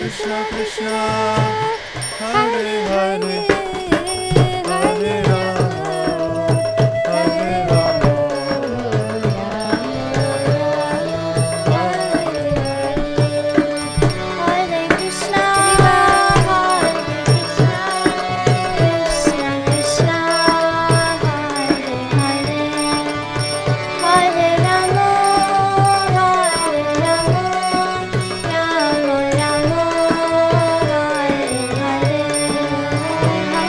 Krishna Krishna, Hare Hare, Hare Rama, Hare Rama, Hare Krishna, Hare Krishna, Krishna Krishna, Hare Hare, Hare Rama, Hare Rama, Rama Rama, Hare Hare, Hare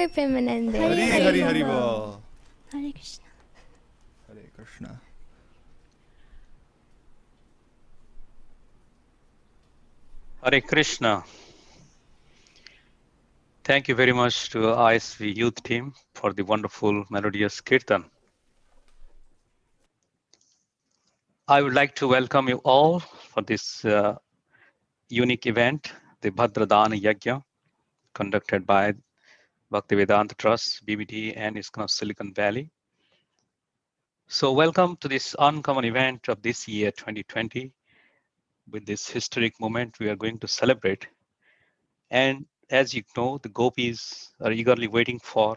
very feminine day. Hari Hari Hari Bol. Hari Bol. Hare Krishna. Hare Krishna. Hare Krishna. Thank you very much to ISV youth team for the wonderful melodious kirtan. I would like to welcome you all for this unique event, the Bhadra Dana Yajna, conducted by Bhaktivedanta Trust, BBT, and ISKCON of Silicon Valley. So welcome to this uncommon event of this year, 2020. With this historic moment, we are going to celebrate. And as you know, the gopis are eagerly waiting for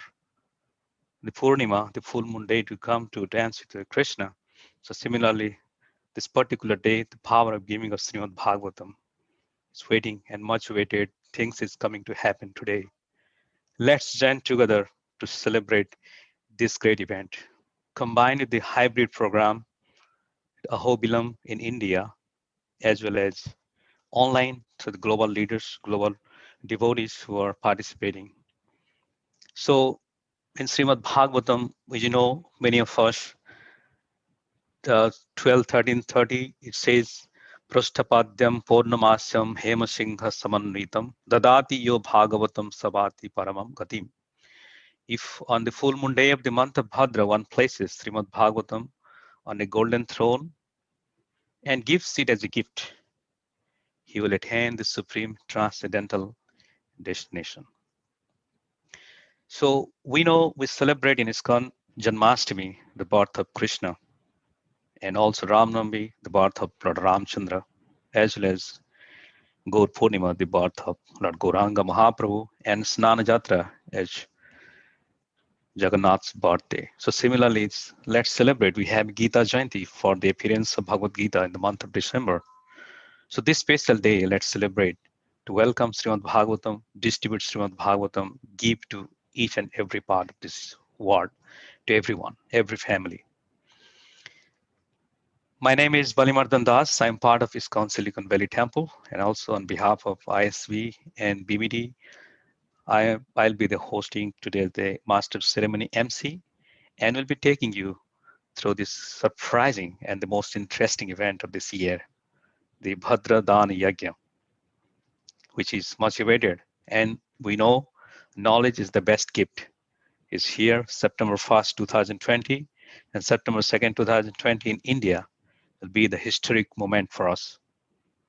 the Purnima, the full moon day, to come to dance with Krishna. So similarly, this particular day, the power of giving of Srimad Bhagavatam is waiting, and much awaited things is coming to happen today. Let's join together to celebrate this great event. Combined with the hybrid program, Ahobilam in India, as well as online to the global leaders, global devotees who are participating. So in Srimad Bhagavatam, you know, many of us 12, 13, 30, it says, Prashtapadyam Purnamasyam Hemasingha Samanritam Dadati Yo Bhagavatam Sabati Paramam Gatim. If on the full moon day of the month of Bhadra, one places Srimad Bhagavatam on a golden throne and gives it as a gift, he will attain the supreme transcendental destination. So we know we celebrate in ISKCON Janmashtami, the birth of Krishna, and also Ramnavami, the birth of Lord Ramchandra, as well as Gaur Purnima, the birth of Lord Gauranga Mahaprabhu, and Snana Jatra as Jagannath's birthday. So similarly, let's celebrate. We have Gita Jayanti for the appearance of Bhagavad Gita in the month of December. So this special day, let's celebrate to welcome Srimad Bhagavatam, distribute Srimad Bhagavatam, give to each and every part of this world, to everyone, every family. My name is Balimardhan Das. I'm part of ISKCON Silicon Valley Temple, and also on behalf of ISV and BBD, I'll be the hosting today the Master Ceremony MC, and will be taking you through this surprising and the most interesting event of this year, the Bhadra Dana Yajna, which is much awaited. And we know knowledge is the best gift. Is here September 1st, 2020, and September 2nd, 2020 in India will be the historic moment for us.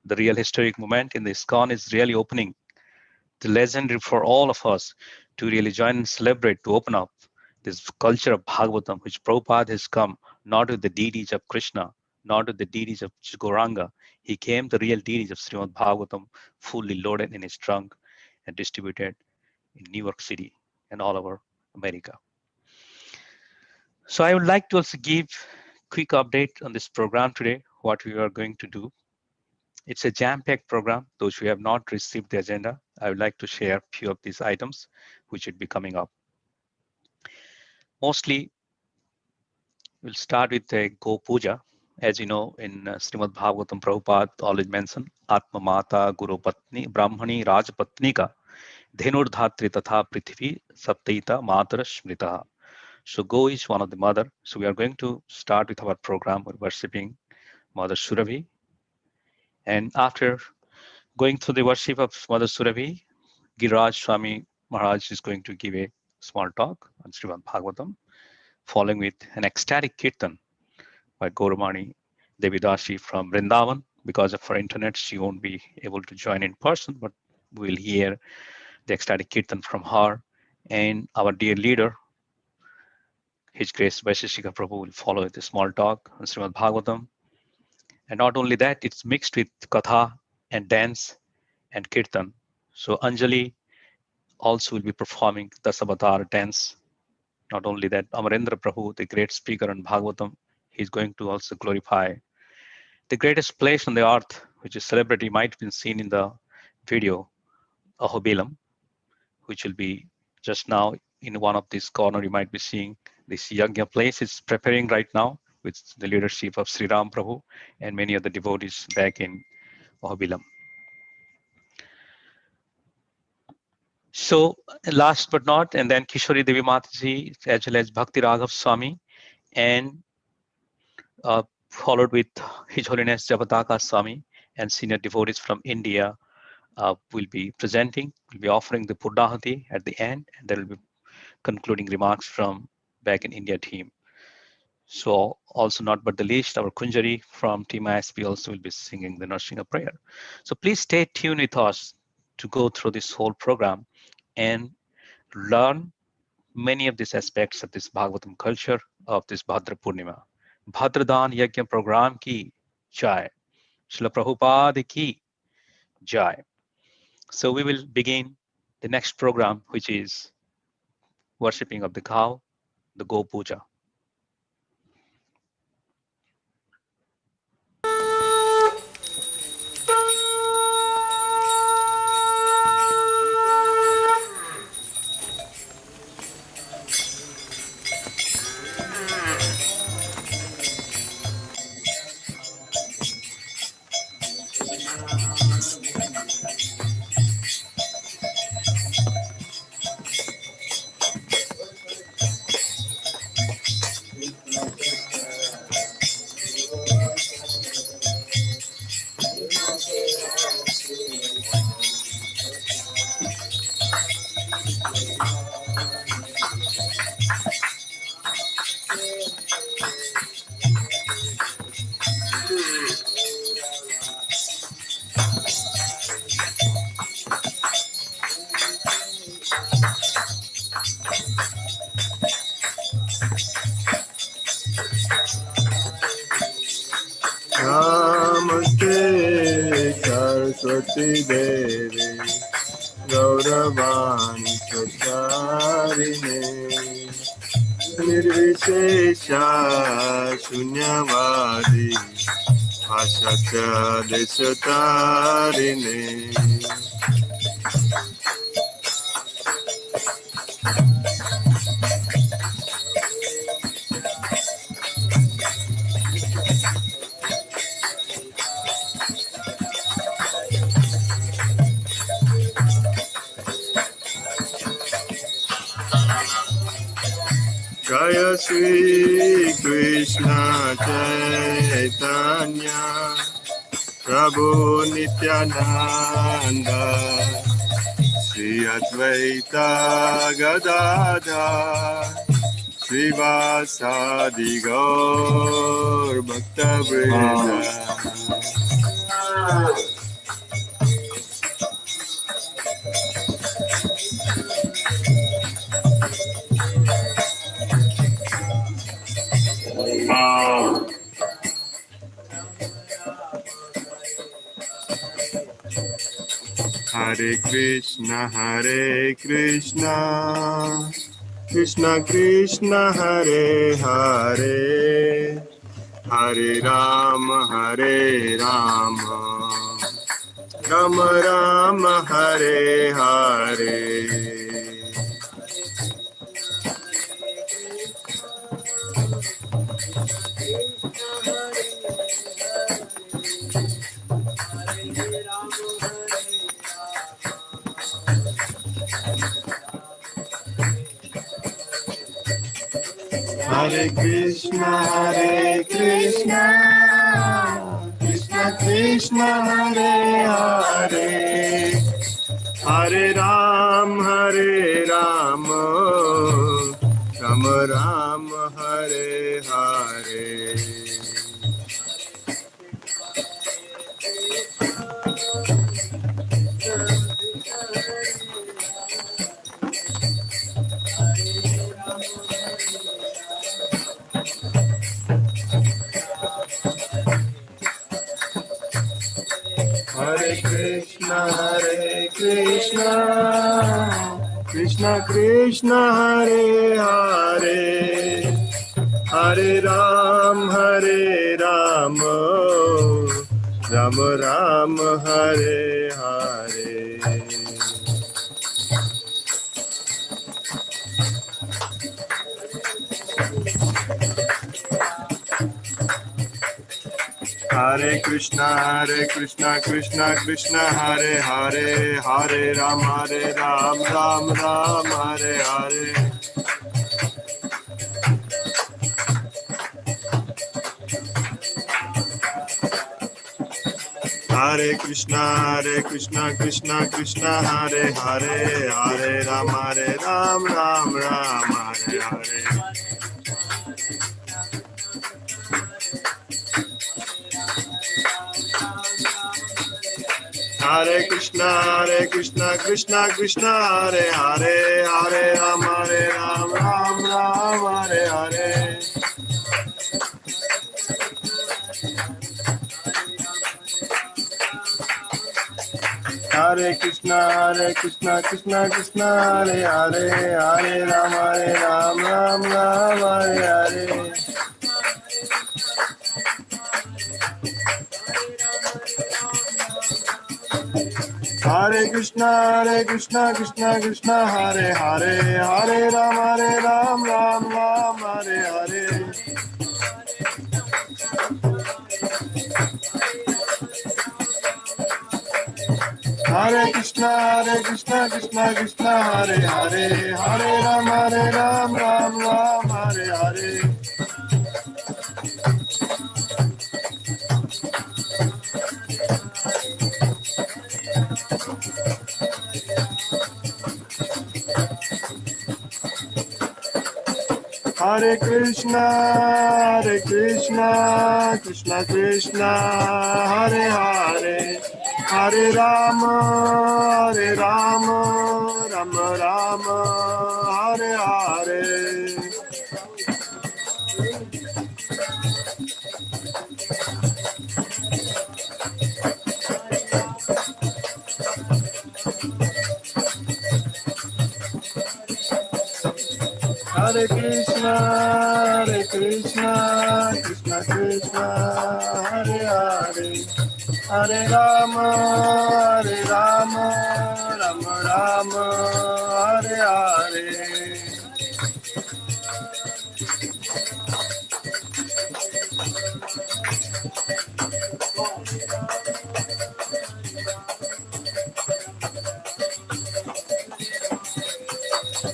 The real historic moment in the ISKCON is really opening the legendary for all of us to really join and celebrate, to open up this culture of Bhagavatam, which Prabhupada has come not with the deities of Krishna, not with the deities of Gauranga. He came the real deities of Srimad Bhagavatam, fully loaded in his trunk and distributed in New York City and all over America. So I would like to also give quick update on this program today, what we are going to do. It's a jam-packed program. Those who have not received the agenda, I would like to share a few of these items which would be coming up. Mostly, we'll start with a Go Puja. As you know, in Srimad Bhagavatam, Prabhupada always mentioned Atma Mata Guru Patni Brahmani Rajapatnika Dhenurdhatri Tatha Prithvi Saptaita Matara Smritaha. So Go is one of the mother. So we are going to start with our program with worshipping Mother Surabhi. And after going through the worship of Mother Surabhi, Giraj Swami Maharaj is going to give a small talk on Srimad Bhagavatam, following with an ecstatic kirtan by Gauramani Devidasi from Vrindavan. Because of her internet, she won't be able to join in person, but we'll hear the ecstatic kirtan from her. And our dear leader, His Grace Vaisheshika Prabhu, will follow with a small talk on Srimad Bhagavatam. And not only that, it's mixed with katha and dance and kirtan. So Anjali also will be performing the Dasavatar dance. Not only that, Amarendra Prabhu, the great speaker on Bhagavatam, he's going to also glorify the greatest place on the earth, which is celebrity, might have been seen in the video, Ahobilam, which will be just now in one of these corner. You might be seeing this Yagya place is preparing right now with the leadership of Sri Ram Prabhu and many other devotees back in Ahobilam. So last but not, and then Kishori Devi Mataji, as well as Bhakti Raghav Swami, and followed with His Holiness Jagataka Swami, and senior devotees from India will be presenting, will be offering the Purnahati at the end, and there will be concluding remarks from back in India team. So also not but the least, our Kunjari from Team ISP also will be singing the Narsingha prayer. So please stay tuned with us to go through this whole program and learn many of these aspects of this Bhagavatam culture of this Bhadra Purnima. Bhadra Dana Yajna program ki jai. Srila Prabhupada ki jai. So we will begin the next program, which is worshipping of the cow, the Go Puja. Namaste Saraswati Devi Gauravani Pracharine Nirvishesha Shunyavadi Ashatya Deshatarine Jaya Sri Krishna Chaitanya Prabhu Nityananda Sri Advaita Gadadhar Srivasadi Gaur Bhakta Vrinda Hare Krishna Krishna Krishna Hare Hare Hare Rama Rama Rama Hare Hare Hare Krishna Krishna Krishna Hare Hare Hare Rama Rama Rama Hare Hare Hare Krishna Krishna Krishna Hare Hare Hare Rama Rama Rama Hare Hare Hare Krishna Krishna Krishna Hare Hare, Hare Ram Ram Ram Hare Hare. Hare Krishna Krishna Krishna Hare Hare, Hare Ram Ram Ram Hare Hare. Hare Krishna Krishna Krishna Hare Hare, Hare Ram Ram Ram Hare Hare. Hare Krishna Krishna Krishna Hare Hare, Hare Ram Ram Hare Hare. Hare Krishna Krishna Krishna Hare Hare, Hare Ram Ram Hare Hare. Hare Krishna Krishna Krishna Hare Hare, Hare Ram Ram Hare Hare. Hare Krishna Krishna Krishna Hare Hare, Hare Rama Rama Rama Hare Hare. Hare Krishna Krishna Krishna Hare Hare, Hare Rama Rama Rama Hare Hare.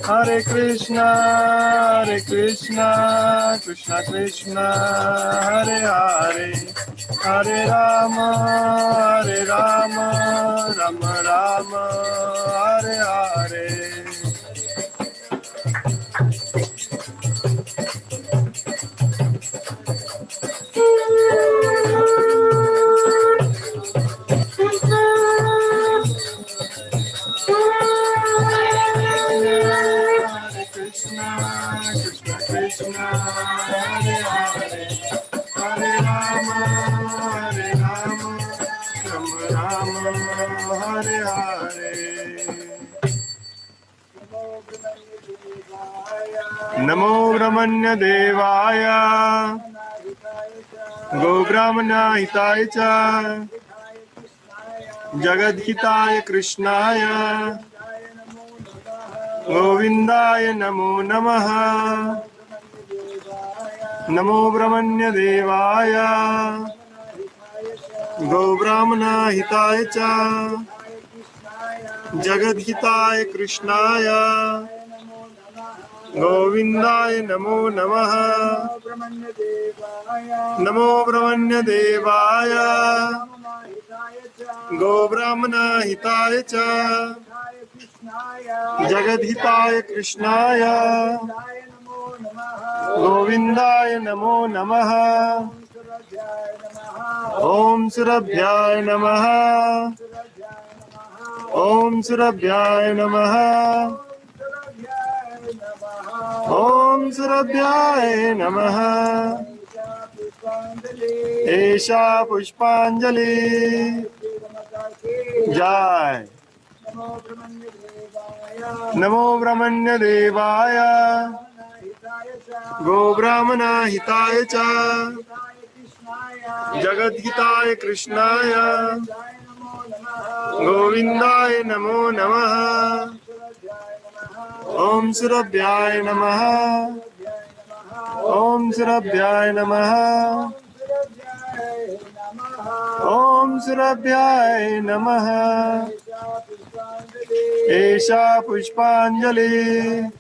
Hare Krishna Krishna Krishna Hare Hare, Hare Rama Rama Rama Hare Hare. Krishna Hare Hare, Hare Rama Rama Hare Hare. Namo Brahmanya Devaya Go Brahmana Hitaya Cha Jagadhitaya Krishnaya Govindaya Namo Namaha. Namo Brahmanya Devaya Go Brahmana Hitaya Cha Jagadhitaya Krishnaya Govindaya Namo Namaha. Namo Brahmanya Devaya Go Brahmana Hitaya Cha Jagadhitaya Krishnaya Govindaya Namo Namaha. Om Surabhyaya Namaha. Om Surabhyaya Namaha. Om Surabhyaya Namaha. Esha Pushpanjali Jai. Namo Brahmanya Devaya Go Brahmana Hitaya Cha Jagadhitaya Krishnaya Govindaya Namo Namaha. Om Surabhyaya Namaha. Om Surabhyaya Namaha. Om Surabhyay Namaha. Esha Pushpanjali.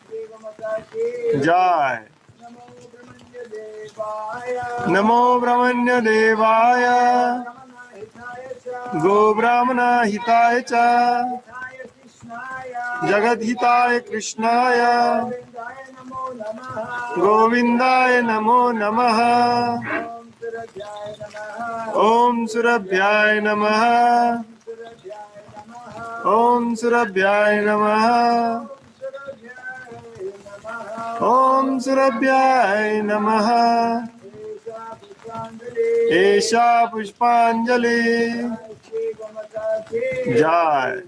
Jai. Namo Brahmanya Devaya. Go Brahmana Hitaya Cha. Jagat Hitaya Krishnaya. Govindaya Namo Namaha. Om Surabhyay Namaha. Om Surabhyay Namaha. Om Surabhyay Namaha. Esha Pushpanjali. Jai.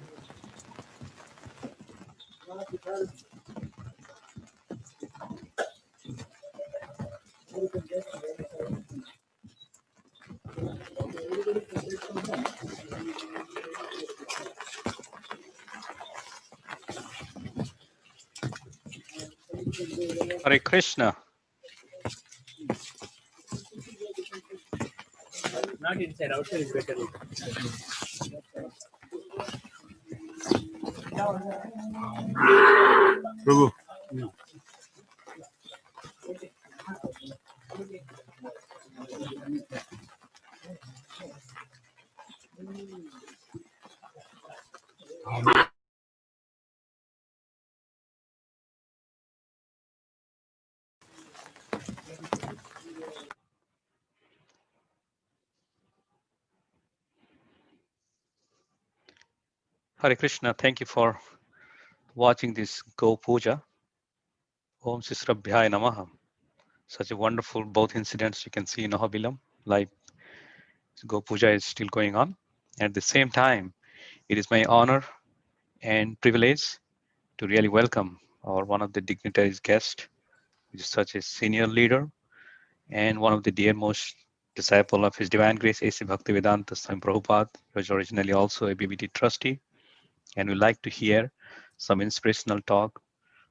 Hare Krishna. Not inside, outside is better. Prabhu. No. Hare Krishna. Thank you for watching this Go Puja. Om Sisrabhyaya Namaha. Such a wonderful both incidents you can see in Ahobilam, like Go Puja is still going on. At the same time, it is my honor and privilege to really welcome our one of the dignitaries guest, which is such a senior leader and one of the dearmost disciple of His Divine Grace A.C. Bhaktivedanta Swami Prabhupada. He was originally also a BBT trustee, and we like to hear some inspirational talk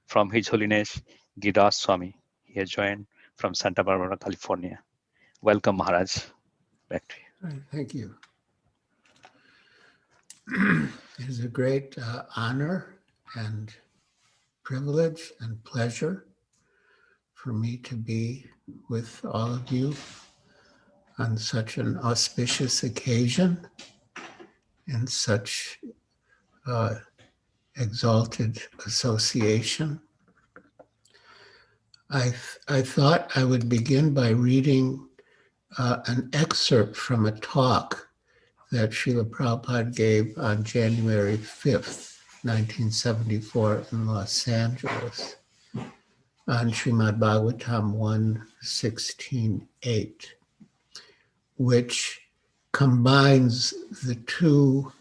from His Holiness Giriraj Swami. He has joined from Santa Barbara, California. Welcome, Maharaj. Back to you. Thank you. It is a great honor and privilege and pleasure for me to be with all of you on such an auspicious occasion in such exalted association. I thought I would begin by reading an excerpt from a talk that Srila Prabhupada gave on January 5th, 1974 in Los Angeles on Srimad Bhagavatam 1:16-8, which combines the two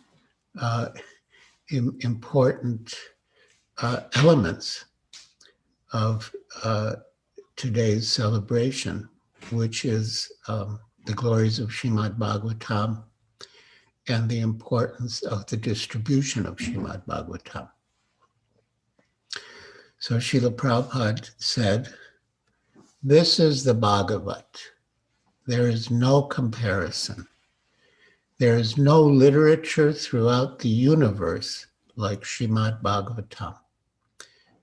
important elements of today's celebration, which is the glories of Srimad Bhagavatam and the importance of the distribution of Srimad Bhagavatam. So Srila Prabhupada said, "This is the Bhagavat. There is no comparison. There is no literature throughout the universe like Srimad Bhagavatam.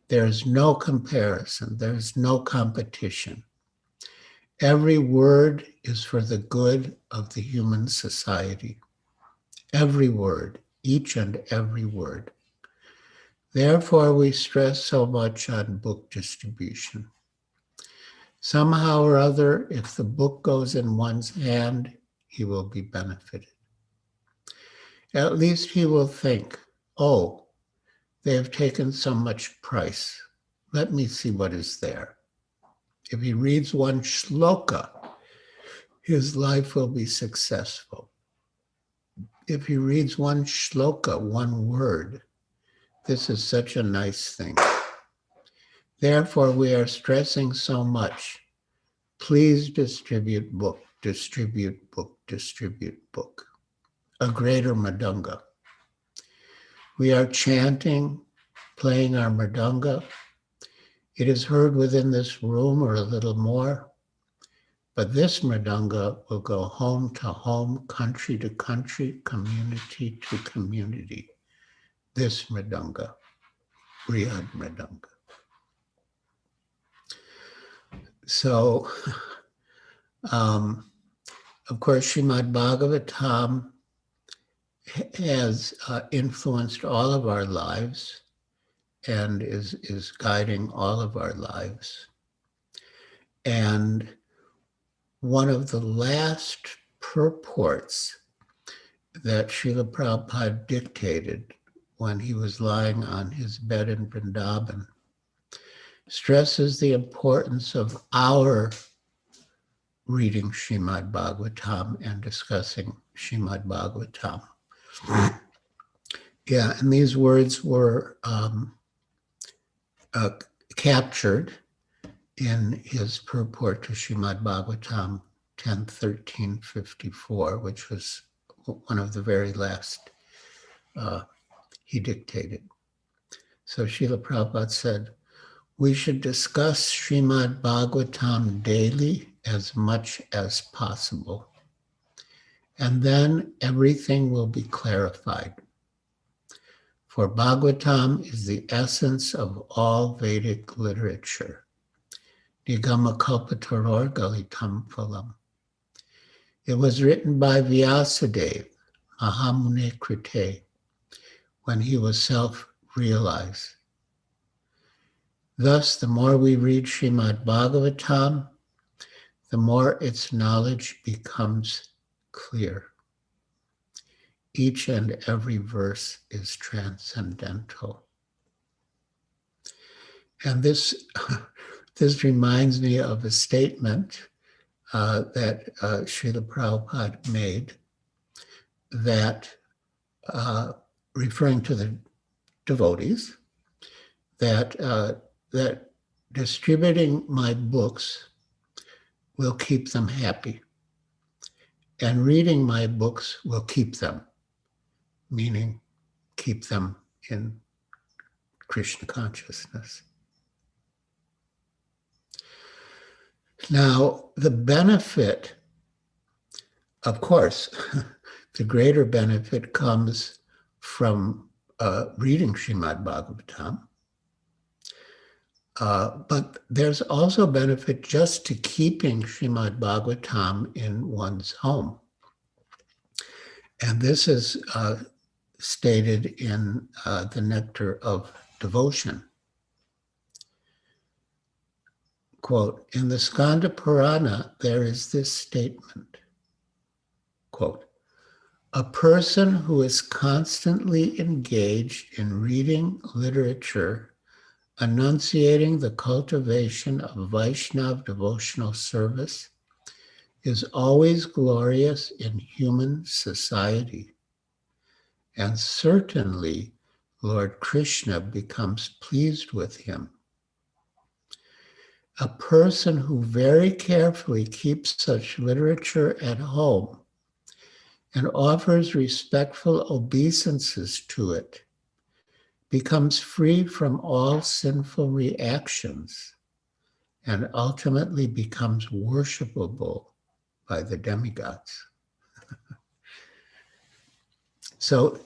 There is no comparison. There is no competition. Every word is for the good of the human society. Every word, each and every word. Therefore, we stress so much on book distribution. Somehow or other, if the book goes in one's hand, he will be benefited. At least he will think, oh, they have taken so much price. Let me see what is there. If he reads one shloka, his life will be successful. If he reads one shloka, one word, this is such a nice thing. Therefore, we are stressing so much. Please distribute book, distribute book, distribute book. A greater mridanga. We are chanting, playing our mridanga. It is heard within this room or a little more, But this mridanga will go home to home, country to country, community to community. This mridanga, Riyad mridanga. So, of course, Srimad Bhagavatam has influenced all of our lives and is guiding all of our lives. And one of the last purports that Srila Prabhupada dictated when he was lying on his bed in Vrindavan stresses the importance of our reading Srimad Bhagavatam and discussing Srimad Bhagavatam. Yeah, and these words were captured in his purport to Srimad Bhagavatam 10:13:54, which was one of the very last he dictated. So Srila Prabhupada said, we should discuss Srimad Bhagavatam daily as much as possible. And then everything will be clarified. For Bhagavatam is the essence of all Vedic literature. Nigama Kalpataror Galitam Phalam. It was written by Vyasadeva, Mahamune Krite, when he was self-realized. Thus, the more we read Srimad Bhagavatam, the more its knowledge becomes clear. Each and every verse is transcendental. And this reminds me of a statement that Srila Prabhupada made that, referring to the devotees, that distributing my books will keep them happy, and reading my books will keep them, meaning keep them in Krishna consciousness. Now, the benefit, of course, the greater benefit comes from reading Srimad Bhagavatam. But there's also benefit just to keeping Srimad Bhagavatam in one's home. And this is stated in the Nectar of Devotion. Quote, in the Skanda Purana, there is this statement, quote, a person who is constantly engaged in reading literature enunciating the cultivation of Vaishnav devotional service is always glorious in human society. And certainly, Lord Krishna becomes pleased with him. A person who very carefully keeps such literature at home and offers respectful obeisances to it becomes free from all sinful reactions and ultimately becomes worshipable by the demigods. So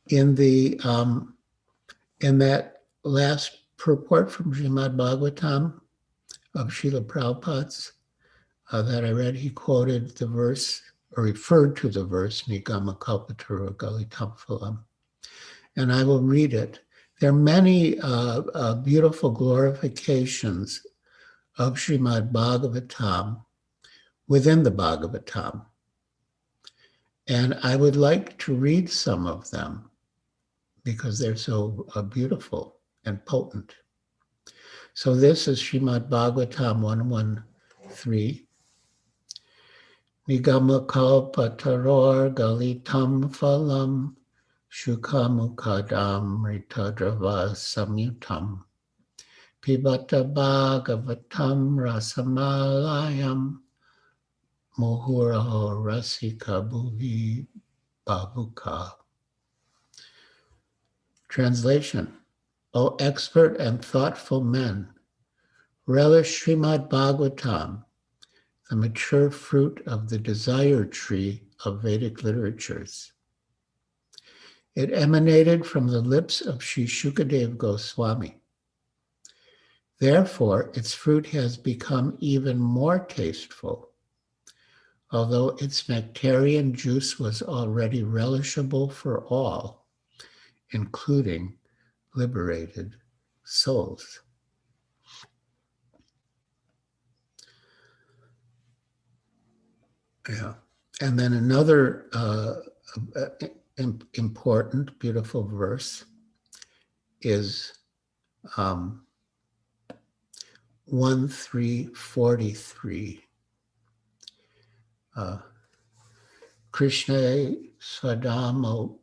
in that last purport from Srimad Bhagavatam of Srila Prabhupada's that I read, he quoted the verse, or referred to the verse, Nigama Kalpataru Galitam Phalam. And I will read it. There are many beautiful glorifications of Srimad Bhagavatam within the Bhagavatam. And I would like to read some of them because they're so beautiful and potent. So this is Srimad Bhagavatam 113. Nigama kalpataror galitam phalam shukamukadam ritadrava samyutam pibata bhagavatam rasamalayam muhuraho rasika bhuvi babuka. Translation. O expert and thoughtful men, relish Srimad Bhagavatam, the mature fruit of the desire tree of Vedic literatures. It emanated from the lips of Sri Shukadev Goswami. Therefore, its fruit has become even more tasteful, although its nectarian juice was already relishable for all, including liberated souls. Yeah. And then another important, beautiful verse is 1343. Krishna Swadama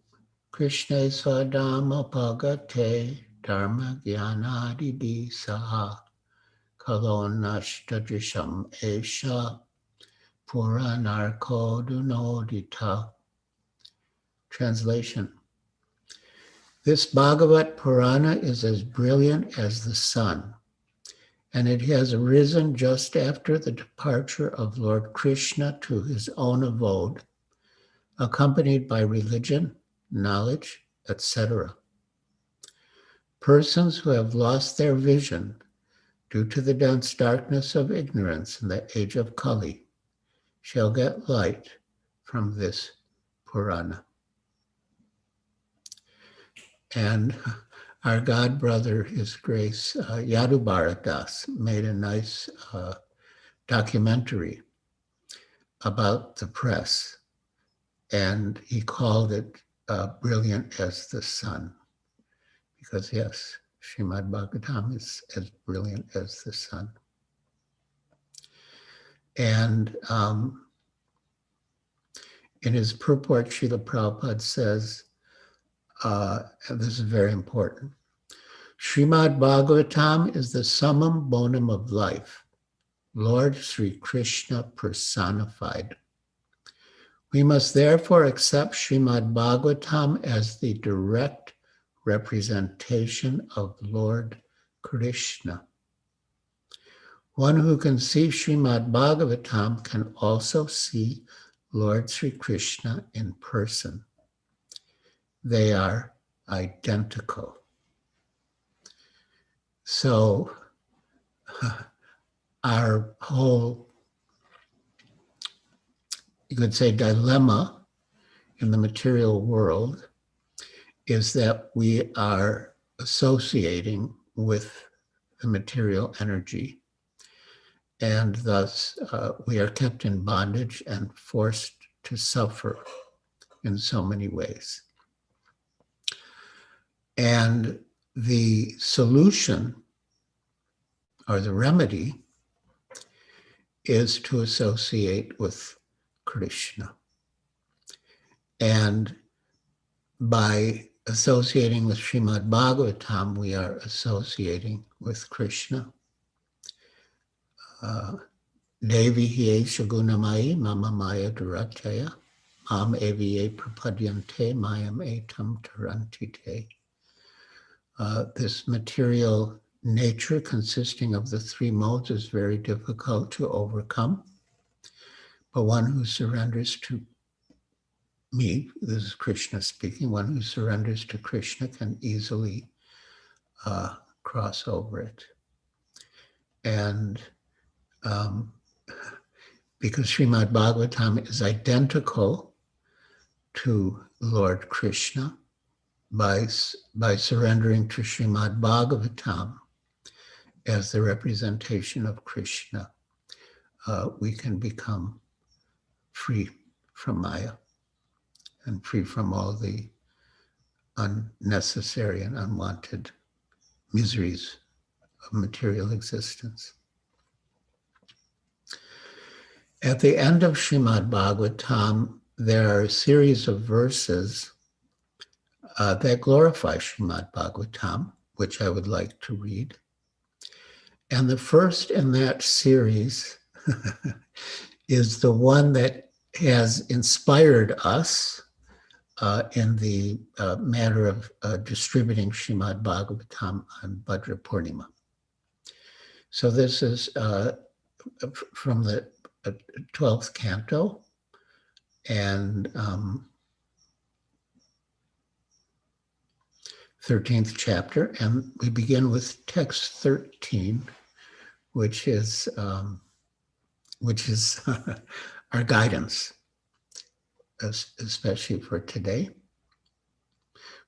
Bhagate Dharma Gyanadidi Saha Kalonashtadrisham Esha Puranarko Dunodita. Translation. This Bhagavat Purana is as brilliant as the sun, and it has arisen just after the departure of Lord Krishna to his own abode, accompanied by religion, knowledge, etc. Persons who have lost their vision due to the dense darkness of ignorance in the age of Kali shall get light from this Purana. And our god brother, His Grace Yadu Bharadas, made a nice documentary about the press, and he called it brilliant as the sun, because yes, Srimad Bhagavatam is as brilliant as the sun. And in his purport, Srila Prabhupada says, and this is very important, Srimad Bhagavatam is the summum bonum of life, Lord Sri Krishna personified. We must therefore accept Srimad Bhagavatam as the direct representation of Lord Krishna. One who can see Srimad Bhagavatam can also see Lord Sri Krishna in person. They are identical. So our whole, you could say, dilemma in the material world is that we are associating with the material energy, and thus we are kept in bondage and forced to suffer in so many ways. And the solution or the remedy is to associate with Krishna. And by associating with Srimad Bhagavatam, we are associating with Krishna. Devi hiye shagunamai mama maya durataya mam eviye prapadyante mayam etam tarantite. This material nature consisting of the three modes is very difficult to overcome. But one who surrenders to me, this is Krishna speaking, one who surrenders to Krishna can easily cross over it. And because Srimad Bhagavatam is identical to Lord Krishna, by surrendering to Srimad Bhagavatam as the representation of Krishna, we can become free from Maya and free from all the unnecessary and unwanted miseries of material existence. At the end of Srimad Bhagavatam, there are a series of verses that glorify Srimad Bhagavatam, which I would like to read. And the first in that series is the one that has inspired us in the matter of distributing Srimad Bhagavatam on Bhadra Purnima. So this is from the 12th canto and 13th chapter, and we begin with text 13, which is our guidance, especially for today.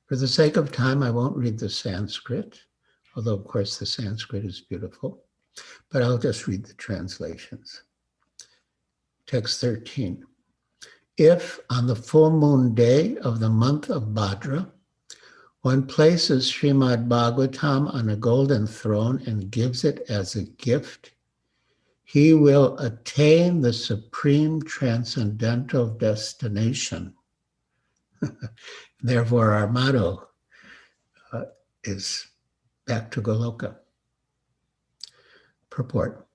For the sake of time, I won't read the Sanskrit, although of course the Sanskrit is beautiful, but I'll just read the translations. Text 13. If on the full moon day of the month of Bhadra, one places Srimad Bhagavatam on a golden throne and gives it as a gift, he will attain the supreme transcendental destination. Therefore, our motto is back to Goloka. Purport.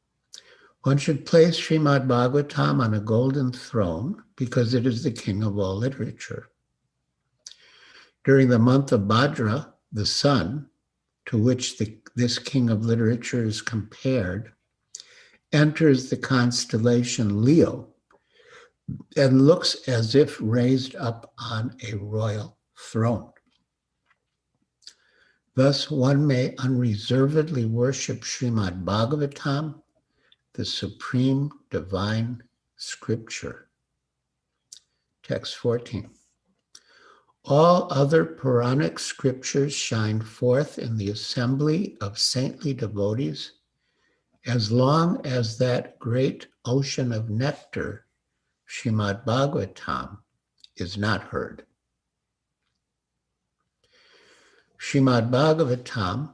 One should place Srimad Bhagavatam on a golden throne because it is the king of all literature. During the month of Bhadra, the sun, to which this king of literature is compared, enters the constellation Leo and looks as if raised up on a royal throne. Thus, one may unreservedly worship Srimad Bhagavatam, the supreme divine scripture. Text 14. All other Puranic scriptures shine forth in the assembly of saintly devotees as long as that great ocean of nectar, Srimad Bhagavatam, is not heard. Srimad Bhagavatam,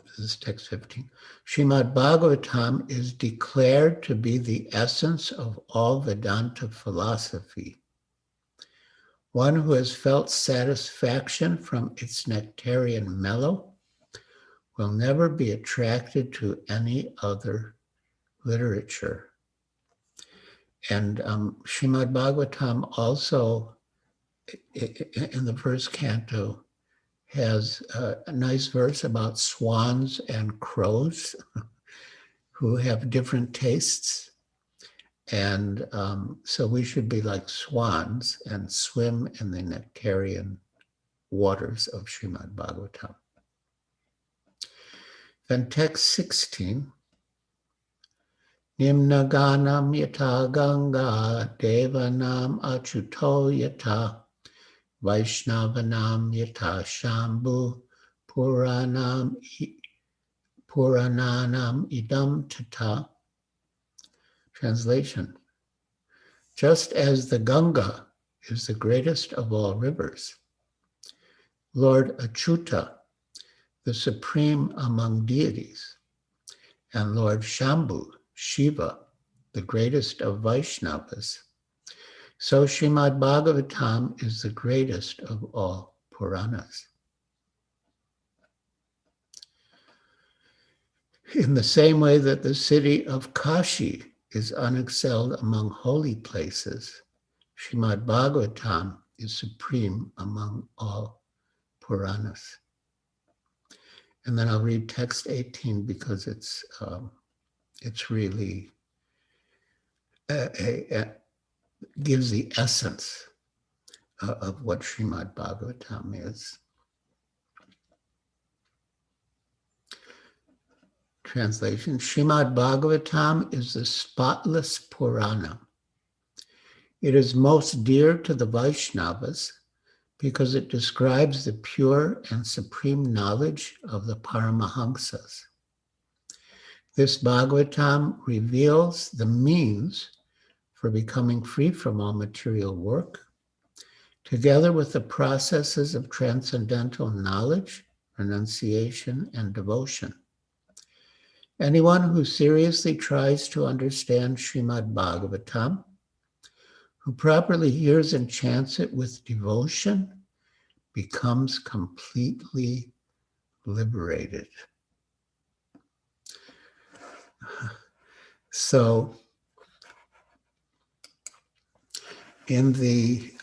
this is text 15, Srimad Bhagavatam is declared to be the essence of all Vedanta philosophy. One who has felt satisfaction from its nectarian mellow will never be attracted to any other literature. And Srimad Bhagavatam also, in the first canto, has a nice verse about swans and crows who have different tastes. And so we should be like swans and swim in the nectarian waters of Srimad Bhagavatam. Then text 16, Nimna ganam yata ganga devanam achuto yata Vaishnavanam yata shambhu puranam purananam idam tata. Translation. Just as the Ganga is the greatest of all rivers, Lord Achyuta, the supreme among deities, and Lord Shambhu, Shiva, the greatest of Vaishnavas, so Srimad Bhagavatam is the greatest of all Puranas. In the same way that the city of Kashi is unexcelled among holy places, Srimad Bhagavatam is supreme among all Puranas. And then I'll read text 18 because it's really gives the essence of what Srimad Bhagavatam is. Translation, Srimad Bhagavatam is the spotless Purana. It is most dear to the Vaishnavas because it describes the pure and supreme knowledge of the Paramahamsas. This Bhagavatam reveals the means for becoming free from all material work, together with the processes of transcendental knowledge, renunciation, and devotion. Anyone who seriously tries to understand Srimad Bhagavatam, who properly hears and chants it with devotion, becomes completely liberated. So, in the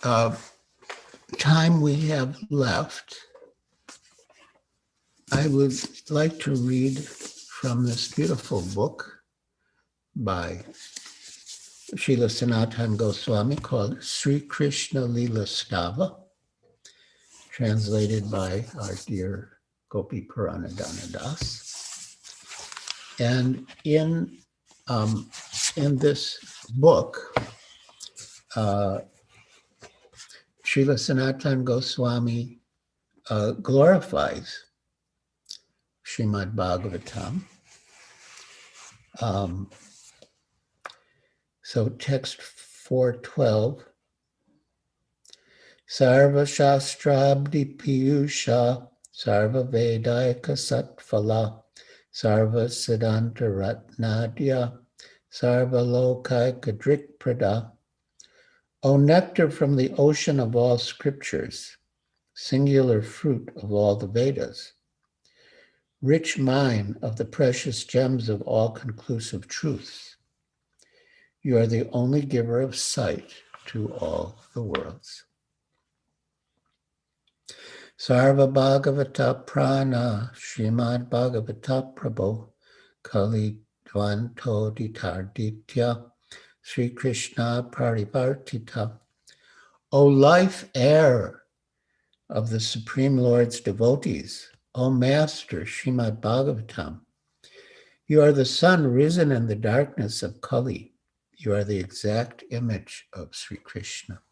time we have left, I would like to read from this beautiful book by Srila Sanatana Goswami called Sri Krishna Lila Stava, translated by our dear Gopi Puranadana Das. And in this book, Srila Sanatana Goswami glorifies Srimad Bhagavatam. So text 412, Sarva Shastrabdi Piyusha, Sarva Vedaika Satphala, Sarva Siddhanta Ratnadya, Sarva Lokaika Drikprada. O nectar from the ocean of all scriptures, singular fruit of all the Vedas, rich mine of the precious gems of all conclusive truths, you are the only giver of sight to all the worlds. Sarva Bhagavata Prana, Srimad Bhagavata Prabhu, Kali Dvanto Ditarditya, Sri Krishna Parivartita. O life air of the Supreme Lord's devotees, O Master Srimad Bhagavatam, you are the sun risen in the darkness of Kali. You are the exact image of Sri Krishna.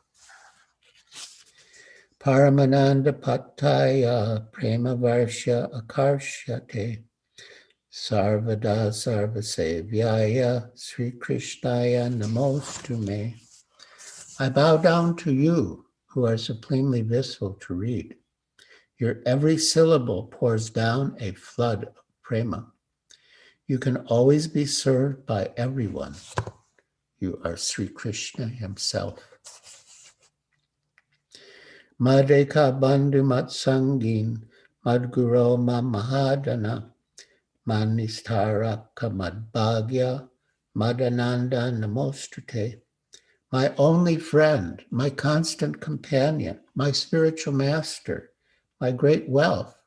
Paramananda Pataya Prema Varsha Akarshyate Sarvada Sarvasevyaya Sri Krishnaya Namostume. I bow down to you, who are supremely blissful to read. Your every syllable pours down a flood of prema. You can always be served by everyone. You are Sri Krishna himself. Madheka Bandhu Matsangin Madguro Mahadana Manistaraka Madbhagya Madananda Namostute. My only friend, my constant companion, my spiritual master, my great wealth,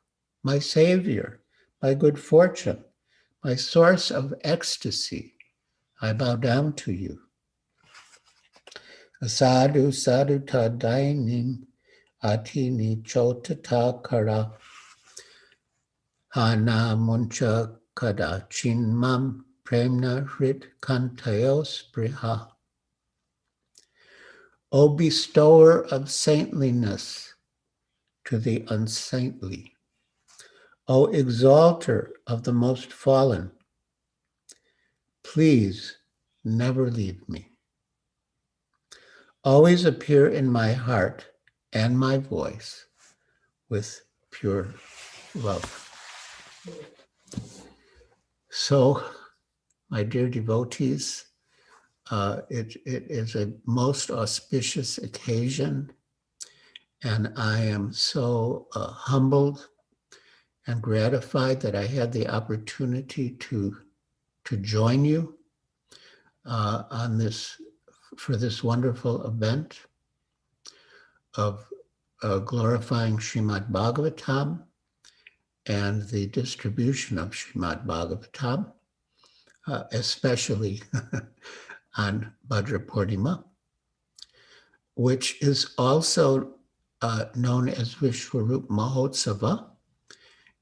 my savior, my good fortune, my source of ecstasy, I bow down to you. Asadu sadhu tadainim atini chotata kara hana muncha kada chinmam premna hrit kantayos briha. O bestower of saintliness to the unsaintly, O exalter of the most fallen, please never leave me. Always appear in my heart and my voice with pure love. So, my dear devotees, it is a most auspicious occasion, and I am so humbled and gratified that I had the opportunity to join you for this wonderful event of glorifying Srimad Bhagavatam and the distribution of Srimad Bhagavatam, especially on Bhadra Purnima, which is also known as Vishwarup Mahotsava.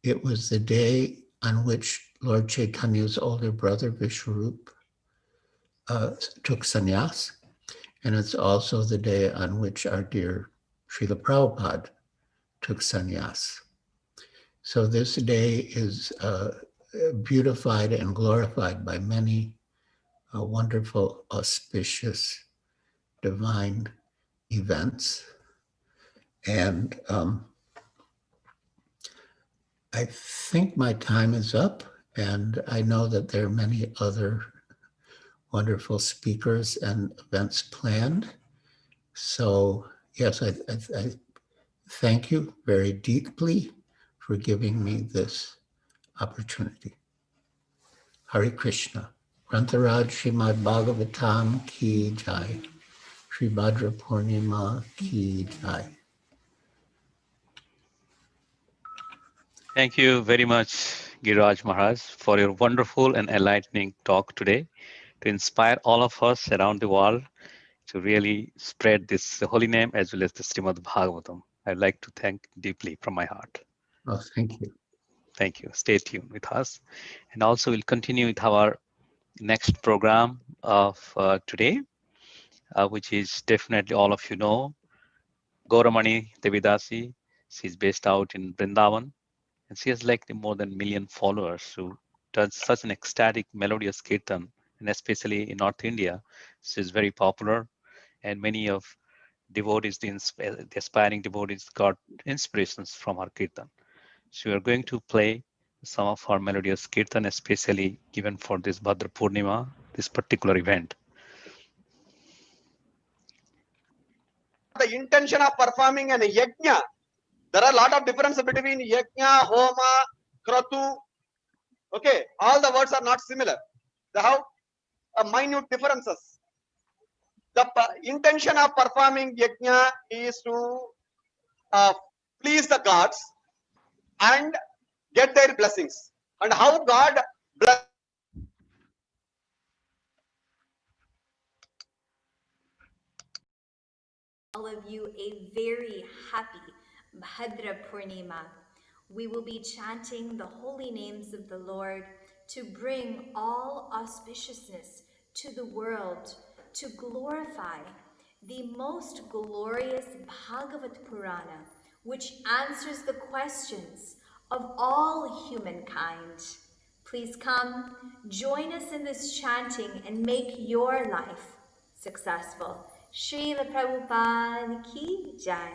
It was the day on which Lord Chaitanya's older brother Vishwarup took sannyas, and it's also the day on which our dear Srila Prabhupada took sannyas. So this day is beautified and glorified by many wonderful, auspicious, divine events. And I think my time is up, and I know that there are many other wonderful speakers and events planned. So yes, I thank you very deeply for giving me this opportunity. Hare Krishna. Grantharaj Srimad Bhagavatam Ki Jai. Sri Bhadra Purnima Ki Jai. Thank you very much, Giraj Maharaj, for your wonderful and enlightening talk today. to inspire all of us around the world to really spread this holy name as well as the Srimad Bhagavatam. I'd like to thank deeply from my heart. Oh, thank you. Thank you. Stay tuned with us. And also we'll continue with our next program of today, which is definitely all of you know, Gauramani Devidasi. She's based out in Vrindavan, and she has like more than 1 million followers who does such an ecstatic, melodious kirtan, and especially in North India, she's very popular, and many of devotees, the aspiring devotees, got inspirations from her kirtan. So we are going to play some of her melodious kirtan, especially given for this Bhadra Purnima, this particular event. The intention of performing an yajna. There are a lot of differences between yajna, homa, kratu. Okay, all the words are not similar. They have minute differences. The intention of performing yajna is to please the gods and get their blessings. And how God bless. All of you a very happy Bhadra Purnima. We will be chanting the holy names of the Lord to bring all auspiciousness to the world, to glorify the most glorious Bhagavat Purana, which answers the questions of all humankind. Please come, join us in this chanting and make your life successful. Srila Prabhupada Ki Jai.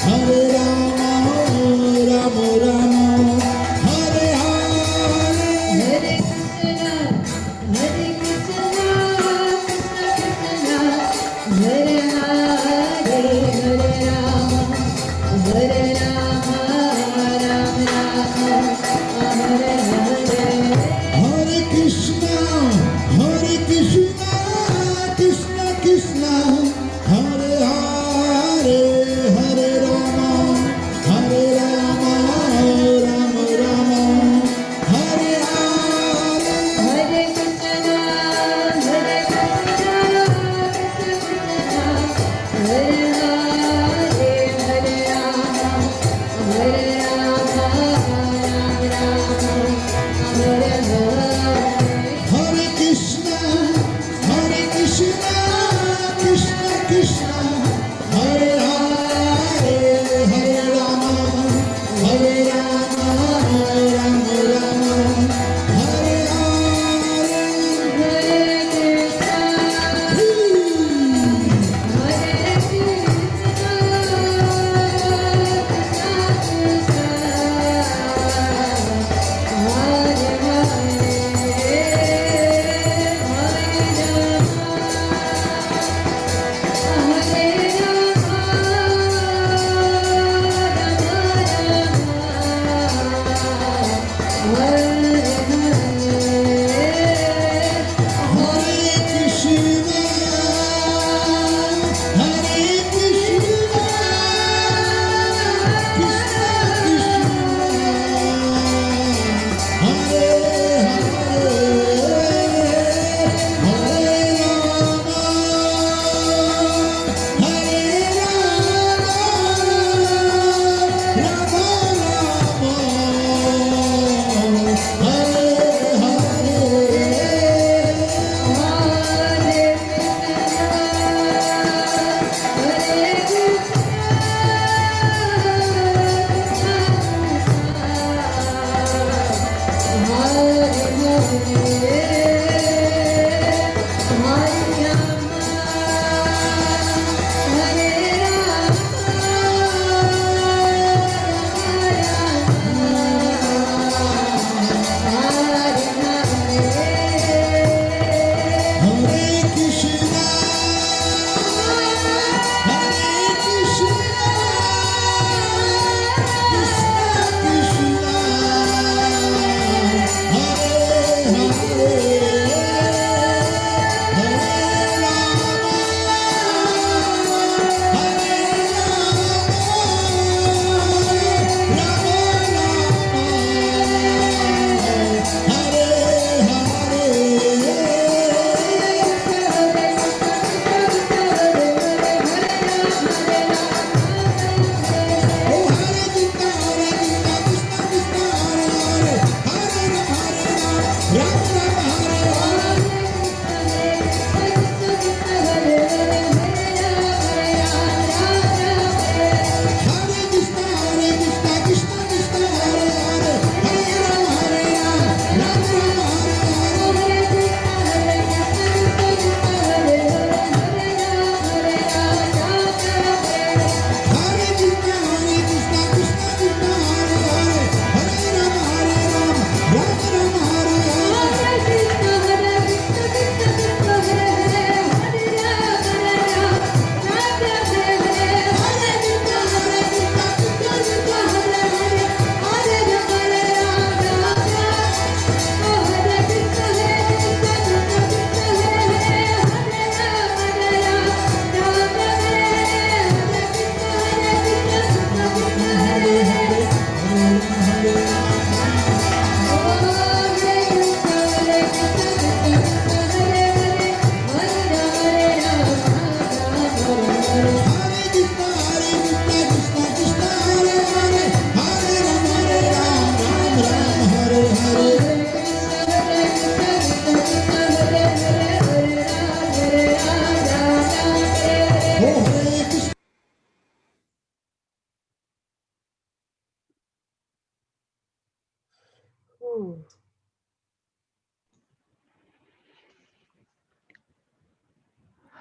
Hare Rama, Rama Rama,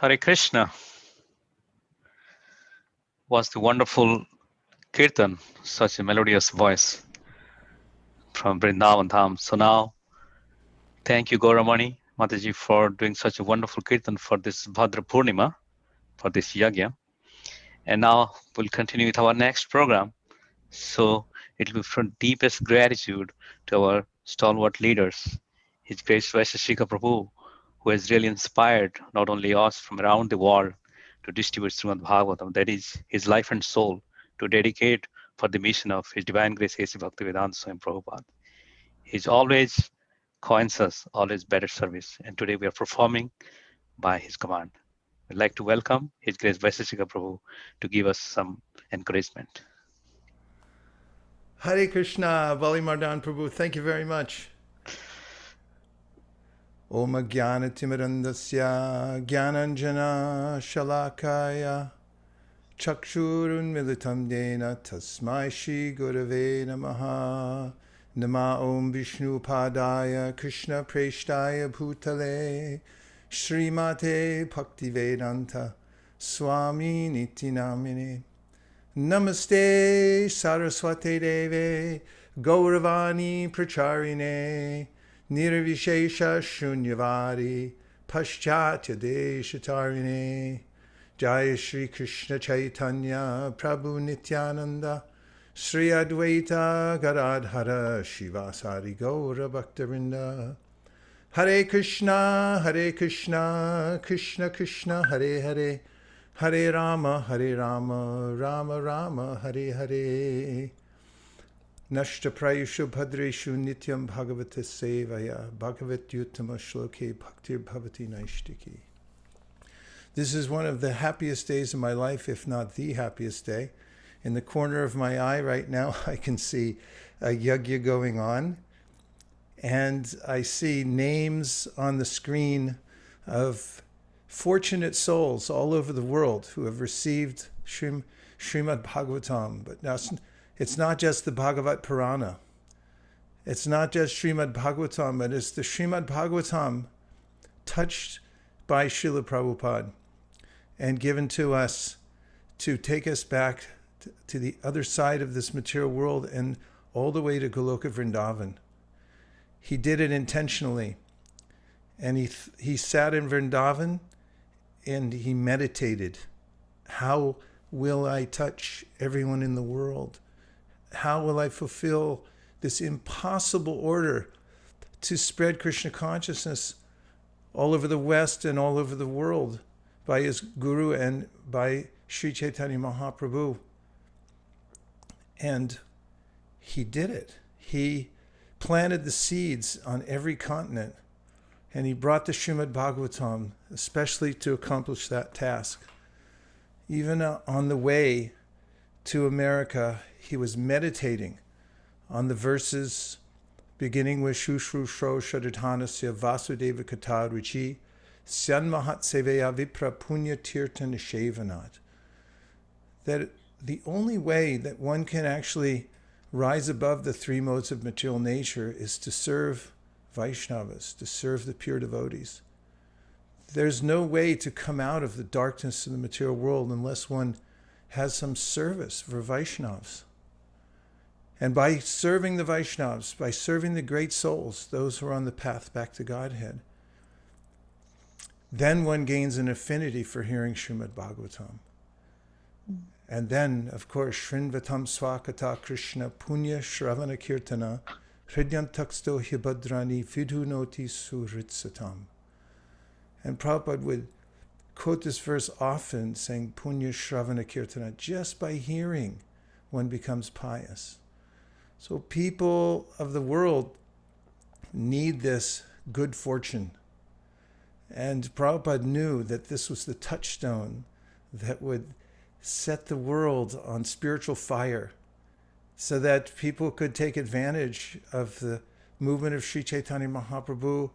Hare Krishna was the wonderful Kirtan, such a melodious voice from Vrindavan Dham. So now, thank you, Gauramani Mataji, for doing such a wonderful Kirtan for this Bhadra Purnima, for this yagya. And now we'll continue with our next program. So it will be from deepest gratitude to our stalwart leaders, His Grace Vaisheshika Prabhu, who has really inspired not only us from around the world to distribute Srimad Bhagavatam, that is his life and soul, to dedicate for the mission of His Divine Grace A.C. Bhaktivedanta Swami Prabhupada. He's always coins us, always better service. And today we are performing by his command. We'd like to welcome His Grace Vaisheshika Prabhu to give us some encouragement. Hare Krishna, Bali Mardan Prabhu, thank you very much. Om Jnana Timirandasya Jnananjana Shalakaya Chakshurun Militam Dena Tasmai Shri Gurave Namaha Nama Om Vishnu Padaya Krishna Preshtaya Bhutale Srimate Bhaktivedanta Swami Niti Namine Namaste Saraswate Deve Gauravani Pracharine Nirvishesha Shunyavadi Paschatya Deshatarine Jaya Shri Krishna Chaitanya Prabhu Nityananda Sri Advaita Gadadhara Shivasari Gaura Bhaktarinda Hare Krishna, Krishna Krishna, Hare Hare Hare Rama, Rama Rama, Hare Hare. Nashta Prayushu Bhadreshu Nityam Bhagavata Sevaya Bhagavat Yuttama Shloke Bhaktir Bhavati Naishtiki. This is one of the happiest days of my life, if not the happiest day. In the corner of my eye right now, I can see a yagya going on. And I see names on the screen of fortunate souls all over the world who have received Srimad Bhagavatam. But now it's not just the Bhagavat Purana. It's not just Srimad Bhagavatam, but it's the Srimad Bhagavatam touched by Srila Prabhupada and given to us to take us back to the other side of this material world and all the way to Goloka Vrindavan. He did it intentionally. And he sat in Vrindavan and he meditated. How will I touch everyone in the world? How will I fulfill this impossible order to spread Krishna consciousness all over the West and all over the world by his Guru and by Sri Chaitanya Mahaprabhu? And he did it. He planted the seeds on every continent, and he brought the Srimad Bhagavatam especially to accomplish that task. Even on the way to America, he was meditating on the verses beginning with Shushrusho Shadadhanasya Vasudeva Kata Ruchi Syanmahat Seveya Vipra Punya Tirtha Nishevanat. That the only way that one can actually rise above the three modes of material nature is to serve Vaishnavas, to serve the pure devotees. There's no way to come out of the darkness of the material world unless one has some service for Vaishnavas. And by serving the Vaishnavas, by serving the great souls, those who are on the path back to Godhead, then one gains an affinity for hearing Srimad Bhagavatam. And then, of course, Shrinvatam Swakata Krishna Punya Shravana Kirtana Hridyantaksto Hibadrani Vidhunoti Suritsatam. And Prabhupada would quote this verse often, saying Punya Shravana Kirtana. Just by hearing, one becomes pious. So people of the world need this good fortune. And Prabhupada knew that this was the touchstone that would set the world on spiritual fire so that people could take advantage of the movement of Sri Chaitanya Mahaprabhu,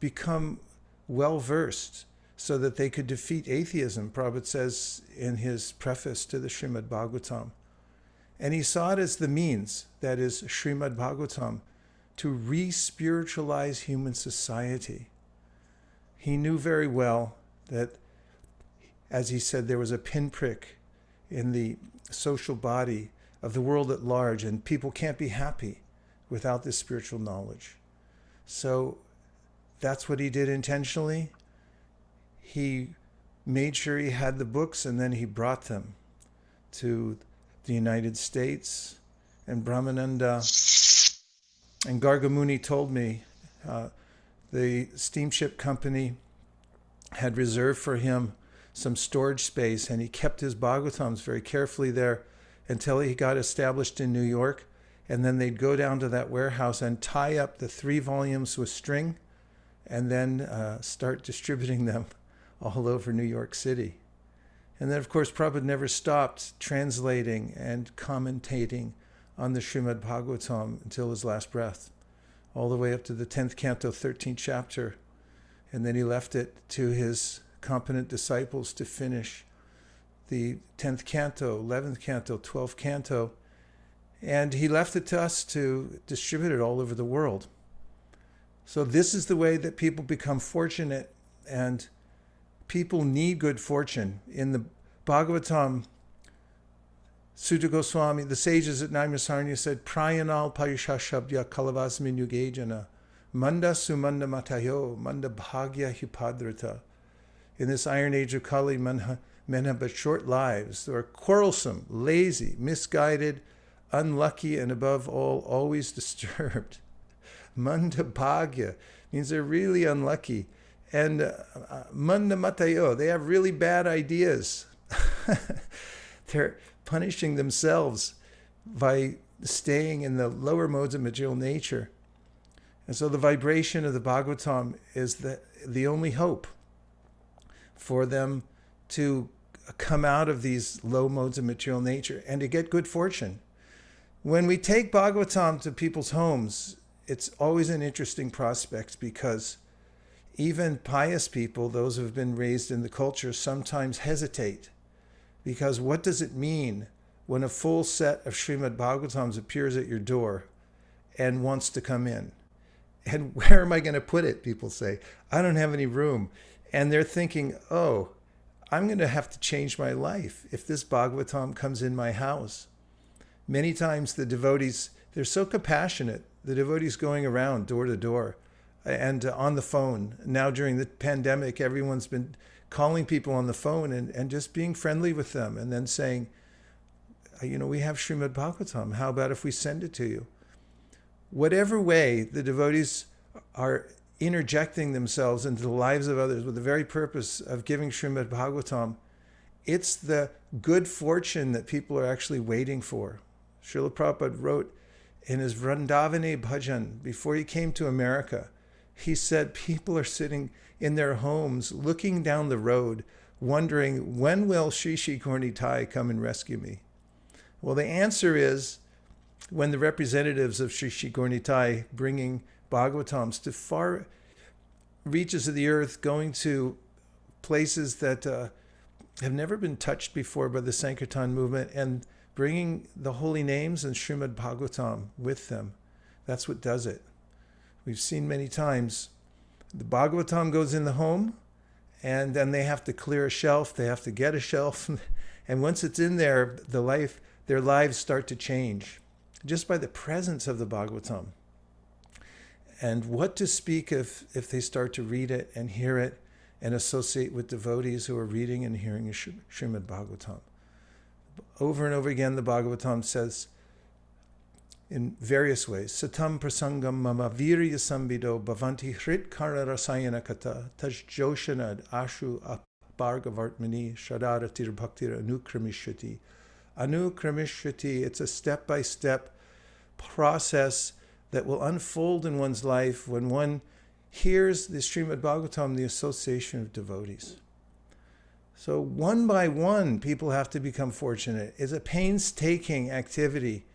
become well-versed so that they could defeat atheism, Prabhupada says in his preface to the Srimad Bhagavatam. And he saw it as the means, that is Srimad Bhagavatam, to re-spiritualize human society. He knew very well that, as he said, there was a pinprick in the social body of the world at large, and people can't be happy without this spiritual knowledge. So that's what he did intentionally. He made sure he had the books, and then he brought them to the United States. And Brahmananda and Gargamuni told me the steamship company had reserved for him some storage space, and he kept his Bhagavatams very carefully there until he got established in New York. And then they'd go down to that warehouse and tie up the 3 volumes with string, and then start distributing them all over New York City. And then, of course, Prabhupada never stopped translating and commentating on the Srimad Bhagavatam until his last breath, all the way up to the 10th canto, 13th chapter. And then he left it to his competent disciples to finish the 10th canto, 11th canto, 12th canto. And he left it to us to distribute it all over the world. So this is the way that people become fortunate, and people need good fortune. In the Bhagavatam, Sutta Goswami, the sages at Naimisaranya said, Prayanal Payusha Shabdya Kalavasmin Yugejana Manda Sumanda Matayo Manda Bhagya Hipadrata. In this iron age of Kali, men have but short lives. They are quarrelsome, lazy, misguided, unlucky, and above all, always disturbed. Manda Bhagya means they're really unlucky. And Manda Matayo, they have really bad ideas. They're punishing themselves by staying in the lower modes of material nature. And so the vibration of the Bhagavatam is the only hope for them to come out of these low modes of material nature and to get good fortune. When we take Bhagavatam to people's homes, it's always an interesting prospect, because even pious people, those who have been raised in the culture, sometimes hesitate. Because what does it mean when a full set of Srimad Bhagavatams appears at your door and wants to come in? And where am I going to put it? People say, I don't have any room. And they're thinking, oh, I'm going to have to change my life if this Bhagavatam comes in my house. Many times the devotees, they're so compassionate, the devotees going around door to door and on the phone. Now during the pandemic, everyone's been calling people on the phone and just being friendly with them, and then saying, we have Srimad Bhagavatam. How about if we send it to you? Whatever way the devotees are interjecting themselves into the lives of others with the very purpose of giving Srimad Bhagavatam, it's the good fortune that people are actually waiting for. Srila Prabhupada wrote in his Vrindavani Bhajan, before he came to America, he said people are sitting in their homes looking down the road, wondering, when will Shri Shri Gaura come and rescue me? Well, the answer is when the representatives of Shri Shri Gaura bringing Bhagavatams to far reaches of the earth, going to places that have never been touched before by the Sankirtan movement, and bringing the holy names and Srimad Bhagavatam with them. That's what does it. We've seen many times the Bhagavatam goes in the home, and then they have to clear a shelf, they have to get a shelf, and once it's in there, their lives start to change just by the presence of the Bhagavatam. And what to speak if they start to read it and hear it and associate with devotees who are reading and hearing Srimad Bhagavatam. Over and over again, the Bhagavatam says in various ways, Satam prasangam mama virya sambido bhavanti hrit kara rasayana kata taj joshanad ashu apargavartmani shadaratir bhaktir anukramishati. Anukramishati, it's a step-by-step process that will unfold in one's life when one hears the Srimad Bhagavatam, the association of devotees. So one by one, people have to become fortunate. It's a painstaking activity,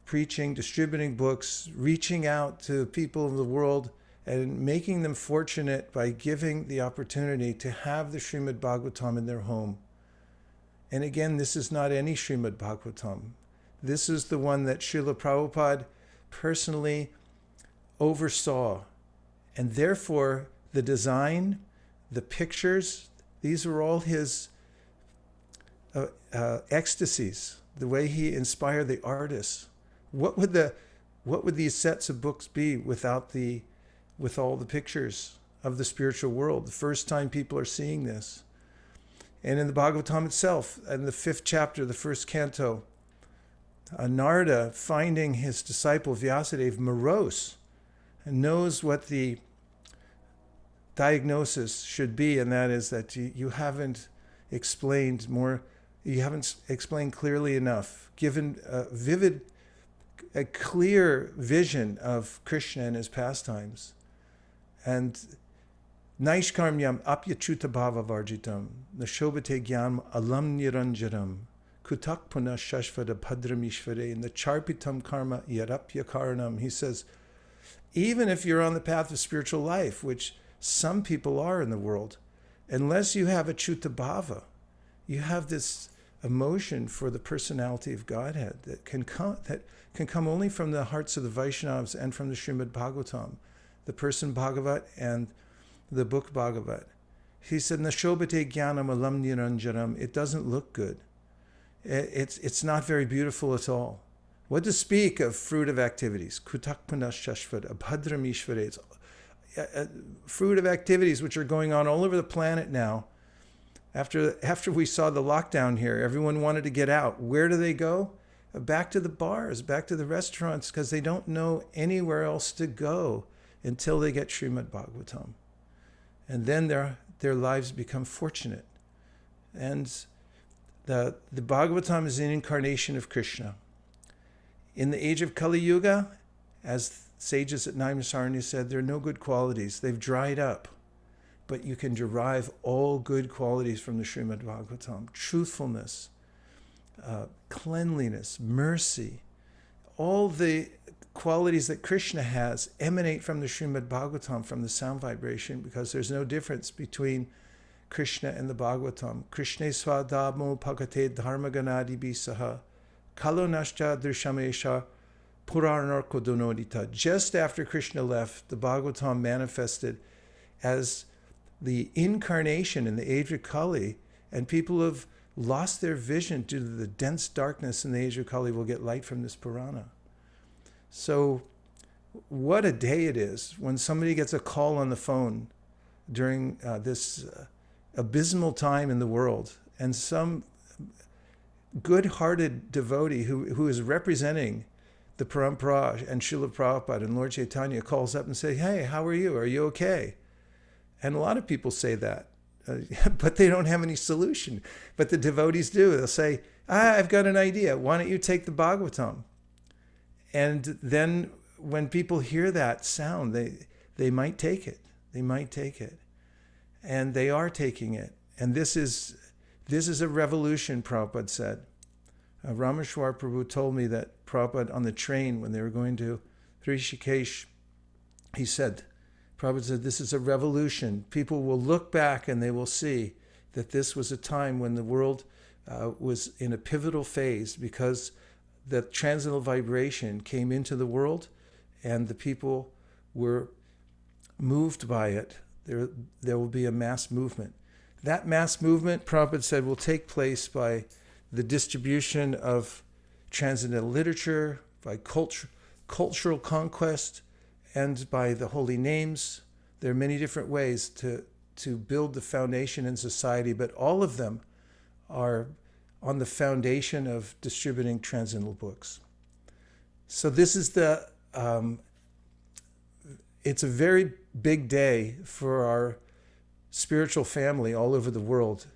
preaching, distributing books, reaching out to people of the world and making them fortunate by giving the opportunity to have the Srimad Bhagavatam in their home. And again, this is not any Srimad Bhagavatam. This is the one that Srila Prabhupada personally oversaw. And therefore, the design, the pictures, these were all his ecstasies, the way he inspired the artists. What would these sets of books be with all the pictures of the spiritual world? The first time people are seeing this. And in the Bhagavatam itself, in the 5th chapter, the 1st canto, Narada, finding his disciple Vyasadeva morose, and knows what the diagnosis should be, and that is that you haven't explained clearly enough, given a clear vision of Krishna and his pastimes. And Naishkarmyam apyachuta bhava varjitam, nashobate gyam alam niranjaram, kutak puna shashvada bhadramishvare, and the charpitam karma yarapya karanam. He says, even if you're on the path of spiritual life, which some people are in the world, unless you have a chuta bhava, you have this emotion for the personality of Godhead that can come only from the hearts of the Vaishnavas and from the Srimad Bhagavatam, the person Bhagavat and the book Bhagavat. He said, Nashobate jnanam alam niranjaram. It doesn't look good. It's not very beautiful at all. What to speak of fruit of activities? Kutak punash shashvad, abhadram ishvare. It's fruit of activities which are going on all over the planet now. After we saw the lockdown here, everyone wanted to get out. Where do they go? Back to the bars, back to the restaurants, because they don't know anywhere else to go until they get Srimad Bhagavatam. And then their lives become fortunate. And the Bhagavatam is an incarnation of Krishna. In the age of Kali Yuga, as sages at Naimisaranya said, there are no good qualities. They've dried up. But you can derive all good qualities from the Srimad Bhagavatam. Truthfulness, cleanliness, mercy. All the qualities that Krishna has emanate from the Srimad Bhagavatam, from the sound vibration, because there's no difference between Krishna and the Bhagavatam. Krishna swadamo pakate dharmaganadi bisaha kalo nashcha drishamesha puranarko donodita. Just after Krishna left, the Bhagavatam manifested as the incarnation in the age of Kali, and people have lost their vision due to the dense darkness in the age of Kali will get light from this Purana. So what a day it is when somebody gets a call on the phone during this abysmal time in the world, and some good-hearted devotee who is representing the Parampara and Srila Prabhupada and Lord Chaitanya calls up and says, hey, how are you? Are you okay? And a lot of people say that, but they don't have any solution. But the devotees do. They'll say, I've got an idea. Why don't you take the Bhagavatam? And then when people hear that sound, they might take it. They might take it. And they are taking it. And this is a revolution, Prabhupada said. Rameshwar Prabhu told me that Prabhupada on the train when they were going to Rishikesh, he said, Prabhupada said, this is a revolution. People will look back and they will see that this was a time when the world was in a pivotal phase because the transcendental vibration came into the world and the people were moved by it. There will be a mass movement. That mass movement, Prabhupada said, will take place by the distribution of transcendental literature, by cultural conquest, and by the holy names. There are many different ways to build the foundation in society, but all of them are on the foundation of distributing transcendental books. So this is it's a very big day for our spiritual family all over the world,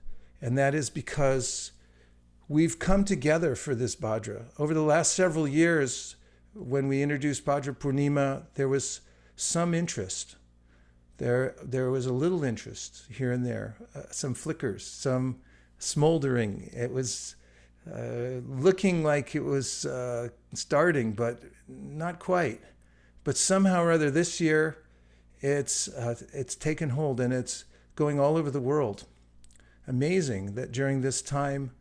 and that is because we've come together for this Bhadra. Over the last several years, when we introduced Bhadra Purnima, there was some interest. There was a little interest here and there, some flickers, some smoldering. It was looking like it was starting, but not quite. But somehow or other this year, it's taken hold and it's going all over the world. Amazing that during this time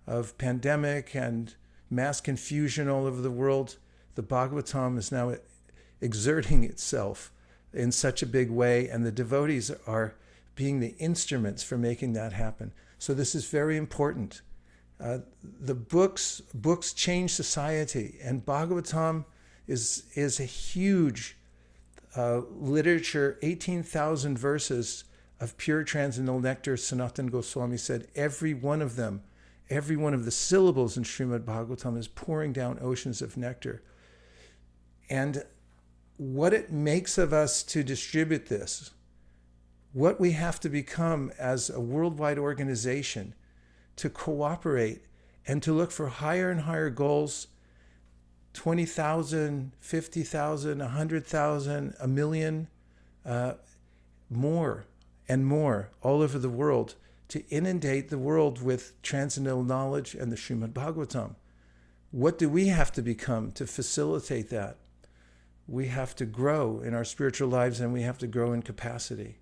of pandemic and mass confusion all over the world, the Bhagavatam is now exerting itself in such a big way, and the devotees are being the instruments for making that happen. So this is very important. The books change society, and Bhagavatam is a huge literature, 18,000 verses of pure transcendental nectar. Sanatana Goswami said every one of them, every one of the syllables in Srimad Bhagavatam is pouring down oceans of nectar. And what it makes of us to distribute this, what we have to become as a worldwide organization to cooperate and to look for higher and higher goals, 20,000, 50,000, 100,000, a million, more and more all over the world, to inundate the world with transcendental knowledge and the Srimad Bhagavatam. What do we have to become to facilitate that? We have to grow in our spiritual lives, and we have to grow in capacity.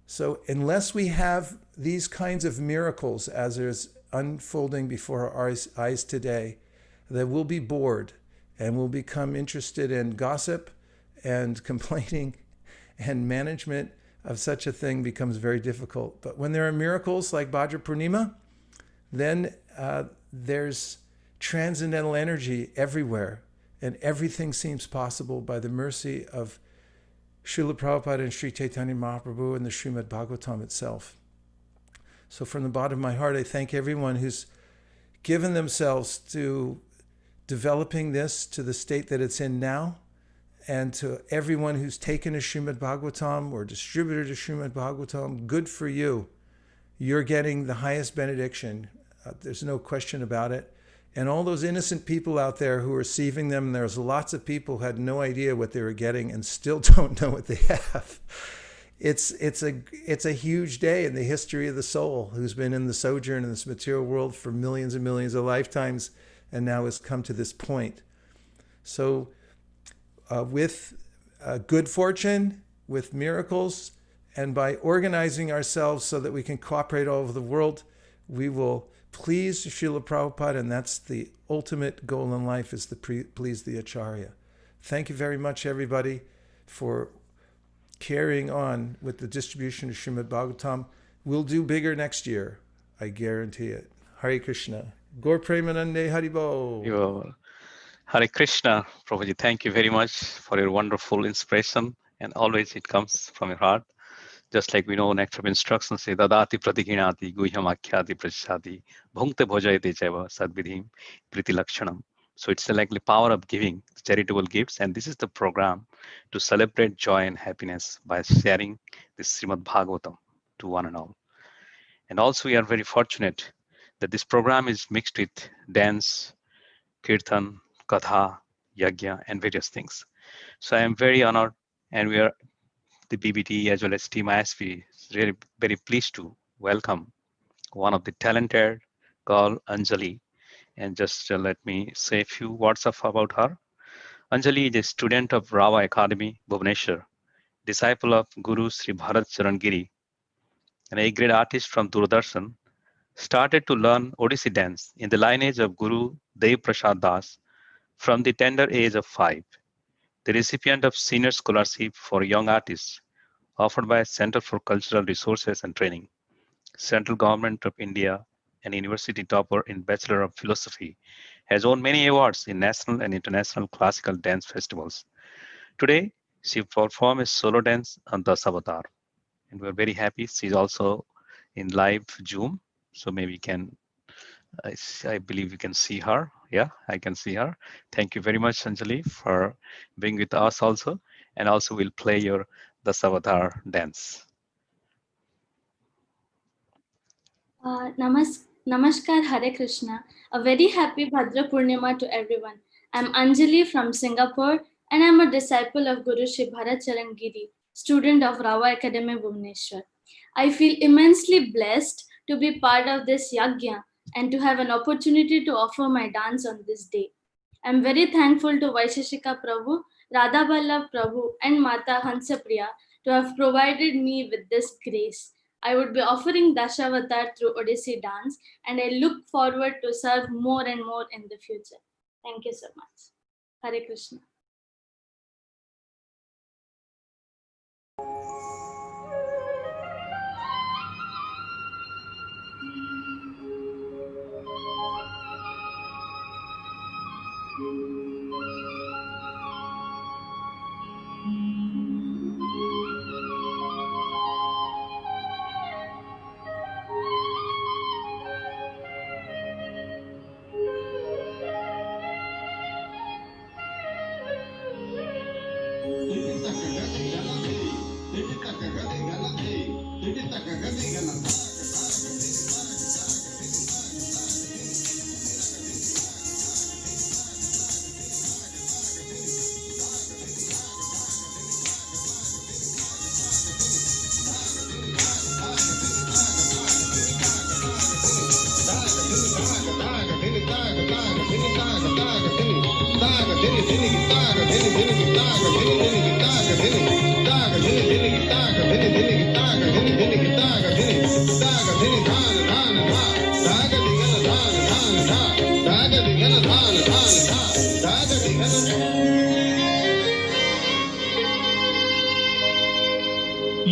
So unless we have these kinds of miracles as is unfolding before our eyes today, that we'll be bored and we'll become interested in gossip and complaining, and management of such a thing becomes very difficult. But when there are miracles like Bhadra Purnima, then there's transcendental energy everywhere, and everything seems possible by the mercy of Srila Prabhupada and Sri Chaitanya Mahaprabhu and the Srimad Bhagavatam itself. So from the bottom of my heart, I thank everyone who's given themselves to developing this to the state that it's in now, and to everyone who's taken a Srimad Bhagavatam or distributed a Srimad Bhagavatam. Good for you. You're getting the highest benediction. There's no question about it. And all those innocent people out there who are receiving them, there's lots of people who had no idea what they were getting and still don't know what they have. It's a huge day in the history of the soul, who's been in the sojourn in this material world for millions and millions of lifetimes, and now has come to this point. So with good fortune, with miracles, and by organizing ourselves so that we can cooperate all over the world, we will please Srila Prabhupada, and that's the ultimate goal in life, is to please the Acharya. Thank you very much, everybody, for carrying on with the distribution of Srimad Bhagavatam. We'll do bigger next year. I guarantee it. Hare Krishna. Gaur Premanande Haribo. Hare Krishna, Prabhuji. Thank you very much for your wonderful inspiration, and always it comes from your heart. Just like we know, nectar of instructions say, Dadati pratiginati guhyam akhyati prachati bhunkte bhojayate chaiva sadvidhim priti lakshanam. So it's like the power of giving charitable gifts, and this is the program to celebrate joy and happiness by sharing this Srimad Bhagavatam to one and all. And also we are very fortunate that this program is mixed with dance, kirtan, katha, yajna, and various things. So I am very honored, and we are, the BBT as well as Team ISP, is really very pleased to welcome one of the talented girl, Anjali. And just let me say a few words about her. Anjali is a student of Rava Academy, Bhubaneswar, disciple of Guru Sri Bharat Charan Giri, an A-grade artist from Doordarshan, started to learn Odissi dance in the lineage of Guru Dev Prasad Das from the tender age of 5. The recipient of senior scholarship for young artists offered by Center for Cultural Resources and Training, Central Government of India, and university topper in Bachelor of Philosophy, has won many awards in national and international classical dance festivals. Today, she performs a solo dance on Dasavatar, and we're very happy. She's also in live Zoom, so maybe you can, I believe you can see her. Yeah, I can see her. Thank you very much, Anjali, for being with us also, and also we'll play your Dasavatar dance. Namaskar, Hare Krishna. A very happy Bhadra Purnima to everyone. I'm Anjali from Singapore, and I'm a disciple of Guru Sri Bharat Charan Giri, student of Rava Academy, Bhubaneswar. I feel immensely blessed to be part of this yajna and to have an opportunity to offer my dance on this day. I'm very thankful to Vaisheshika Prabhu, Radha Vallabh Prabhu, and Mata Hansapriya to have provided me with this grace. I would be offering Dashavatar through Odissi dance, and I look forward to serve more and more in the future. Thank you so much. Hare Krishna.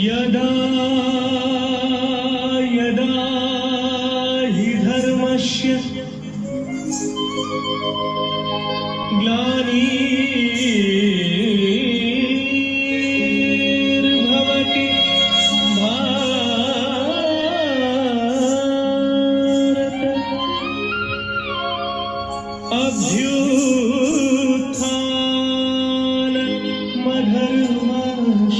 यदा यदा हि धर्मस्य ग्लानिर्भवति Bharat अभ्युत्थानमधर्मस्य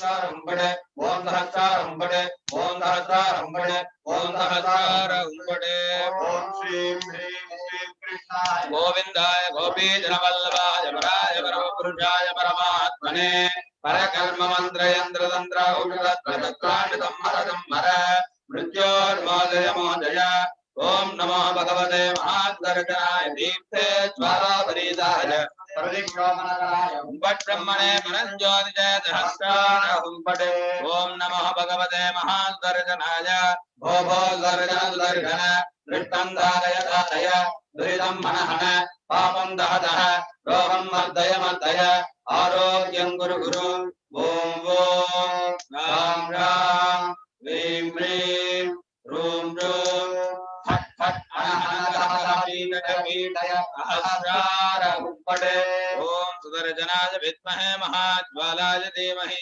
Sahasrara Om Sahasrara Om Sahasrara Om Sahasrara Om Shrim Hrim Shri Krishna Govindaya Gopi Janavallabhaya Varaya Varavapurushaya Paramatmane Parakarma Mantra Yantra Tantra Ushadatratratam Maradam Mara Mrityormodaya Modaya Om Namo Bhagavate Mahadarjanaya Deepte Jwalaparidaya Pradikshomanakaraya Humpat Brahmane Mananjodijaya Sahasrara Humpate Om Namo Bhagavate Mahadarjanaya Bhobo Darjana Darjana Rittandadaya Dadaya Duridam Manahana Papam Dahadaha Roham Mardaya Mardaya Arogyam Guru Guru Om Om Ram Ram Vim Vim Rum Rum Phat Phat Anahanagadapidaya Ahasrara Humpade Om Sudarjanaya Vidmahe Mahajwalaya Dhimahi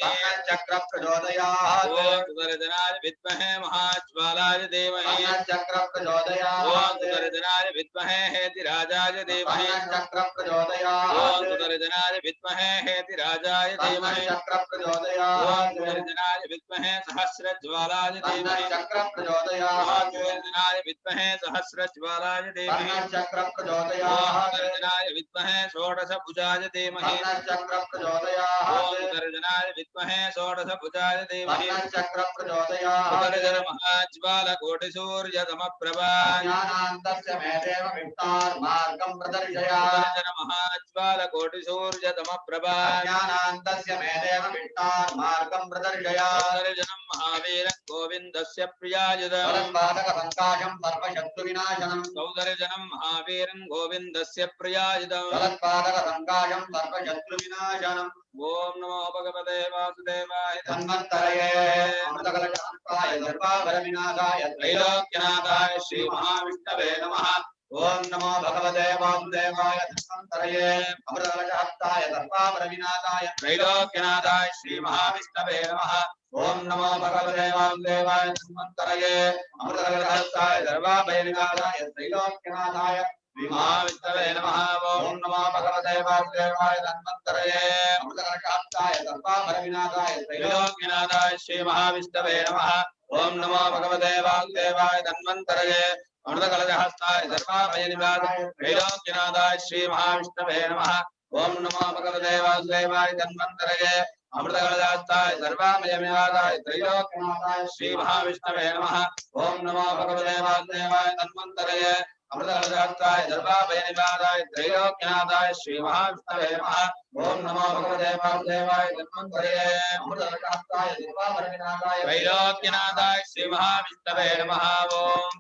Chakra Pradodayat Om Sudarjanaya Vidmahe Mahajwalaya Dhimahi Chakra Pradodayat Om Sudarjanaya Vidmahe Heti Rajaya Dhimahi Chakra Pradodayat Om Sudarjanaya Vidmahe Heti Rajaya Dhimahi Chakra Pradodayat Om Sudarjanaya Vidmahe Sahasrajwalaya Dhimahi Chakra Pradodayat Om Sudarjanaya Vidmahe Sahasrajwalaya Dhimahi Chakra Pradodayat Om Sudarjanaya Vidmahe Shodasabhujaya Dhimahi Chakra Pradodayat Om Sudarjanaya Vidmahe Shodasabhujaya Dhimahi Chakra Pradodayat Sudarjana Mahajwala Koti Surya Tamaprabha Jnanantasya Medeva Vittar Margam Pradarshaya Sudarjana Mahajwala Koti Surya Tamaprabha Jnanantasya Medeva Vittar Margam Pradarshaya Sudarjana Mahavira Govindasya Priyajadam Varadvadaka Sankasham Sarva Shatru Vinashanam Sudarjana Mahaviram Govindasya Priyajadam Varadvadaka Sankasham Sarva Shatru Vinashanam Om Namo Bhagavate Vasudevaya Dhanvantaraye Amritakalashantaya Sarvabharavinadaya Trailokyanadaya Shri Mahavishnave Namaha Om Namo Bhagavate Vasudevaya Dhanvantaraye Amritakalashantaya Sarvabharavinadaya Trailokyanadaya Shri Mahavishnave Namaha Om Namo Bhagavate Vasudevaya Dhanvantaraye Amritakalashantaya Sarvabharavinadaya Trailokyanadaya Shri Mahavishnave Namaha Om Namo Bhagavate Vasudevaya Dhanvantaraye Amritakalashantaya Sarvabharavinadaya Trailokyanadaya Shri Mahavishnave Namaha Om Namo Bhagavate Vasudevaya Dhanvantaraye Amritakalashantaya Sarvabharavinadaya Trailokyanadaya Shri Mahavishnave Namaha Om Namo Bhagavate Vasudevaya Dhanvantaraye Amritakalashantaya Sarvabharavinadaya Trailokyanadaya Shri Mahavishnave Namaha Om Namo Bhagavate Vasudevaya Dhanvantaraye Amritakalashantaya Sarvabharavinadaya Trailokyanadaya Shri Mahavishnave Namaha Om Namo Bhagavate Vasudevaya Dhanvantaraye Amritakalashantaya Sarvabharavinadaya Trailokyanadaya Shri Mahavishnave Namaha Om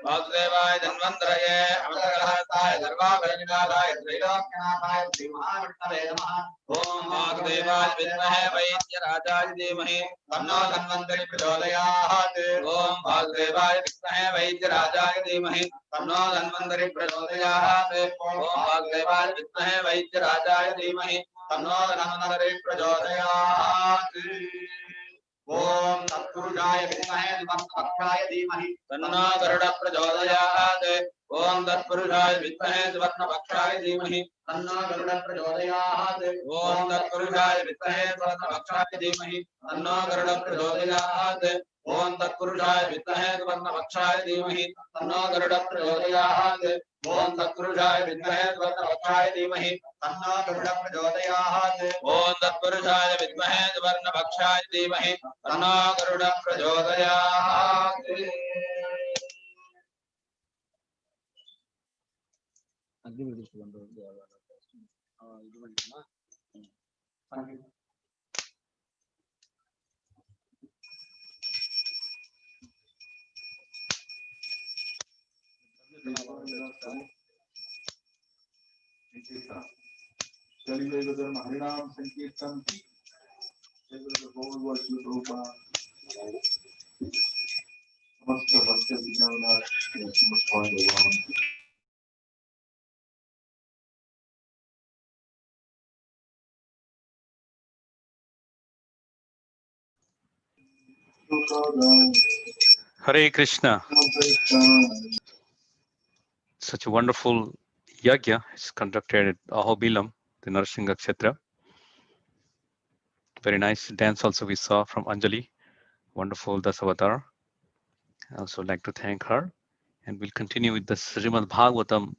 Vasudevaya Dhanvantaraye Amritakalashantaya Sarvabharavinadaya Trailokyanadaya Shri Mahavishnave Namaha Om Vasudevaya Vidmahe Vaidyarajaya Dhimahi Tanno Dhanvantari Prachodayat Om Vasudevaya Vidmahe Vaidyarajaya Dhimahi Tanno Dhanvantari Prachodayat Om Vasudevaya Vidmahe Vaidyarajaya Dhimahi Tanno Dhanvantari Prachodayat Om Tatpurushaaya Vidmahe Dhanvantarakshaaya Dhimahi Tanno Garuda Prachodayat Om Tatpurushaaya Vidmahe Dhanvantarakshaaya Dhimahi Tanno Garuda Prachodayat Om Tatpurushaaya Vidmahe Dhanvantarakshaaya Dhimahi Tanno Garuda Prachodayat Om Tatpurushaaya Vidmahe Dhanvantarakshaaya Dhimahi Tanno Garuda Prachodayat Om Tatpurushaaya Vidmahe Dhanvantarakshaaya Dhimahi Tanno Garuda Prachodayat Om Tatpurushaaya Vidmahe Dhanvantarakshaaya Dhimahi Tanno Garuda Prachodayat हरिनाम संकीर्तन समस्त भक्त विद्यावनाथ Hare Krishna. Such a wonderful yajna is conducted at Ahobilam, the Narsingha Kshetra, Very nice dance also we saw from Anjali. Wonderful Dasavatar. I also like to thank her. And we'll continue with the Srimad Bhagavatam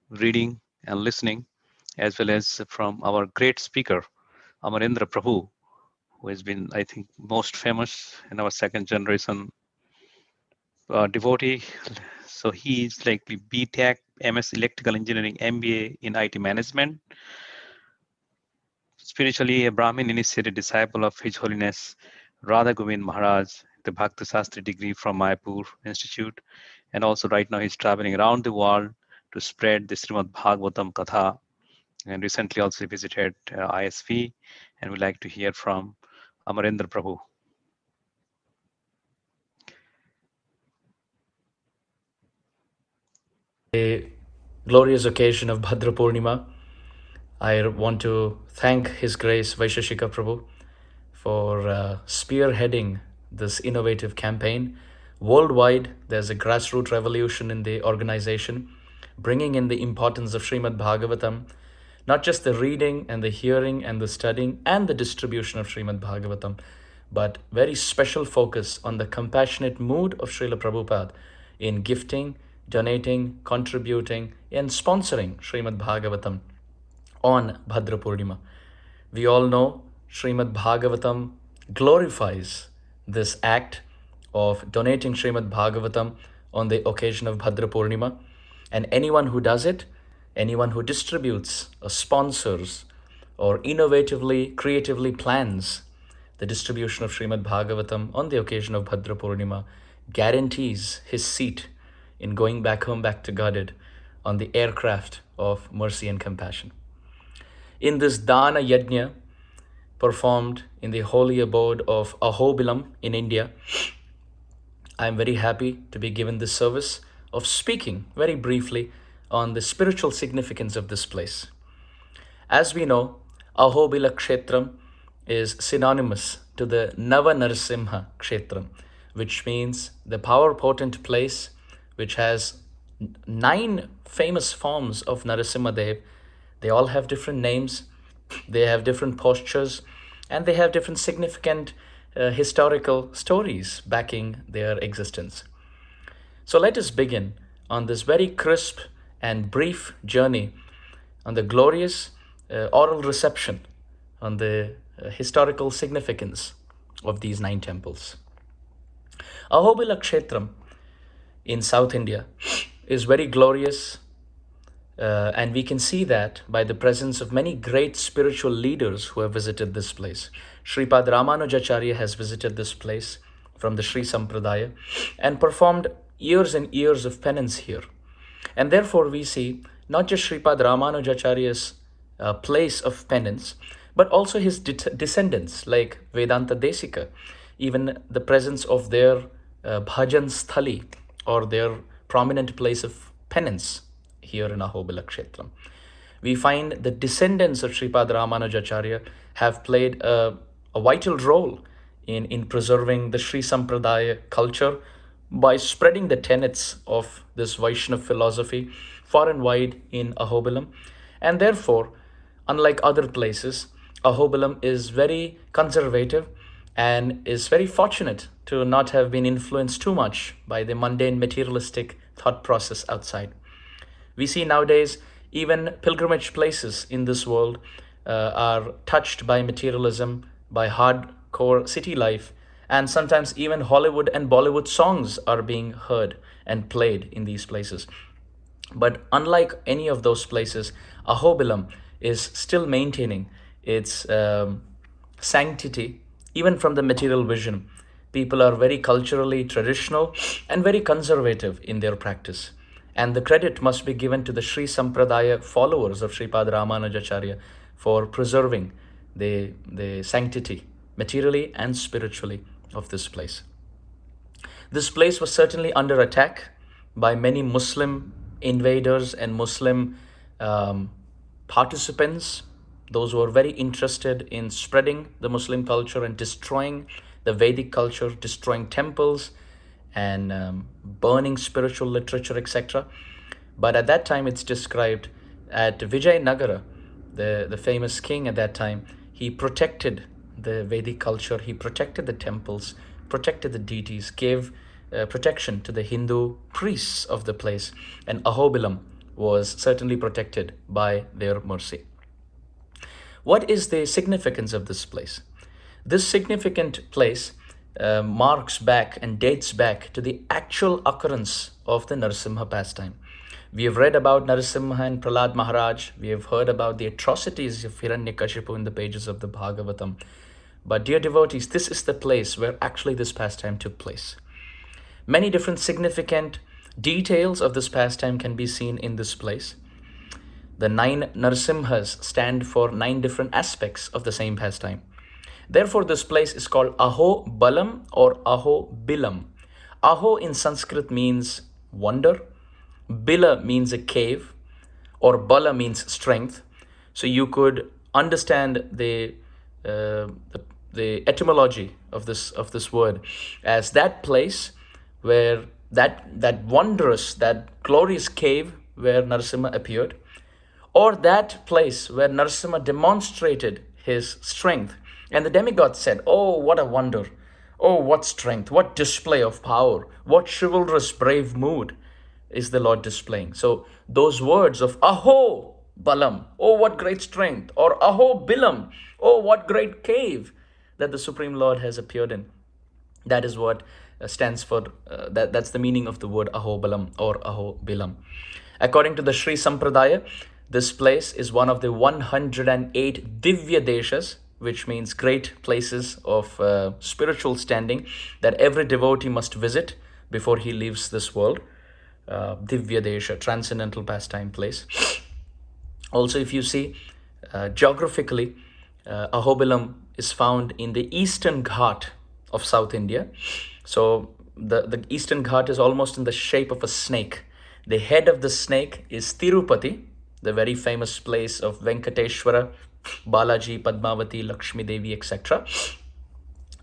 reading and listening, as well as from our great speaker, Amarendra Prabhu, who has been, I think, most famous in our second generation devotee. So he is like BTech, MS Electrical Engineering, MBA in IT Management. Spiritually a Brahmin initiated disciple of His Holiness Radha Govind Maharaj, the Bhakti Sastri degree from Mayapur Institute. And also right now he's traveling around the world to spread the Srimad Bhagavatam Katha. And recently also visited ISV, and we'd like to hear from Amarendra Prabhu. A glorious occasion of Bhadra Purnima, I want to thank His Grace Vaishashika Prabhu for spearheading this innovative campaign. Worldwide, there's a grassroots revolution in the organization, bringing in the importance of Srimad Bhagavatam, not just the reading and the hearing and the studying and the distribution of Srimad Bhagavatam, but very special focus on the compassionate mood of Srila Prabhupada in gifting, donating, contributing, and sponsoring Srimad Bhagavatam on Bhadra Purnima. We all know Srimad Bhagavatam glorifies this act of donating Srimad Bhagavatam on the occasion of Bhadra Purnima. And anyone who does it, anyone who distributes or sponsors or innovatively, creatively plans the distribution of Srimad Bhagavatam on the occasion of Bhadra Purnima guarantees his seat in going back home, back to Godhead on the aircraft of mercy and compassion. In this Dana Yajna performed in the holy abode of Ahobilam in India, I am very happy to be given this service of speaking very briefly on the spiritual significance of this place. As we know, Ahobila Kshetram is synonymous to the Nava Narasimha Kshetram, which means the power potent place which has 9 famous forms of Narasimha Dev. They all have different names, they have different postures, and they have different significant historical stories backing their existence. So let us begin on this very crisp and brief journey on the glorious oral reception on the historical significance of these 9 temples. Ahobila Kshetram in South India is very glorious, and we can see that by the presence of many great spiritual leaders who have visited this place. Sripad Ramanujacharya has visited this place from the Sri Sampradaya and performed years and years of penance here. And therefore we see not just Sripad Ramanujacharya's place of penance, but also his descendants like Vedanta Desika, even the presence of their bhajan sthali or their prominent place of penance here in Ahobila Kshetram. We find the descendants of Sripad Ramanujacharya have played a vital role in preserving the Sri Sampradaya culture by spreading the tenets of this Vaishnava philosophy far and wide in Ahobilam. And therefore, unlike other places, Ahobilam is very conservative and is very fortunate to not have been influenced too much by the mundane materialistic thought process outside. We see nowadays even pilgrimage places in this world are touched by materialism, by hardcore city life, and sometimes even Hollywood and Bollywood songs are being heard and played in these places. But unlike any of those places, Ahobilam is still maintaining its sanctity, even from the material vision. People are very culturally traditional and very conservative in their practice. And the credit must be given to the Sri Sampradaya followers of Sripad Ramanujacharya for preserving the sanctity, materially and spiritually, of this place. This place was certainly under attack by many Muslim invaders and Muslim participants, those who are very interested in spreading the Muslim culture and destroying the Vedic culture, destroying temples and burning spiritual literature, etc. But at that time, it's described at Vijayanagara, the famous king at that time, he protected the Vedic culture, he protected the temples, protected the deities, gave protection to the Hindu priests of the place, and Ahobilam was certainly protected by their mercy. What is the significance of this place? This significant place marks back and dates back to the actual occurrence of the Narasimha pastime. We have read about Narasimha and Prahlad Maharaj. We have heard about the atrocities of Hiranyakashipu in the pages of the Bhagavatam. But dear devotees, this is the place where actually this pastime took place. Many different significant details of this pastime can be seen in this place. The 9 Narasimhas stand for 9 different aspects of the same pastime. Therefore, this place is called Ahobilam or Ahobilam. Aho in Sanskrit means wonder. Bila means a cave, or Bala means strength. So you could understand the etymology of this word as that place where that wondrous, that glorious cave where Narasimha appeared, or that place where Narasimha demonstrated his strength. And the demigod said, "Oh, what a wonder! Oh, what strength! What display of power! What chivalrous, brave mood is the Lord displaying!" So those words of Aho Balam, oh, what great strength, or Aho Bilam, oh, what great cave that the Supreme Lord has appeared in. That is what stands for, that's the meaning of the word Ahobilam or Ahobilam. According to the Sri Sampradaya, this place is one of the 108 Divya Deshas, which means great places of spiritual standing that every devotee must visit before he leaves this world. Divya Desha, transcendental pastime place. Also, if you see, geographically, Ahobilam is found in the eastern Ghat of South India. So the eastern Ghat is almost in the shape of a snake. The head of the snake is Tirupati, the very famous place of Venkateshwara, Balaji, Padmavati, Lakshmi Devi, etc.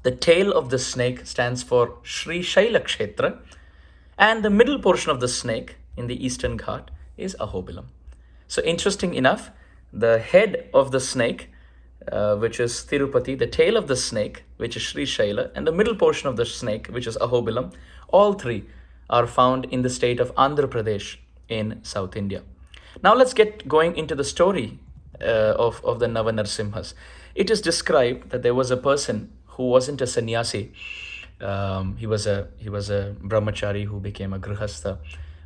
The tail of the snake stands for Sri Shaila Kshetra, and the middle portion of the snake in the eastern Ghat is Ahobilam. So interesting enough, the head of the snake, which is Tirupati, the tail of the snake, which is Sri Shaila, and the middle portion of the snake, which is Ahobilam, all 3 are found in the state of Andhra Pradesh in South India. Now let's get going into the story of the Nava Narasimhas. It is described that there was a person who wasn't a sannyasi. He was a brahmachari who became a grihastha.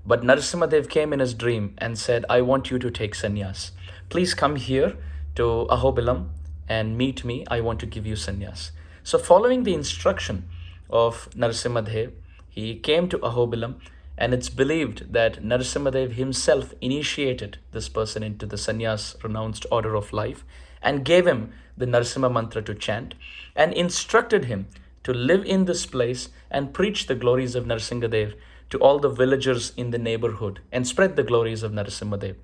But Narasimhadev came in his dream and said, "I want you to take sannyas. Please come here to Ahobilam and meet me. I want to give you sannyas." So following the instruction of Narasimhadev, he came to Ahobilam, and it's believed that Narasimhadev himself initiated this person into the sannyas renounced order of life and gave him the Narasimha mantra to chant and instructed him to live in this place and preach the glories of Narasimhadev to all the villagers in the neighborhood and spread the glories of Narasimhadev.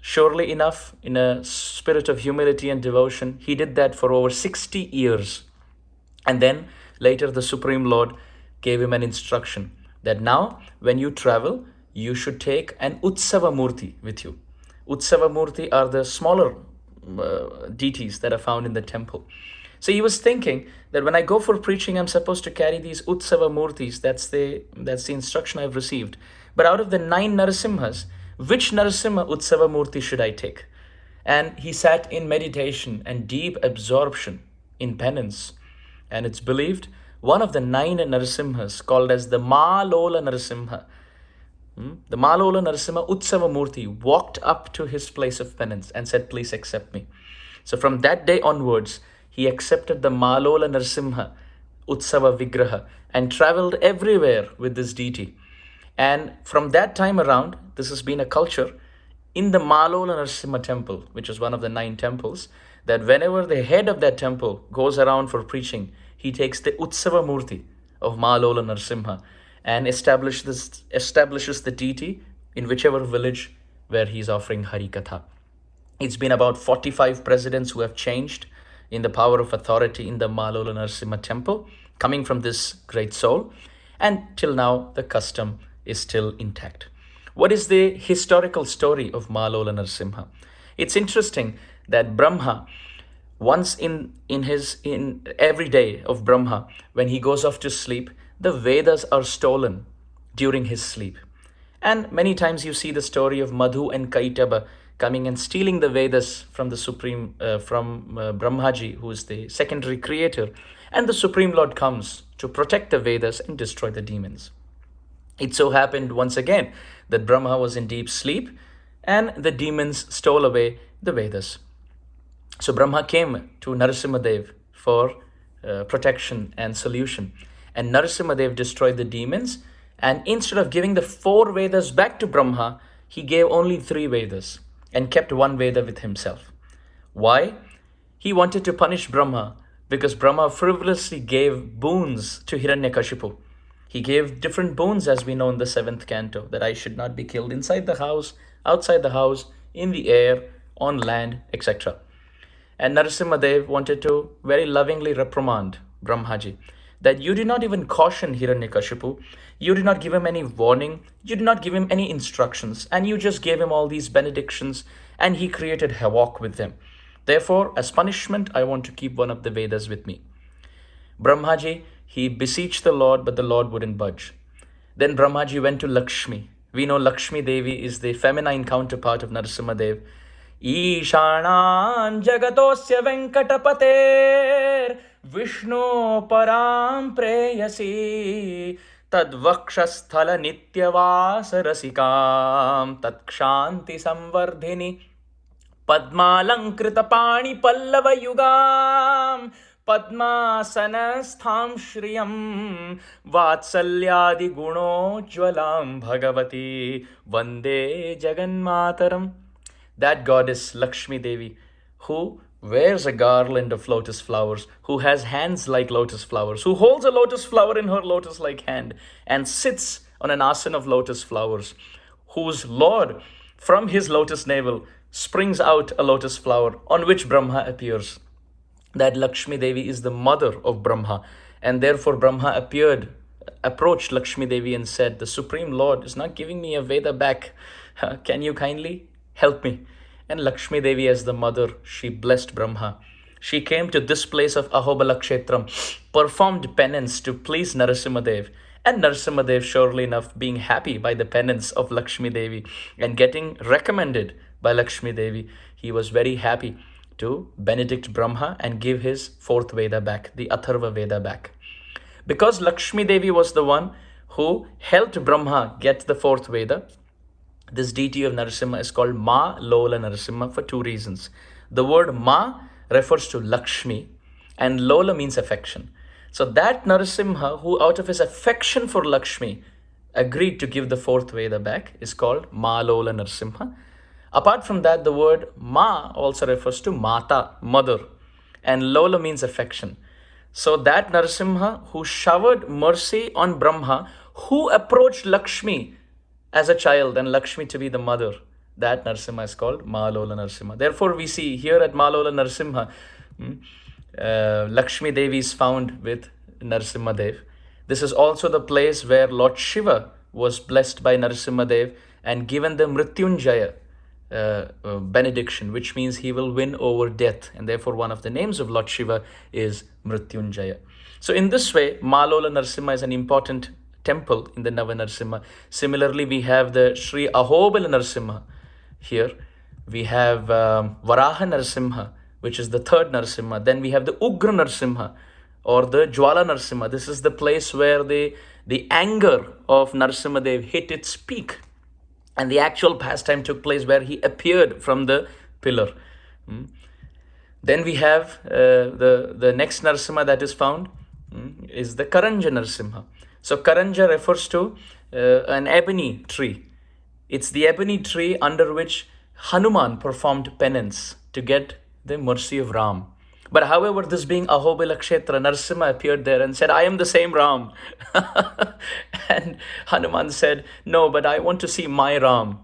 Surely enough, in a spirit of humility and devotion, he did that for over 60 years. And then later the Supreme Lord gave him an instruction that now when you travel, you should take an Utsava Murti with you. Utsava Murti are the smaller deities that are found in the temple. So he was thinking that when I go for preaching, I'm supposed to carry these Utsava Murtis. That's the instruction I've received. But out of the 9 Narasimhas, which Narasimha Utsava Murti should I take? And he sat in meditation and deep absorption in penance. And it's believed one of the 9 Narasimhas, called as the Malola Narasimha, the Malola Narasimha Utsava Murti, walked up to his place of penance and said, "Please accept me." So from that day onwards, he accepted the Malola Narasimha Utsava Vigraha and traveled everywhere with this deity. And from that time around, this has been a culture in the Malola Narasimha temple, which is one of the 9 temples, that whenever the head of that temple goes around for preaching, he takes the Utsava Murti of Malola Narasimha and establishes the deity in whichever village where he's offering Hari Katha. It's been about 45 presidents who have changed in the power of authority in the Malola Narasimha temple, coming from this great soul, and till now the custom is still intact. What is the historical story of Malola Narasimha? It's interesting that Brahma Once in every day of Brahma, when he goes off to sleep, the Vedas are stolen during his sleep. And many times you see the story of Madhu and Kaitaba coming and stealing the Vedas from the Supreme, from Brahmaji, who is the secondary creator. And the Supreme Lord comes to protect the Vedas and destroy the demons. It so happened once again that Brahma was in deep sleep and the demons stole away the Vedas. So Brahma came to Narasimhadev for protection and solution. And Narasimhadev destroyed the demons. And instead of giving the 4 Vedas back to Brahma, he gave only 3 Vedas and kept 1 Veda with himself. Why? He wanted to punish Brahma because Brahma frivolously gave boons to Hiranyakashipu. He gave different boons, as we know in the 7th canto, that I should not be killed inside the house, outside the house, in the air, on land, etc. And Narasimhadev wanted to very lovingly reprimand Brahmaji that you did not even caution Hiranyakashipu, you did not give him any warning, you did not give him any instructions, and you just gave him all these benedictions, and he created havoc with them. Therefore, as punishment, I want to keep one of the Vedas with me. Brahmaji, he beseeched the Lord, but the Lord wouldn't budge. Then Brahmaji went to Lakshmi. We know Lakshmi Devi is the feminine counterpart of Narasimhadev. ईशानां जगतोस्य वेङ्कटपतेर् Vishnu परां प्रेयसी तद्वक्षस्थलनित्यवासरसिकां तत्क्षान्तिसंवर्धिनि पद्मालङ्कृतपाणिपल्लवयुगां पद्मासनस्थां श्रियं वात्सल्यादिगुणोज्ज्वलां भगवती वन्दे जगन्मातरम्. That goddess Lakshmi Devi, who wears a garland of lotus flowers, who has hands like lotus flowers, who holds a lotus flower in her lotus-like hand and sits on an asana of lotus flowers, whose Lord, from his lotus navel, springs out a lotus flower on which Brahma appears. That Lakshmi Devi is the mother of Brahma, and therefore Brahma approached Lakshmi Devi and said, the Supreme Lord is not giving me a Veda back. Can you kindly help me? And Lakshmi Devi, as the mother, she blessed Brahma. She came to this place of Ahobila Kshetram, performed penance to please Narasimhadev. And Narasimhadev, surely enough, being happy by the penance of Lakshmi Devi and getting recommended by Lakshmi Devi, he was very happy to benedict Brahma and give his 4th Veda back, the Atharva Veda back. Because Lakshmi Devi was the one who helped Brahma get the 4th Veda, this deity of Narasimha is called Ma Lola Narasimha for 2 reasons. The word Ma refers to Lakshmi and Lola means affection. So that Narasimha, who out of his affection for Lakshmi agreed to give the 4th Veda back, is called Ma Lola Narasimha. Apart from that, the word Ma also refers to Mata, mother, and Lola means affection. So that Narasimha who showered mercy on Brahma, who approached Lakshmi as a child and Lakshmi to be the mother, that Narasimha is called Mahalola Narasimha. Therefore, we see here at Mahalola Narasimha, Lakshmi Devi is found with Narasimha Dev. This is also the place where Lord Shiva was blessed by Narasimha Dev and given the Mrityunjaya benediction, which means he will win over death. And therefore, one of the names of Lord Shiva is Mrityunjaya. So in this way, Mahalola Narasimha is an important temple in the Nava Narasimha. Similarly, we have the Sri Ahobilam Narasimha here. We have Varaha Narasimha, which is the 3rd Narasimha. Then we have the Ugra Narasimha or the Jwala Narasimha. This is the place where the anger of Narasimha Dev hit its peak. And the actual pastime took place where he appeared from the pillar. Then we have the next Narasimha that is found is the Karanja Narasimha. So Karanja refers to an ebony tree. It's the ebony tree under which Hanuman performed penance to get the mercy of Ram. But however, this being Ahobila Kshetra, Narasimha appeared there and said, I am the same Ram. And Hanuman said, no, but I want to see my Ram.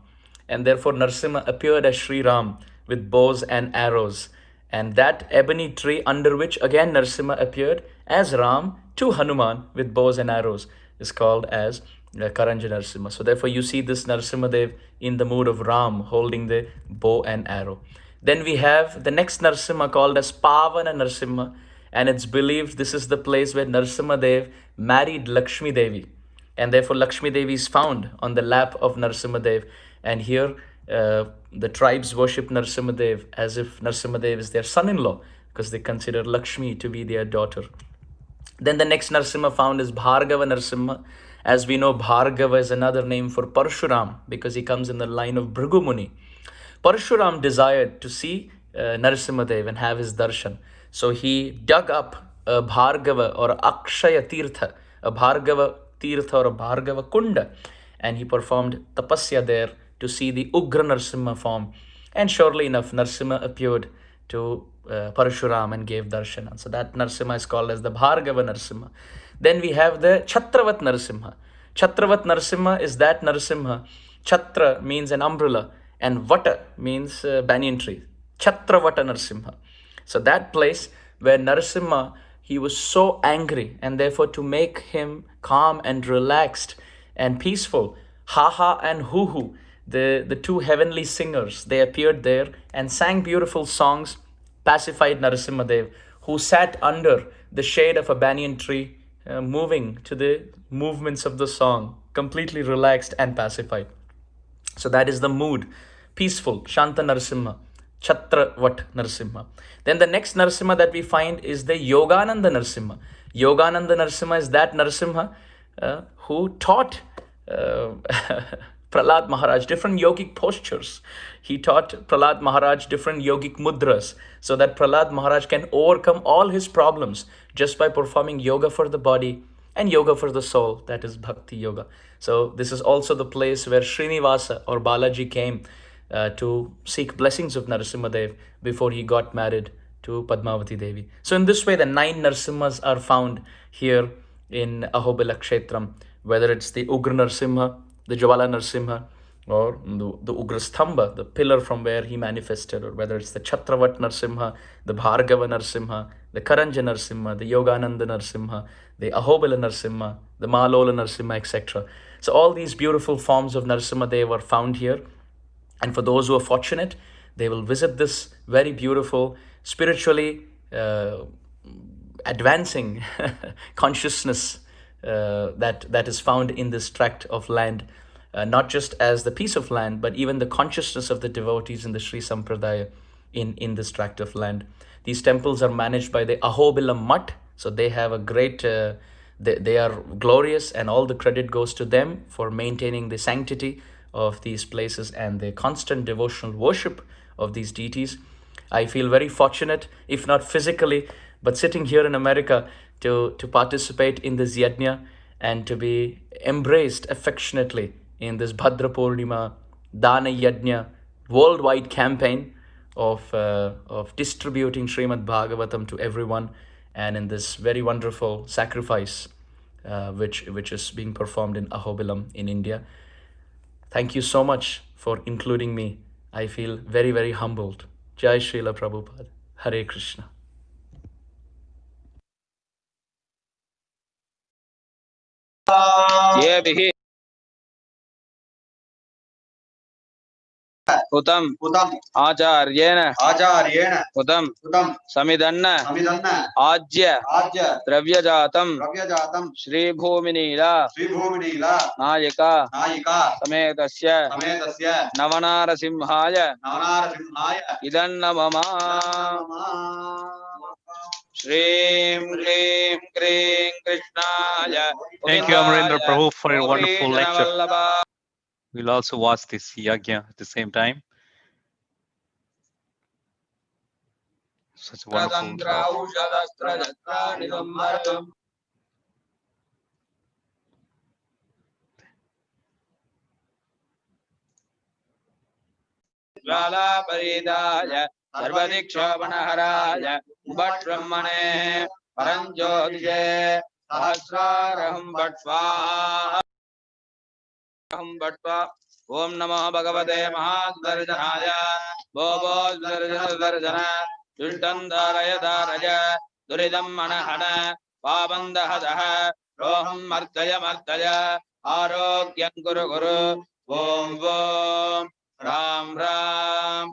And therefore Narasimha appeared as Sri Ram with bows and arrows. And that ebony tree under which again Narasimha appeared as Ram to Hanuman with bows and arrows is called as Karanja Narasimha. So therefore you see this Narasimha Dev in the mood of Ram holding the bow and arrow. Then we have the next Narsimha called as Pavana Narsimha, and it's believed this is the place where Narsimha Dev married Lakshmi Devi, and therefore Lakshmi Devi is found on the lap of Narsimha Dev. And here the tribes worship Narsimha Dev as if Narsimha Dev is their son-in-law, because they consider Lakshmi to be their daughter. Then the next Narsimha found is Bhargava Narsimha. As we know, Bhargava is another name for Parshuram because he comes in the line of Bhrigu Muni. Parshuram desired to see Narasimhadev and have his darshan. So he dug up a Bhargava or Akshaya Tirtha, a Bhargava Tirtha or a Bhargava Kunda, and he performed tapasya there to see the Ugra Narasimha form. And surely enough, Narasimha appeared to Parshuram and gave darshan. And so that Narasimha is called as the Bhargava Narasimha. Then we have the Chhatravat Narasimha. Chhatravat Narasimha is that Narasimha. Chhatra means an umbrella, and Vata means banyan tree. Chhatravata Narasimha. So that place where Narasimha, he was so angry, and therefore to make him calm and relaxed and peaceful, Haha and Huhu, the two heavenly singers, they appeared there and sang beautiful songs, pacified Narasimhadev, who sat under the shade of a banyan tree, moving to the movements of the song, completely relaxed and pacified. So that is the mood, peaceful, Shanta Narasimha, Chhatravat Narasimha. Then the next Narasimha that we find is the Yogananda Narasimha. Yogananda Narasimha is that Narasimha who taught Prahlad Maharaj different yogic postures. He taught Prahlad Maharaj different yogic mudras so that Prahlad Maharaj can overcome all his problems just by performing yoga for the body and yoga for the soul, that is Bhakti Yoga. So this is also the place where Srinivasa or Balaji came to seek blessings of Narasimhadev before he got married to Padmavati Devi. So in this way, the 9 Narasimhas are found here in Ahobila Kshetram, whether it's the Ugra Narasimha, the Jwala Narasimha, or the Ugra Stambha, the pillar from where he manifested, or whether it's the Chhatravat Narasimha, the Bhargava Narasimha, the Karanja Narasimha, the Yogananda Narasimha, the Ahobila Narasimha, the Malola Narasimha, etc. So all these beautiful forms of Narasimha Dev are found here. And for those who are fortunate, they will visit this very beautiful, spiritually advancing consciousness that is found in this tract of land, not just as the piece of land, but even the consciousness of the devotees in the Sri Sampradaya in this tract of land. These temples are managed by the Ahobilam Mutt, so they have a great, they are glorious, and all the credit goes to them for maintaining the sanctity of these places and the constant devotional worship of these deities. I feel very fortunate, if not physically, but sitting here in America to participate in this yajna and to be embraced affectionately in this Bhadra Purnima Dana Yajna worldwide campaign of distributing Srimad Bhagavatam to everyone, and in this very wonderful sacrifice which is being performed in Ahobilam in India. Thank you so much for including me. I feel very, very humbled. Jai Srila Prabhupada. Hare Krishna. उतम आचार्येण उतम समिदन्न आज्य द्रव्यजातम श्री भूमिनीला नायिका समेतस्य नवनारसिंहाय इदन्नममा श्रीं क्लीं क्रीं कृष्णाय. Thank you, Amarendra Prabhu, for your wonderful lecture. We'll also watch this yajna at the same time. Such a wonderful ज्वाला परिदाय सर्वदिक्षोपणहराय भट् ब्रह्मणे परञ्ज्योतिषे सहस्रारहं भट् स्वाहा ओम नमो भगवते महादर्शनाय भोभो दर्शन दुष्टं धारय धारय दुरिदं मनहन पापं दह दह रोहं मर्दय मर्दय आरोग्यं कुरु कुरु Om Om Ram Ram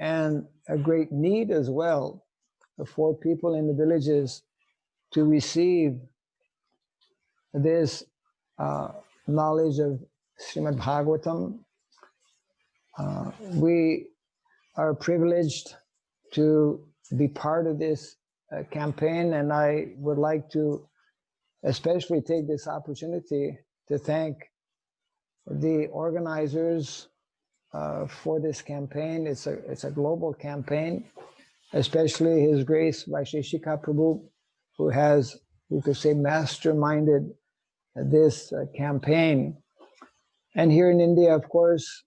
and a great need as well for people in the villages to receive this knowledge of Srimad Bhagavatam. We are privileged to be part of this campaign, and I would like to especially take this opportunity to thank the organizers for this campaign. It's a global campaign, especially His Grace Vaisheshika Prabhu, who has, we could say, masterminded this campaign. And here in India, of course,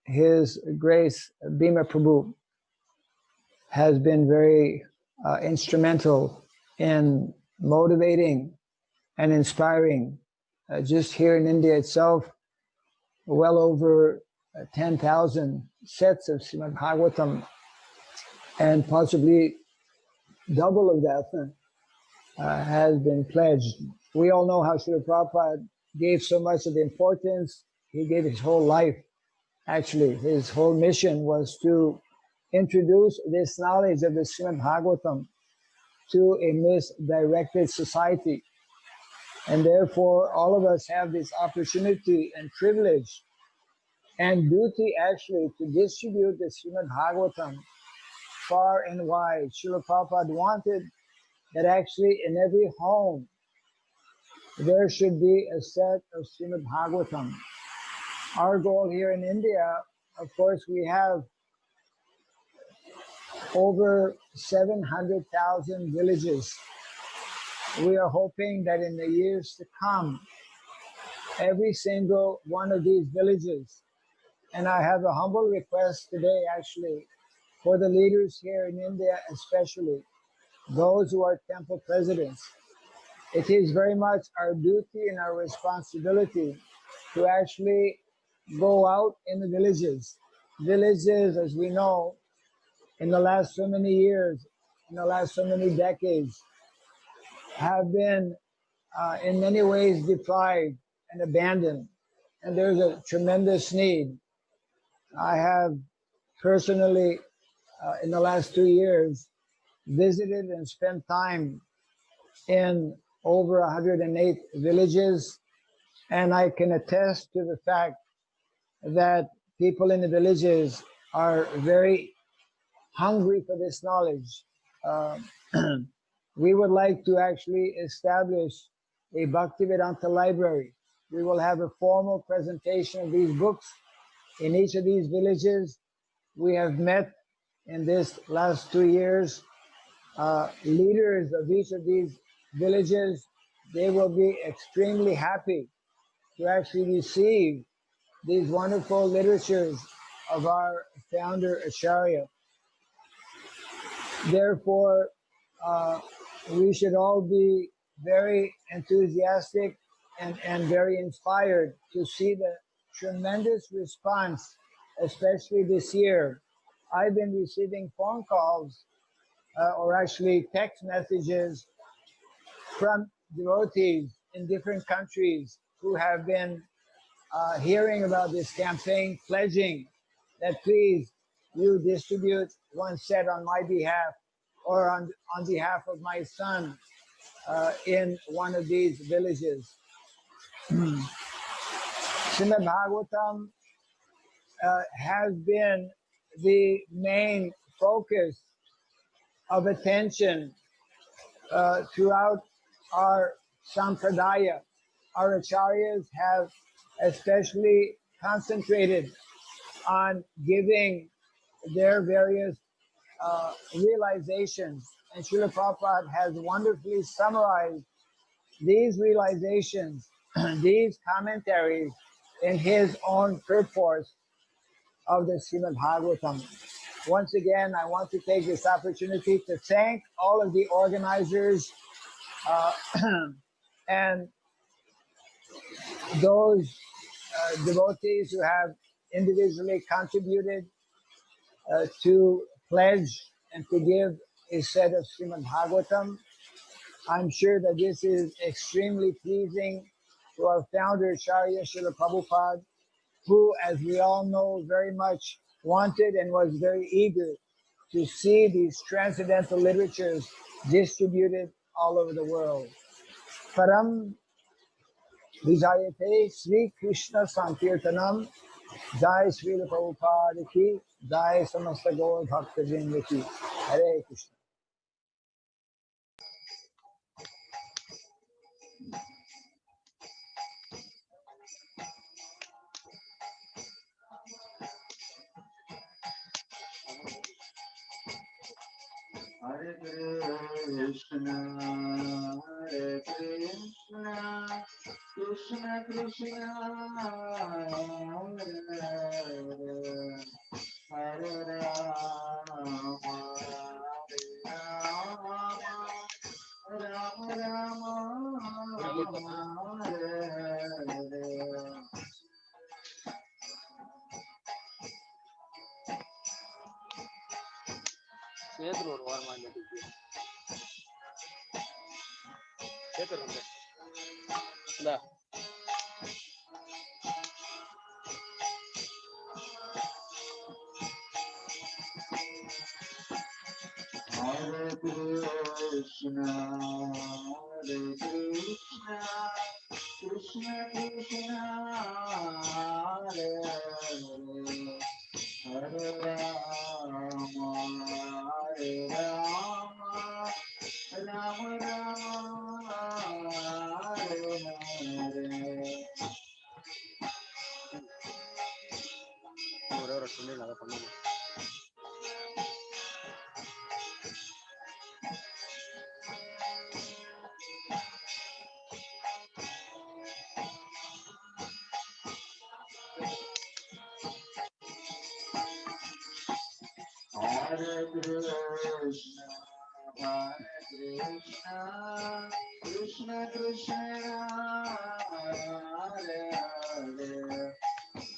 His Grace Bhima Prabhu has been very instrumental in motivating and inspiring. Just here in India itself, well over 10,000 sets of Srimad Bhagavatam, and possibly double of that has been pledged. We all know how Srila Prabhupada gave so much of the importance. He gave his whole life. Actually, his whole mission was to introduce this knowledge of the Srimad Bhagavatam to a misdirected society. And therefore, all of us have this opportunity and privilege and duty actually to distribute the Srimad Bhagavatam far and wide. Srila Prabhupada wanted that actually in every home there should be a set of Srimad Bhagavatam. Our goal here in India, of course, we have over 700,000 villages. We are hoping that in the years to come, every single one of these villages, and I have a humble request today actually for the leaders here in India, especially those who are temple presidents. It is very much our duty and our responsibility to actually go out in the villages. Villages, as we know, in the last so many years, in the last so many decades, have been in many ways deprived and abandoned. And there's a tremendous need. I have personally, in the last 2 years, visited and spent time in over 108 villages. And I can attest to the fact that people in the villages are very hungry for this knowledge. We would like to actually establish a Bhaktivedanta library. We will have a formal presentation of these books in each of these villages. We have met in this last 2 years leaders of each of these villages. They will be extremely happy to actually receive these wonderful literatures of our founder Acharya. Therefore, we should all be very enthusiastic and very inspired to see the tremendous response, especially this year. I've been receiving phone calls or actually text messages from devotees in different countries who have been hearing about this campaign, pledging that please you distribute one set on my behalf or on behalf of my son in one of these villages. Srimad Bhagavatam has been the main focus of attention throughout our sampradaya. Our acharyas have especially concentrated on giving their various realizations. And Srila Prabhupada has wonderfully summarized these realizations, these commentaries in his own purport of the Srimad Bhagavatam. Once again, I want to take this opportunity to thank all of the organizers and those devotees who have individually contributed to pledge and to give a set of Srimad Bhagavatam. I'm sure that this is extremely pleasing to our founder, Acharya Srila Prabhupada, who, as we all know, very much wanted and was very eager to see these transcendental literatures distributed all over the world. Param Vijayate Sri Krishna Sankirtanam Jai Sri Prabhupada ki Jai Samasta Gaur Bhakta Vrinda ki. Hare Krishna. Hare Krishna, Hare Krishna, Krishna Krishna, Hare Hare, Hare Rama, Hare Rama, Rama Rama, Hare Hare. சேத்துல ஒரு வாரமா இருக்கு சேத்துல இருக்கு இந்த Hare Krishna, Hare Krishna, Krishna Krishna, Hare Hare, Hare Rama, Hare Rama, Rama Rama, Hare Hare. ஒரே சொல்லி அதை பண்ணுங்க. Hare Krishna, Hare Krishna, Krishna Krishna, Hare Hare,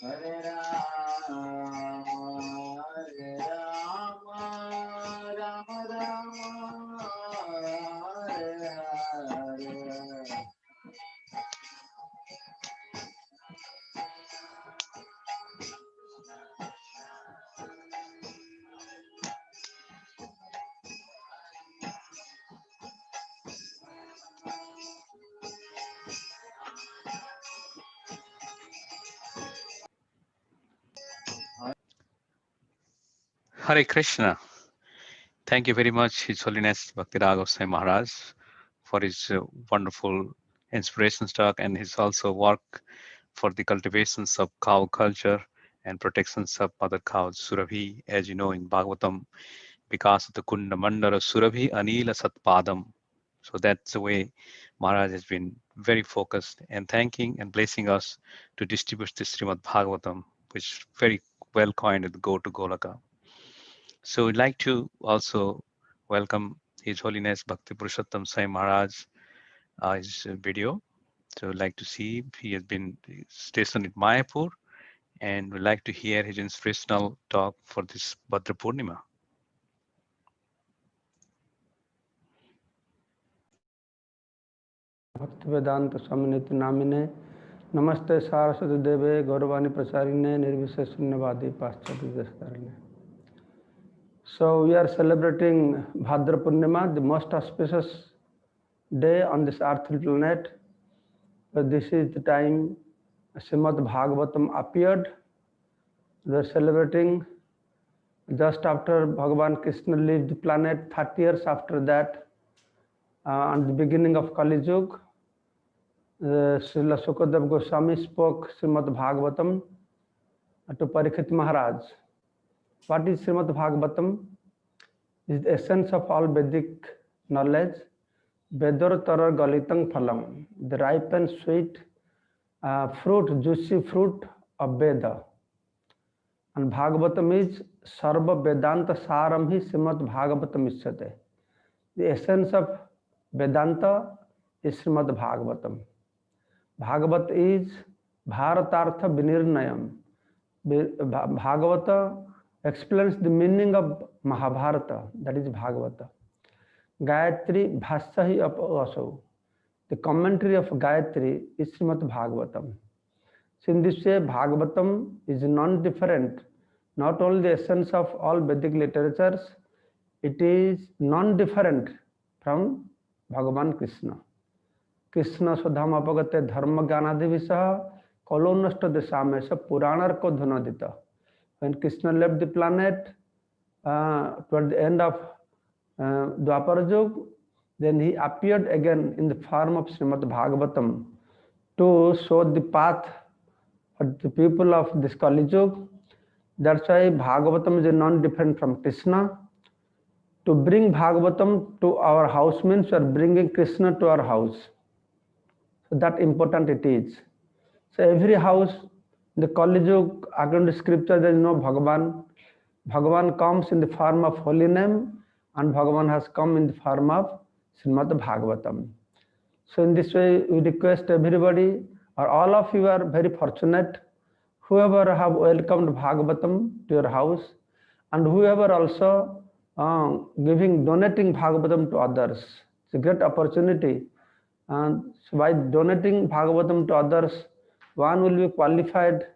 Hare Rama, Hare Rama, Rama Rama, Hare Hare. Hare Krishna. Thank you very much, His Holiness Bhakti Raghav Sai Maharaj, for his wonderful inspirations talk and his also work for the cultivations of cow culture and protections of mother cows, Surabhi, as you know in Bhagavatam, because of the Kunda Mandara Surabhi Anila Satpadam. So that's the way Maharaj has been very focused and thanking and blessing us to distribute this Srimad Bhagavatam, which very well coined at the Go to Golaka. So we'd like to also welcome His Holiness Bhakti Purushottam Sai Maharaj, his video. So we'd like to see, he has been stationed in Mayapur, and we'd like to hear his inspirational talk for this Bhadra Purnima. भक्ति वेदांत स्वामिनिति नामिने नमस्ते सारस्वती देवे गौरवाणी प्रचारिणे निर्विशेष शून्यवादी पाश्चात्य देशतारिणे. So we are celebrating Bhadra Purnima, the most auspicious day on this earthly planet. But this is the time Srimad Bhagavatam appeared. We are celebrating just after Bhagavan Krishna left the planet, 30 years after that, on the beginning of Kali Yuga. Srila Sukadev Goswami spoke Srimad Bhagavatam to Parikshit Maharaj. What is Srimad Bhagavatam? It is the essence of all Vedic knowledge. Vedar tarar galitang phalam, the ripe and sweet fruit, juicy fruit of Veda. And Bhagavatam is Sarva Vedanta Saram hi Srimad Bhagavatam isyate. The essence of Vedanta is Srimad Bhagavatam. Bhagavat is Bharatartha Vinirnayam. Bhagavata explains the meaning of Mahabharata, that is Bhagavata. Gayatri Bhasyahi Aso. The commentary of Gayatri is Srimad Bhagavatam. So in this way, Bhagavatam is non-different not only the essence of all Vedic literatures, it is non-different from Bhagavan Krishna. Krishna Sudham Apagate Dharma Gyanadivisa Kolonasta Desamesa Puranar Ko Dhunadita. When Krishna left the planet toward the end of Dwapara Yuga, then he appeared again in the form of Srimad Bhagavatam to show the path for the people of this Kali Yuga. That's why Bhagavatam is non-different from Krishna. To bring Bhagavatam to our house means we are bringing Krishna to our house. So that important it is. So every house, the Kali Yuga, according to scripture, there is no Bhagavan. Bhagavan comes in the form of holy name, and Bhagavan has come in the form of Srimad Bhagavatam. So in this way, we request everybody, or all of you are very fortunate, whoever have welcomed Bhagavatam to your house, and whoever also donating Bhagavatam to others. It's a great opportunity. And so by donating Bhagavatam to others, one will be qualified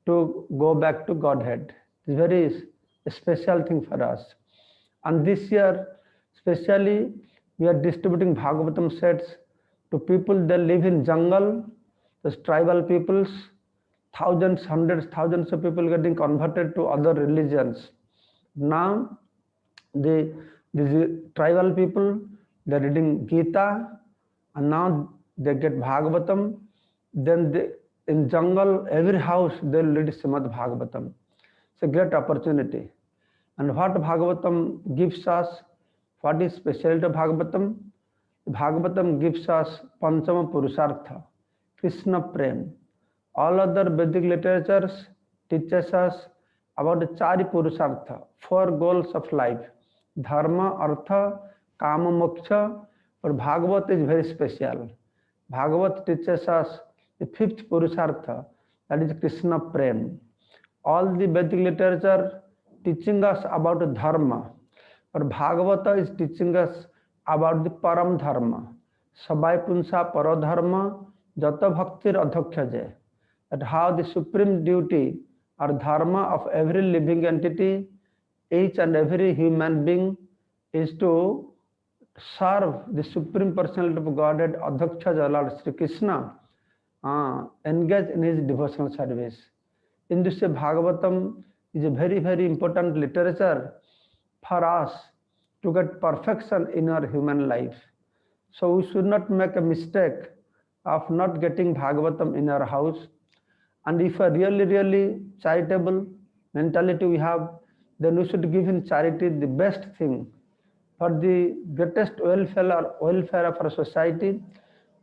to go back to Godhead. It's very special thing for us. And this year, especially, we are distributing Bhagavatam sets to people that live in jungle, those tribal peoples, thousands, hundreds, thousands of people getting converted to other religions. Now, the tribal people, they're reading Gita, and now they get Bhagavatam. Then in jungle, every house, they'll read Srimad Bhagavatam. It's a great opportunity. And what Bhagavatam gives us, what is specialty of Bhagavatam? Bhagavatam gives us Panchama Purusartha, Krishna Prem. All other Vedic literatures teaches us about the Chari Purusartha, 4 goals of life: Dharma, Artha, Kama, Moksha. But Bhagavat is very special. Bhagavat teaches us the 5th Purusartha, that is Krishna Prem. All the Vedic literature teaching us about Dharma, but Bhagavata is teaching us about the Param Dharma. Sabai Punsa Paradharma, Jata Bhaktir Adhokshaje. That how the supreme duty or dharma of every living entity, each and every human being, is to serve the Supreme Personality of Godhead, Adhokshaja, Lord Sri Krishna, engage in his devotional service. In this way, Bhagavatam is a very, very important literature for us to get perfection in our human life. So we should not make a mistake of not getting Bhagavatam in our house. And if a really, really charitable mentality we have, then we should give in charity the best thing. For the greatest welfare of our society,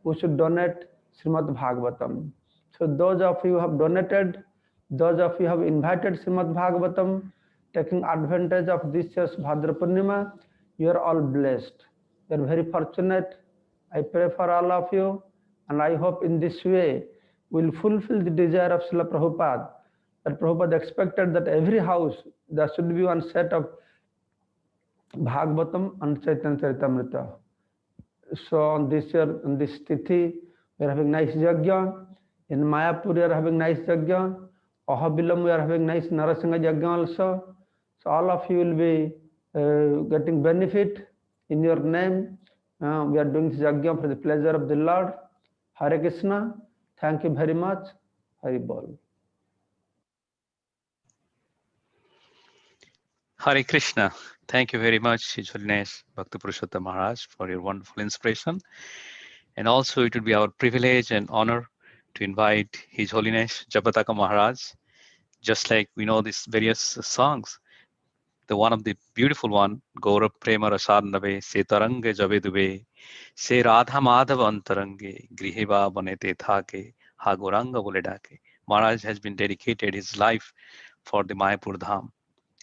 we should donate Srimad Bhagavatam. So those of you who have donated, those of you who have invited Srimad Bhagavatam, taking advantage of this year's Bhadra Purnima, you are all blessed. You are very fortunate. I pray for all of you, and I hope in this way will fulfill the desire of Srila Prabhupada. That Prabhupada expected that every house there should be one set of Bhagavatam and Chaitanya Charitamrita. So on this year, on this tithi, we are having nice yajna. In Mayapur, we are having nice yajna. Ahobilam, we are having nice Narasingha yajna also. So all of you will be getting benefit in your name. We are doing this yajna for the pleasure of the Lord. Hare Krishna. Thank you very much. Hari Bol. Hare Krishna. Thank you very much, His Holiness Bhakti Purushottam Maharaj, for your wonderful inspiration. And also, it would be our privilege and honor to invite His Holiness Japataka Maharaj. Just like we know these various songs, the one of the beautiful one, Gaurav Prema Rasarnave, Se Tarange Javedube, Se Radha Madhava Antarange, Griheva Banete Thake, Ha Goranga Boledake. Maharaj has been dedicated his life for the Mayapur Dham.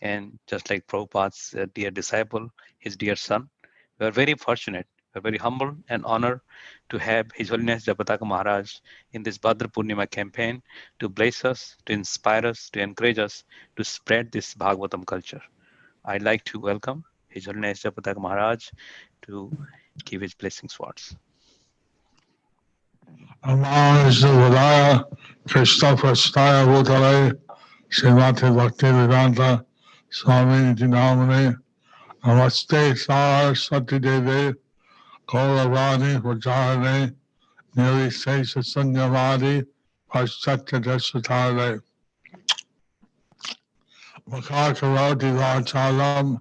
And just like Prabhupada's dear disciple, his dear son, we are very fortunate, we are very humble and honored to have His Holiness Japataka Maharaj in this Bhadra Purnima campaign to bless us, to inspire us, to encourage us to spread this Bhagavatam culture. I'd like to welcome His Holiness Japataka Maharaj to give his blessings words. Namo Vishnu Padaya Krishna Prasthaya Bhutale Srimati Bhaktivedanta Swami Dinamani Namaste Saraswati Devi Gauravani Vajrani Nirvishesha Sunyavadi Paschatya Dashatare Makakaroti Vachalam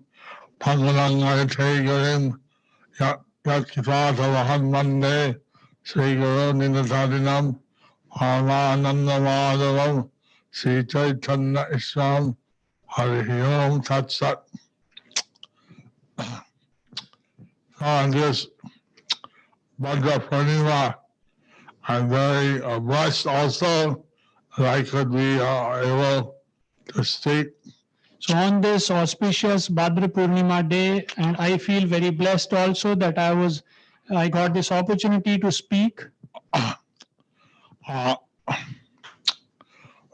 Pangalangayate Gurim Yatkivata Vahanmande Sri Guru Ninadadinam Paramananda Madhavam Sri Chaitanya Islam Hari Om Tat Sat. On this Bhadra Purnima, I'm very blessed also that I could be able to speak. So on this auspicious Bhadra Purnima day, and I feel very blessed also that I got this opportunity to speak.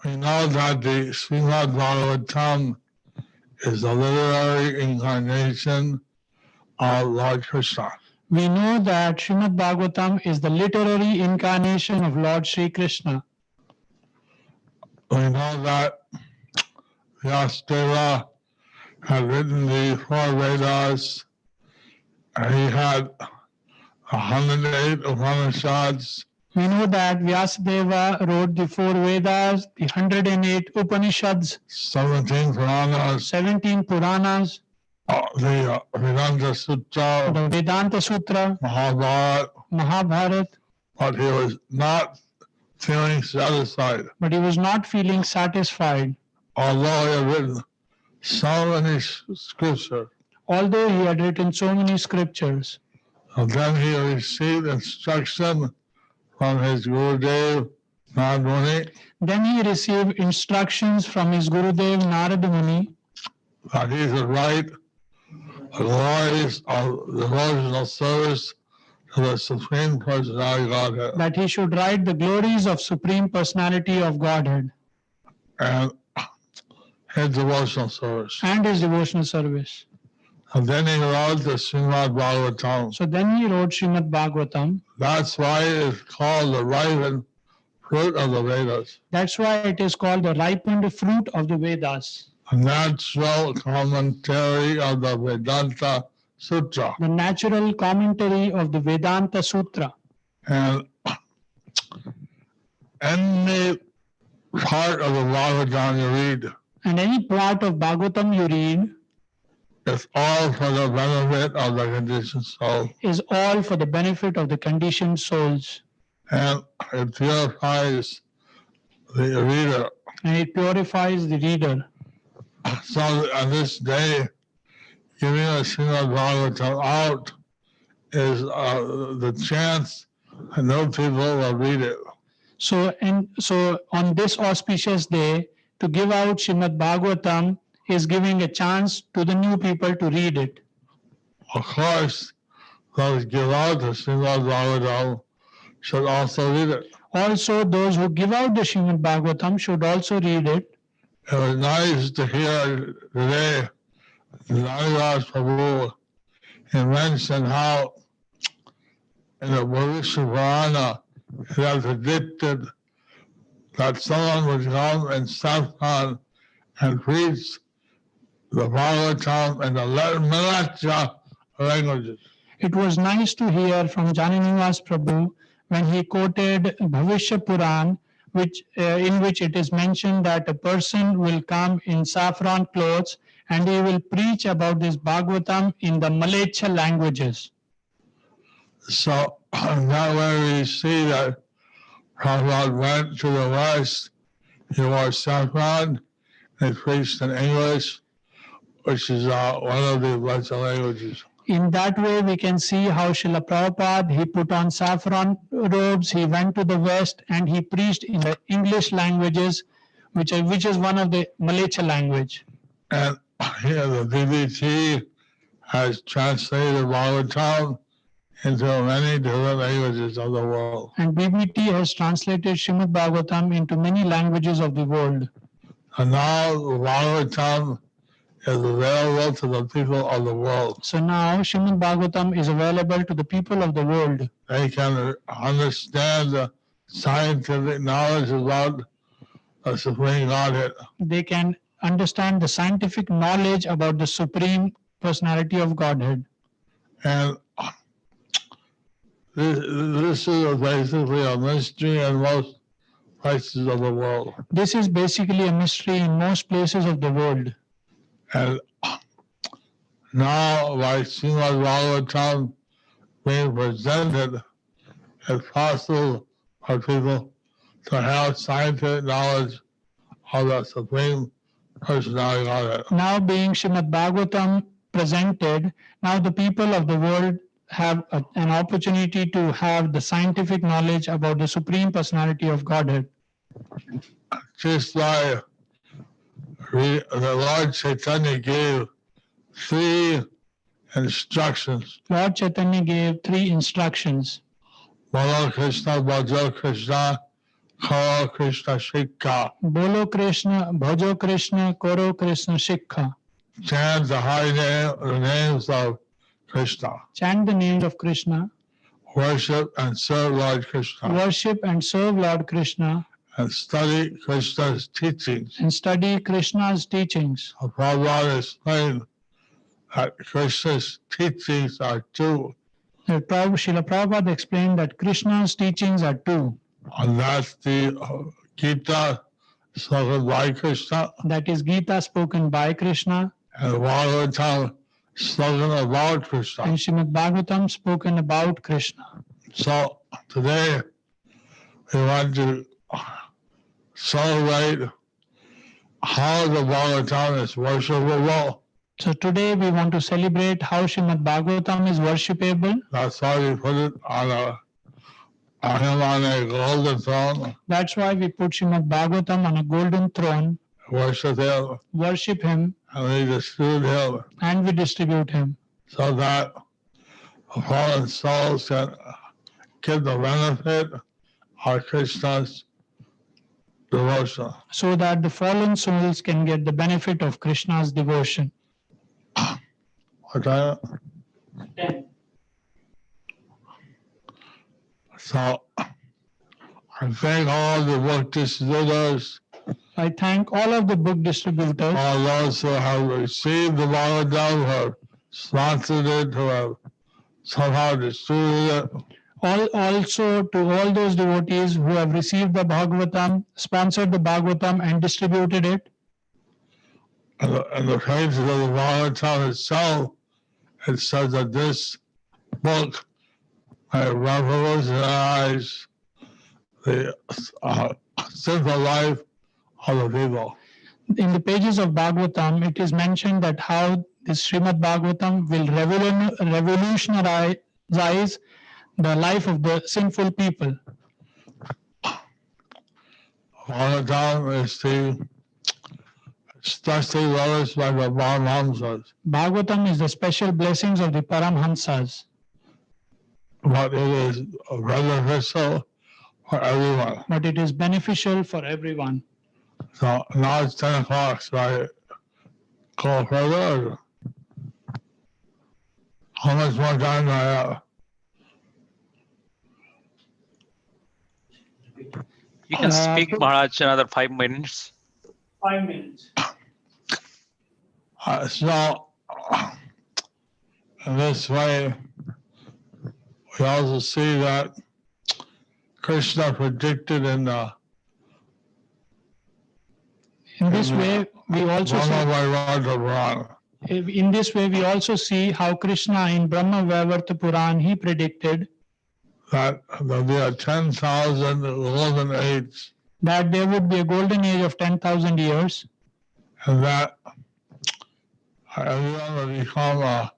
We know that the Srimad Bhagavatam is a literary incarnation of Lord Krishna. We know that Srimad Bhagavatam is the literary incarnation of Lord Sri Krishna. We know that Vyasadeva had written the four Vedas, and he had 108 Upanishads. We know that Vyasadeva wrote the four Vedas, the 108 Upanishads, 17 Puranas, the Vedanta Sutra, the Vedanta Sutra, Mahabharata, but he was not feeling satisfied. Although he had written so many scriptures. Although he had written so many scriptures. And then he received instruction from his Gurudev, Narad Muni. Then he received instructions from his Gurudev, Narad Muni, that he should write the glories of devotional service to the Supreme Personality of Godhead. That he should write the glories of Supreme Personality of Godhead. And his devotional service. And then he wrote the Srimad Bhagavatam. So then he wrote Srimad Bhagavatam. That's why it's called the ripened fruit of the Vedas. That's why it is called the ripened fruit of the Vedas. A natural commentary of the Vedanta Sutra. The natural commentary of the Vedanta Sutra. And any part of the Bhagavatam you read. And any part of Bhagavatam you read. Is all for the benefit of the conditioned soul. Is all for the benefit of the conditioned souls. And it purifies the reader. And it purifies the reader. So on this day, giving a Srimad Bhagavatam out is the chance that no people will read it. So on this auspicious day, to give out Srimad Bhagavatam is giving a chance to the new people to read it. Of course, those give out the Srimad Bhagavatam should also read it. Also, those who give out the Srimad Bhagavatam should also read it. It was nice to hear today Naradas Prabhu, he mentioned how in the Bhagavad Purana it had predicted that someone would come in saffron and preach the Bhagavatam and the Marathi languages. It was nice to hear from Jananivas Prabhu when he quoted Bhavishya Puran, in which it is mentioned that a person will come in saffron clothes and he will preach about this Bhagavatam in the Malayacha languages. So now when we see that Prabhupada went to the West, he wore saffron, he preached in English, which is one of the blessed languages. In that way, we can see how Srila Prabhupada, he put on saffron robes, he went to the West and he preached in the English languages, which is one of the Malayacha language. And here the BBT has translated Bhagavatam into many different languages of the world. And BBT has translated Srimad Bhagavatam into many languages of the world. And now Bhagavatam is available to the people of the world. So now Srimad Bhagavatam is available to the people of the world. They can understand the scientific knowledge about the Supreme Godhead. They can understand the scientific knowledge about the Supreme Personality of Godhead. And this is basically a mystery in most places of the world. This is basically a mystery in most places of the world. And now, by Srimad Bhagavatam being presented, it's possible for people to have scientific knowledge of the Supreme Personality of Godhead. Now being Srimad Bhagavatam presented, now the people of the world have an opportunity to have the scientific knowledge about the Supreme Personality of Godhead. Just like the Lord Chaitanya gave 3 instructions. Lord Chaitanya gave 3 instructions. Bolo Krishna, Bhajo Krishna, Karo Krishna Shikha. Bolo Krishna, Bhajo Krishna, Koro Krishna Shikha. Chant the high the names of Krishna. Chant the names of Krishna. Worship and serve Lord Krishna. Worship and serve Lord Krishna. And study Krishna's teachings. And study Krishna's teachings. Prabhupada explained that Krishna's teachings are 2. Srila Prabhupada explained that Krishna's teachings are 2. And that's the Gita spoken by Krishna. That is Gita spoken by Krishna. And Bhagavatam spoken about Krishna. And Srimad Bhagavatam spoken about Krishna. So today we want to celebrate how the Bhagavatam is worshipable. So today we want to celebrate how Srimad Bhagavatam is worshipable. That's why we put it on a golden throne. That's why we put Srimad Bhagavatam on a golden throne. Worship him. Worship him. And we distribute him. And we distribute him. So that fallen souls can get the benefit of Krishna's devotion. So that the fallen souls can get the benefit of Krishna's devotion. What time? 10. So I thank all the book distributors. I thank all of the book distributors. All those who have received the Bhagavatam, who have sponsored it, who have somehow distributed it. Also to all those devotees who have received the Bhagavatam, sponsored the Bhagavatam and distributed it. And the pages of the Bhagavatam itself, it says that this book may revolutionize the simple life of the people. In the pages of Bhagavatam, it is mentioned that how this Srimad Bhagavatam will revolutionize the life of the sinful people. Bhagavatam is especially relished by the Paramahamsas. Bhagavatam is the special blessings of the Paramhamsas. But it is beneficial for everyone. But it is beneficial for everyone. So now it's 10 o'clock, so I go further. How much more time do I have? You can speak, Maharaj, another 5 minutes. 5 minutes. So, in this way, we also see that Krishna predicted in this way, we also see how Krishna in Brahma Vaivarta Puran, he predicted that there would be 10,000 golden age. That there would be a golden age of 10,000 years. And that everyone will become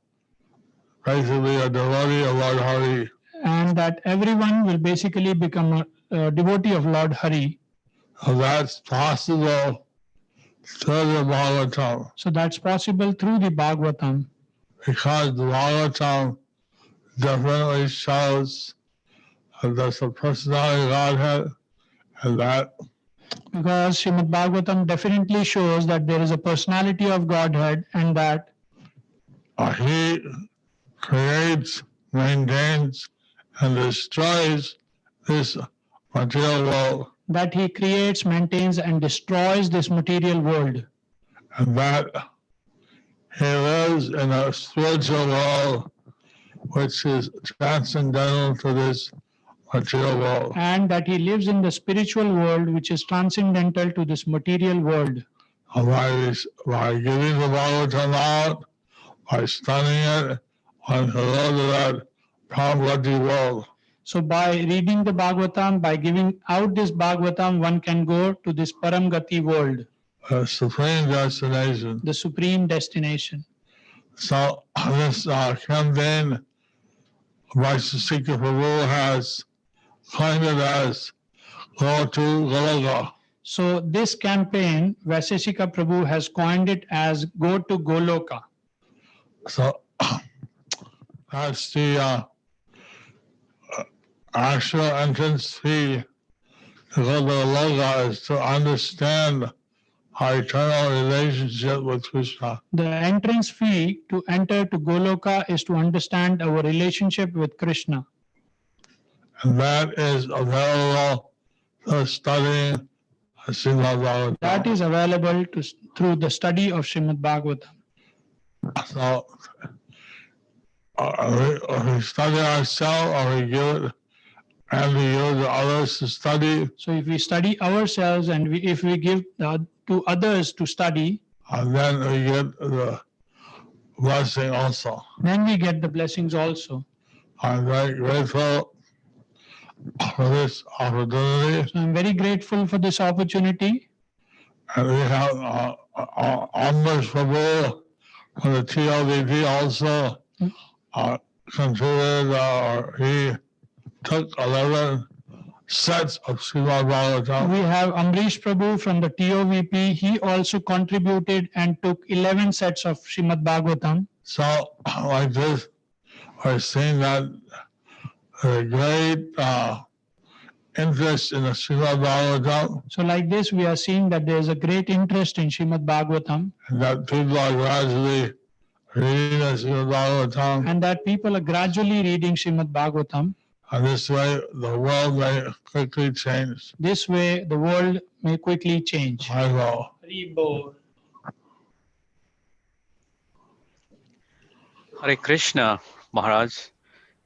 basically a devotee of Lord Hari. And that everyone will basically become a devotee of Lord Hari. So that's possible through the Bhagavatam. So that's possible through the Bhagavatam. Because the Bhagavatam definitely shows that there's a personality of Godhead, and that because Srimad Bhagavatam definitely shows that there is a personality of Godhead, and that He creates, maintains, and destroys this material world. that he creates, maintains, and destroys this material world. And that he lives in a spiritual world which is transcendental to this material world. And that he lives in the spiritual world which is transcendental to this material world. By giving the Bhagavatam out, by studying it, one can go to that Prabhupada world. So by reading the Bhagavatam, by giving out this Bhagavatam, one can go to this Paramgati world. The supreme destination. The supreme destination. So this campaign Vaisesika Prabhu has coined it as Go to Goloka. So this campaign, Vaiseshika Prabhu has coined it as Go to Goloka. So that's the actual entrance fee to go to Goloka is to understand our eternal relationship with Krishna. The entrance fee to enter to Goloka is to understand our relationship with Krishna. And that is available to studying Srimad Bhagavatam. That is available through the study of Srimad Bhagavatam. So, we study ourselves or we give it and we give to others to study. So if we study ourselves and if we give to others to study, then we get the blessing also. Then we get the blessings also. I'm very grateful for this opportunity. So I'm very grateful for this opportunity. And we have Amrish Prabhu from the TLVP also contributed, or he took 11 sets of Srimad Bhagavatam. We have Amrish Prabhu from the TOVP. He also contributed and took 11 sets of Srimad Bhagavatam. So, like this, we're seeing that a great interest in the Srimad Bhagavatam. So like this, we are seeing that there is a great interest in Srimad Bhagavatam. And that people are gradually reading the Srimad Bhagavatam. And that people are gradually reading Srimad Bhagavatam. And this way, the world may quickly change. This way, the world may quickly change. I will. Hare Krishna, Maharaj.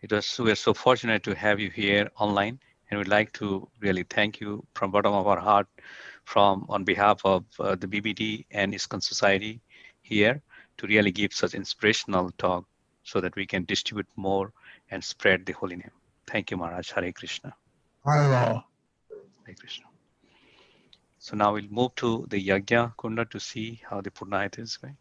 We are so fortunate to have you here online, and we'd like to really thank you from bottom of our heart, on behalf of the BBD and ISKCON Society here, to really give such inspirational talk so that we can distribute more and spread the holy name. Thank you, Maharaj. Hare Krishna. I will. Hare Krishna. So now we'll move to the Yajna Kunda to see how the Purnayat is going.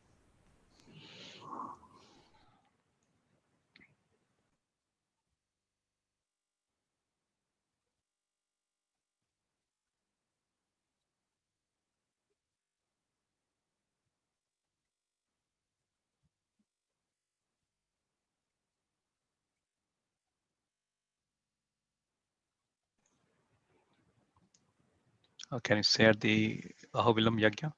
Can you share the Ahobilam Yajna?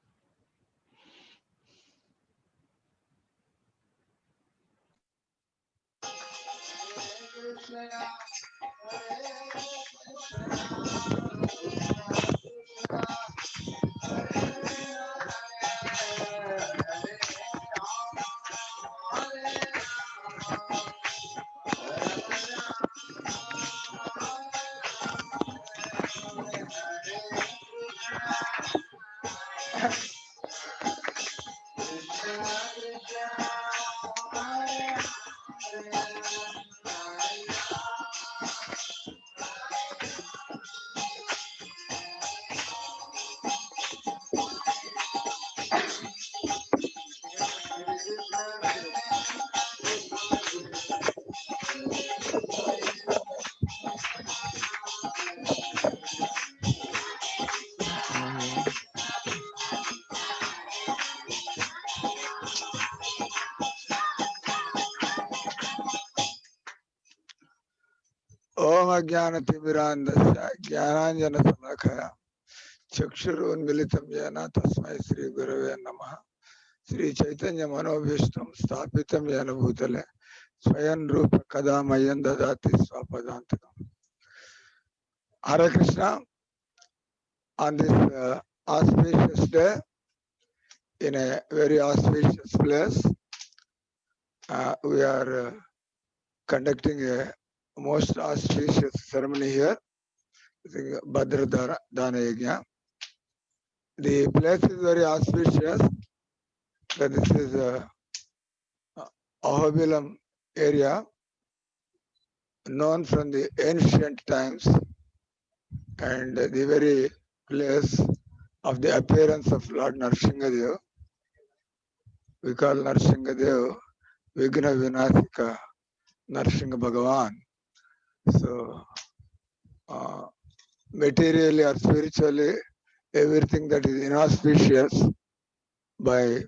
ओम अज्ञानतिमिरान्धस्य ज्ञानाञ्जनशलाकया चक्षुरुन्मिलितं येन तस्मै श्रीगुरवे नमः। श्रीचैतन्यमनोभीष्टं स्थापितं येन भूतले स्वयं रूप कदा मह्यं ददाति स्वपदान्तिकम्। हरे Krishna. on this auspicious day, in a very auspicious place, we are conducting a most auspicious ceremony here, Bhadra Dana Yajna. The place is very auspicious. This is Ahobilam area, known from the ancient times, and the very place of the appearance of Lord Nrsimhadev. We call Nrsimhadev Vigna Vinasika Nrsimha Bhagavan. So, materially or spiritually, everything that is inauspicious, by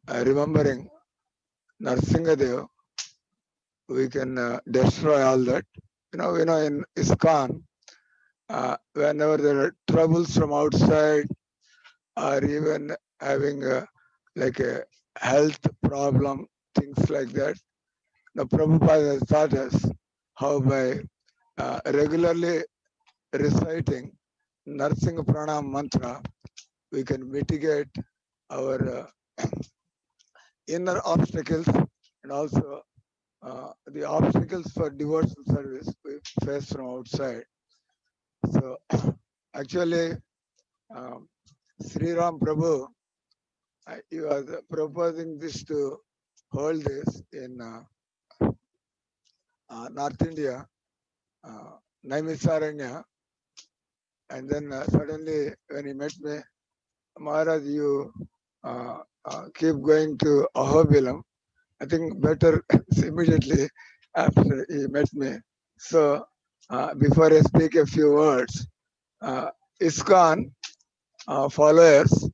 remembering Nrsimhadev, we can destroy all that. We know in ISKCON, whenever there are troubles from outside, or even having like a health problem, things like that, the Prabhupada has taught us how by regularly reciting Narsingha Pranam mantra, we can mitigate our inner obstacles and also the obstacles for devotional service we face from outside. So actually, Sri Ram Prabhu, he was proposing this to hold this in North India, Naimisaranya, and then suddenly when he met me, Maharaj, you keep going to Ahobilam. I think better immediately after he met me. So before I speak a few words, ISKCON followers,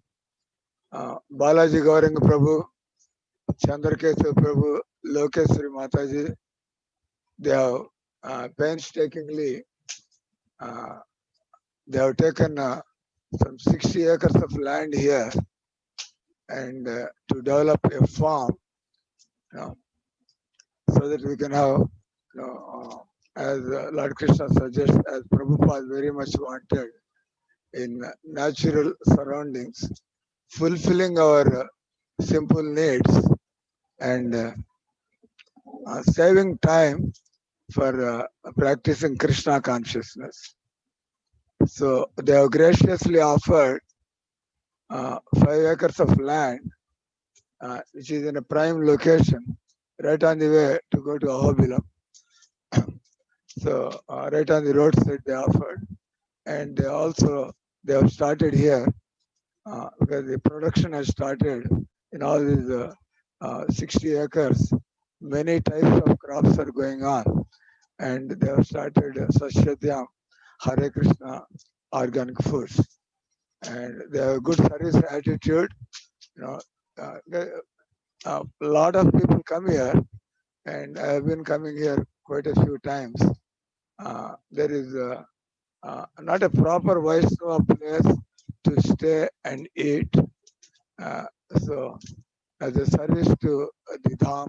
Balaji Gauranga Prabhu, Chandrakesha Prabhu, Lokeshwari Mataji, they have painstakingly, they have taken some 60 acres of land here and to develop a farm, so that we can have, as Lord Krishna suggests, as Prabhupada very much wanted, in natural surroundings, fulfilling our simple needs and saving time for practicing Krishna consciousness. So they have graciously offered 5 acres of land, which is in a prime location, right on the way to go to Ahobilam. So right on the roadside they offered, and they have started here because the production has started in all these 60 acres. Many types of crops are going on, and they have started Sashadyam, Hare Krishna, organic foods, and they have a good service attitude. A lot of people come here, and I have been coming here quite a few times. There is not a proper Vaishnava place to stay and eat. So, as a service to the Dham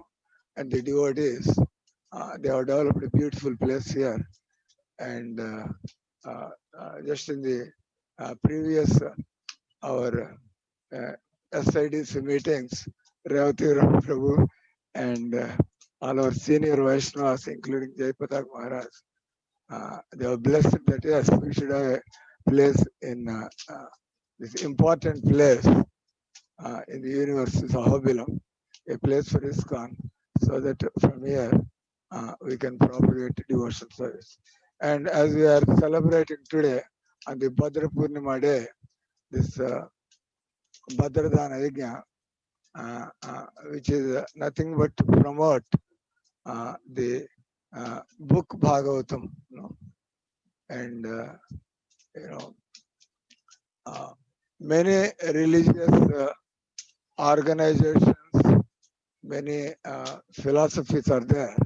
and the devotees, they have developed a beautiful place here. And just in the previous our SIDC meetings, Revati Ram Prabhu and all our senior Vaishnavas, including Jaipatak Maharaj, they have blessed that yes, we should have a place in this important place in the universe is Ahobilam, a place for ISKCON, so that from here we can propagate devotional service. And as we are celebrating today on the Bhadra Purnima day, this Bhadra Dana Yajna, which is nothing but to promote the book Bhagavatam, and many religious organizations, many philosophies are there,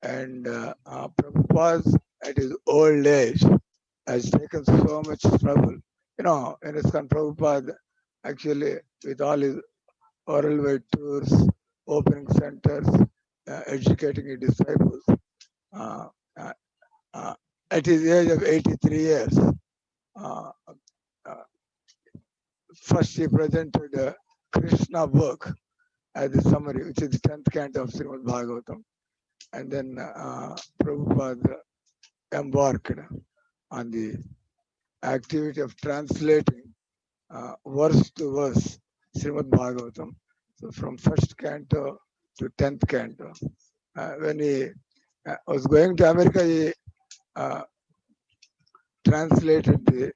and Prabhupada at his old age has taken so much trouble. In ISKCON, Prabhupada actually, with all his worldwide tours, opening centers, educating his disciples, at his age of 83 years, first he presented Krishna book as a summary, which is the 10th canto of Srimad Bhagavatam. And then Prabhupada embarked on the activity of translating verse to verse Srimad Bhagavatam. So from first canto to 10th canto. When he was going to America, he translated the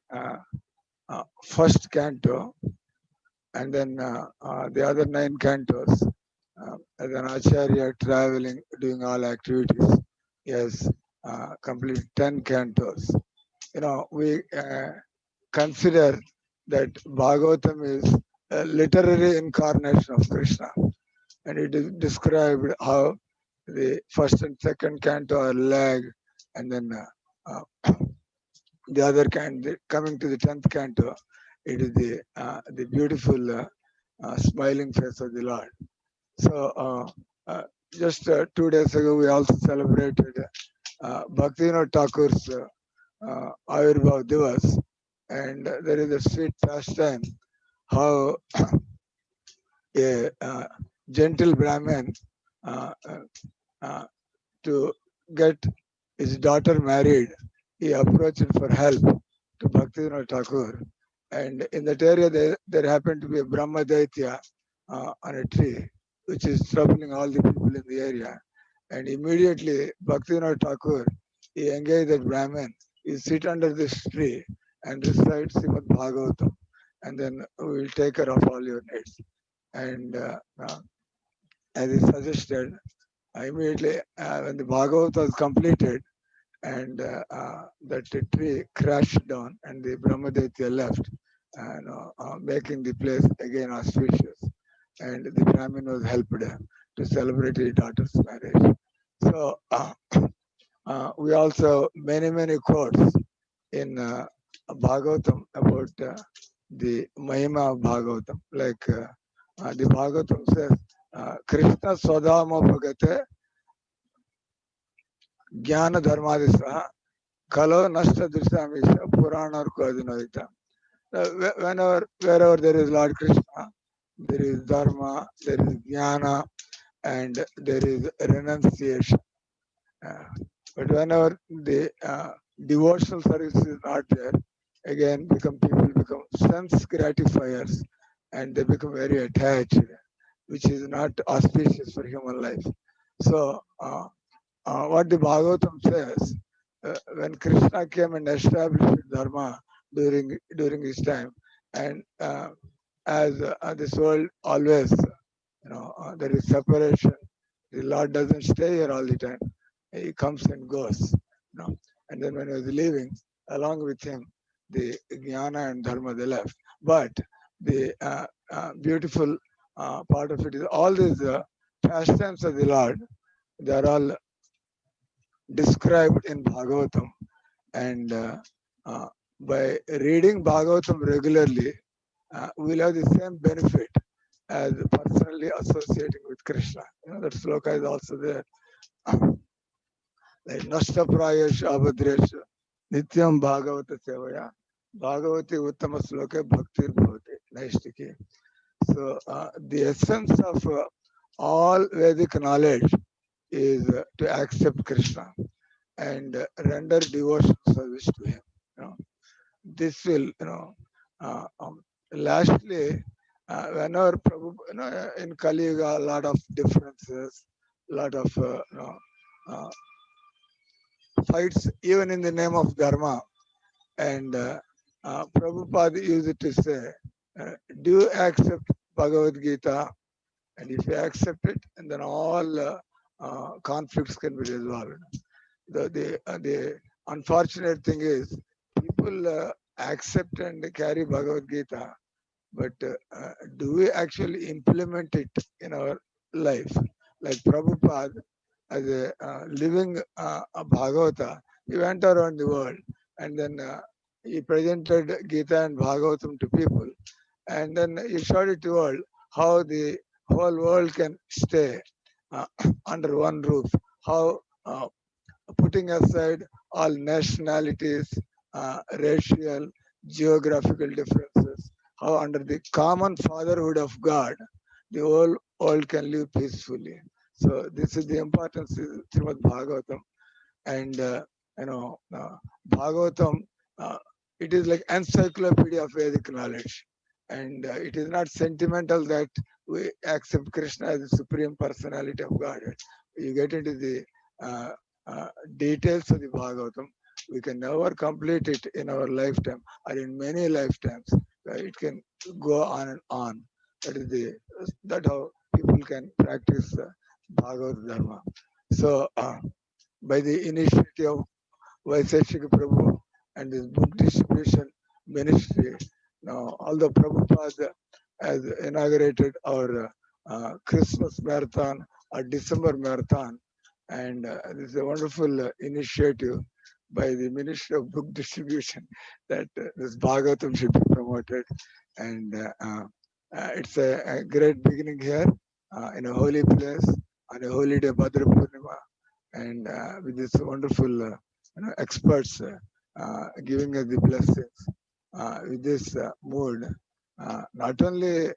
first canto, and then the other 9 cantos as an acharya traveling, doing all activities. He has completed 10 cantos. We consider that Bhagavatam is a literary incarnation of Krishna, and it is described how the first and second canto are lag, and then the other canto, coming to the 10th canto, it is the beautiful smiling face of the Lord. So just 2 days ago, we also celebrated Bhaktivinoda Thakur's Avirbhav Divas, and there is a sweet pastime how a gentle Brahmin to get his daughter married, he approached for help to Bhaktivinoda Thakur. And in that area, there happened to be a Brahma Daitya on a tree, which is troubling all the people in the area. And immediately, Bhaktivinoda Thakur, he engaged that Brahmin, he sit under this tree and recite Srimad Bhagavatam, and then we will take care of all your needs. And as he suggested, immediately when the Bhagavatam was completed, and that tree crashed down, and the Brahmadaitya left, making the place again auspicious. And the Brahmin was helped to celebrate his daughter's marriage. So we also many quotes in Bhagavatam about the Mahima of Bhagavatam. Like the Bhagavatam says, Krishna Swadama Bhagate Jnana Dharmadisa Kalo Nashta Drisamisha Purana Kodinodita. Wherever there is Lord Krishna, there is Dharma, there is Jnana, and there is renunciation. But whenever the devotional service is not there, again people become sense gratifiers, and they become very attached, which is not auspicious for human life. So what the Bhagavatam says, when Krishna came and established Dharma during his time, and as this world always, there is separation. The Lord doesn't stay here all the time. He comes and goes. And then when he was leaving, along with him, the Jnana and Dharma, they left. But the beautiful part of it is all these pastimes of the Lord, they are all described in Bhagavatam. And by reading Bhagavatam regularly, we'll have the same benefit as personally associating with Krishna. That sloka is also there. Like Nashta Prayasha Abhadresha Nityam Bhagavata Sevaya Bhagavati Uttama Sloka Bhaktir Bhavati Naishtiki. So the essence of all Vedic knowledge is to accept Krishna and render devotional service to him. This will, lastly, whenever Prabhu, in Kali Yuga, a lot of differences, a lot of fights, even in the name of Dharma. And Prabhupada used to say, do you accept Bhagavad Gita? And if you accept it, and then all conflicts can be resolved. The unfortunate thing is, people accept and carry Bhagavad Gita, but do we actually implement it in our life? Like Prabhupada, as a living Bhagavata, he went around the world, and then he presented Gita and Bhagavatam to people, and then he showed it to the world how the whole world can stay under one roof, how putting aside all nationalities, racial, geographical differences, how under the common fatherhood of God, the whole world can live peacefully. So this is the importance of Srimad Bhagavatam. And Bhagavatam, it is like encyclopedia of Vedic knowledge. And it is not sentimental that we accept Krishna as the supreme personality of God. You get into the details of the Bhagavatam, we can never complete it in our lifetime or in many lifetimes. It can go on and on. That how people can practice Bhagavad Dharma. So by the initiative of Vaiseshika Prabhu and this book distribution ministry, now all the Prabhupada has inaugurated our Christmas marathon or December marathon, and this is a wonderful initiative by the Ministry of Book Distribution that this Bhagavatam should be promoted, and it's a great beginning here in a holy place on a holy day, Bhadra Purnima, and with this wonderful experts giving us the blessings with this mood. Not only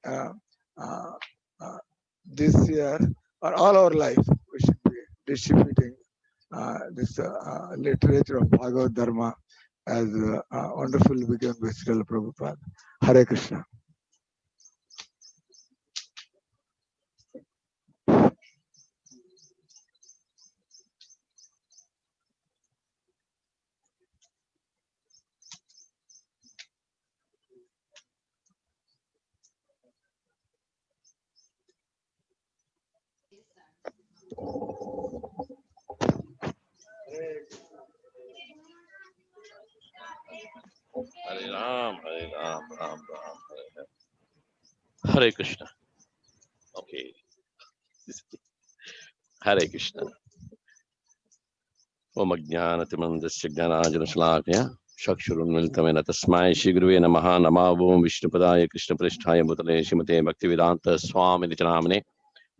this year or all our life, we should be distributing this literature of Bhagavad Dharma as wonderfully begun by Srila Prabhupada. Hare Krishna. Hare Ram, Hare Ram, Ram Ram, Hare Hare. Hare Krishna. Okay. Hare Krishna. Om Ajnanatimandasya Jnanajana Shalakaya Chakshurunmilitamena Tasmai Shri Gurave Namaha Namo Vishnupadaya Krishna Pristhaya Bhutale Srimate Bhaktivedanta Swami Nityamane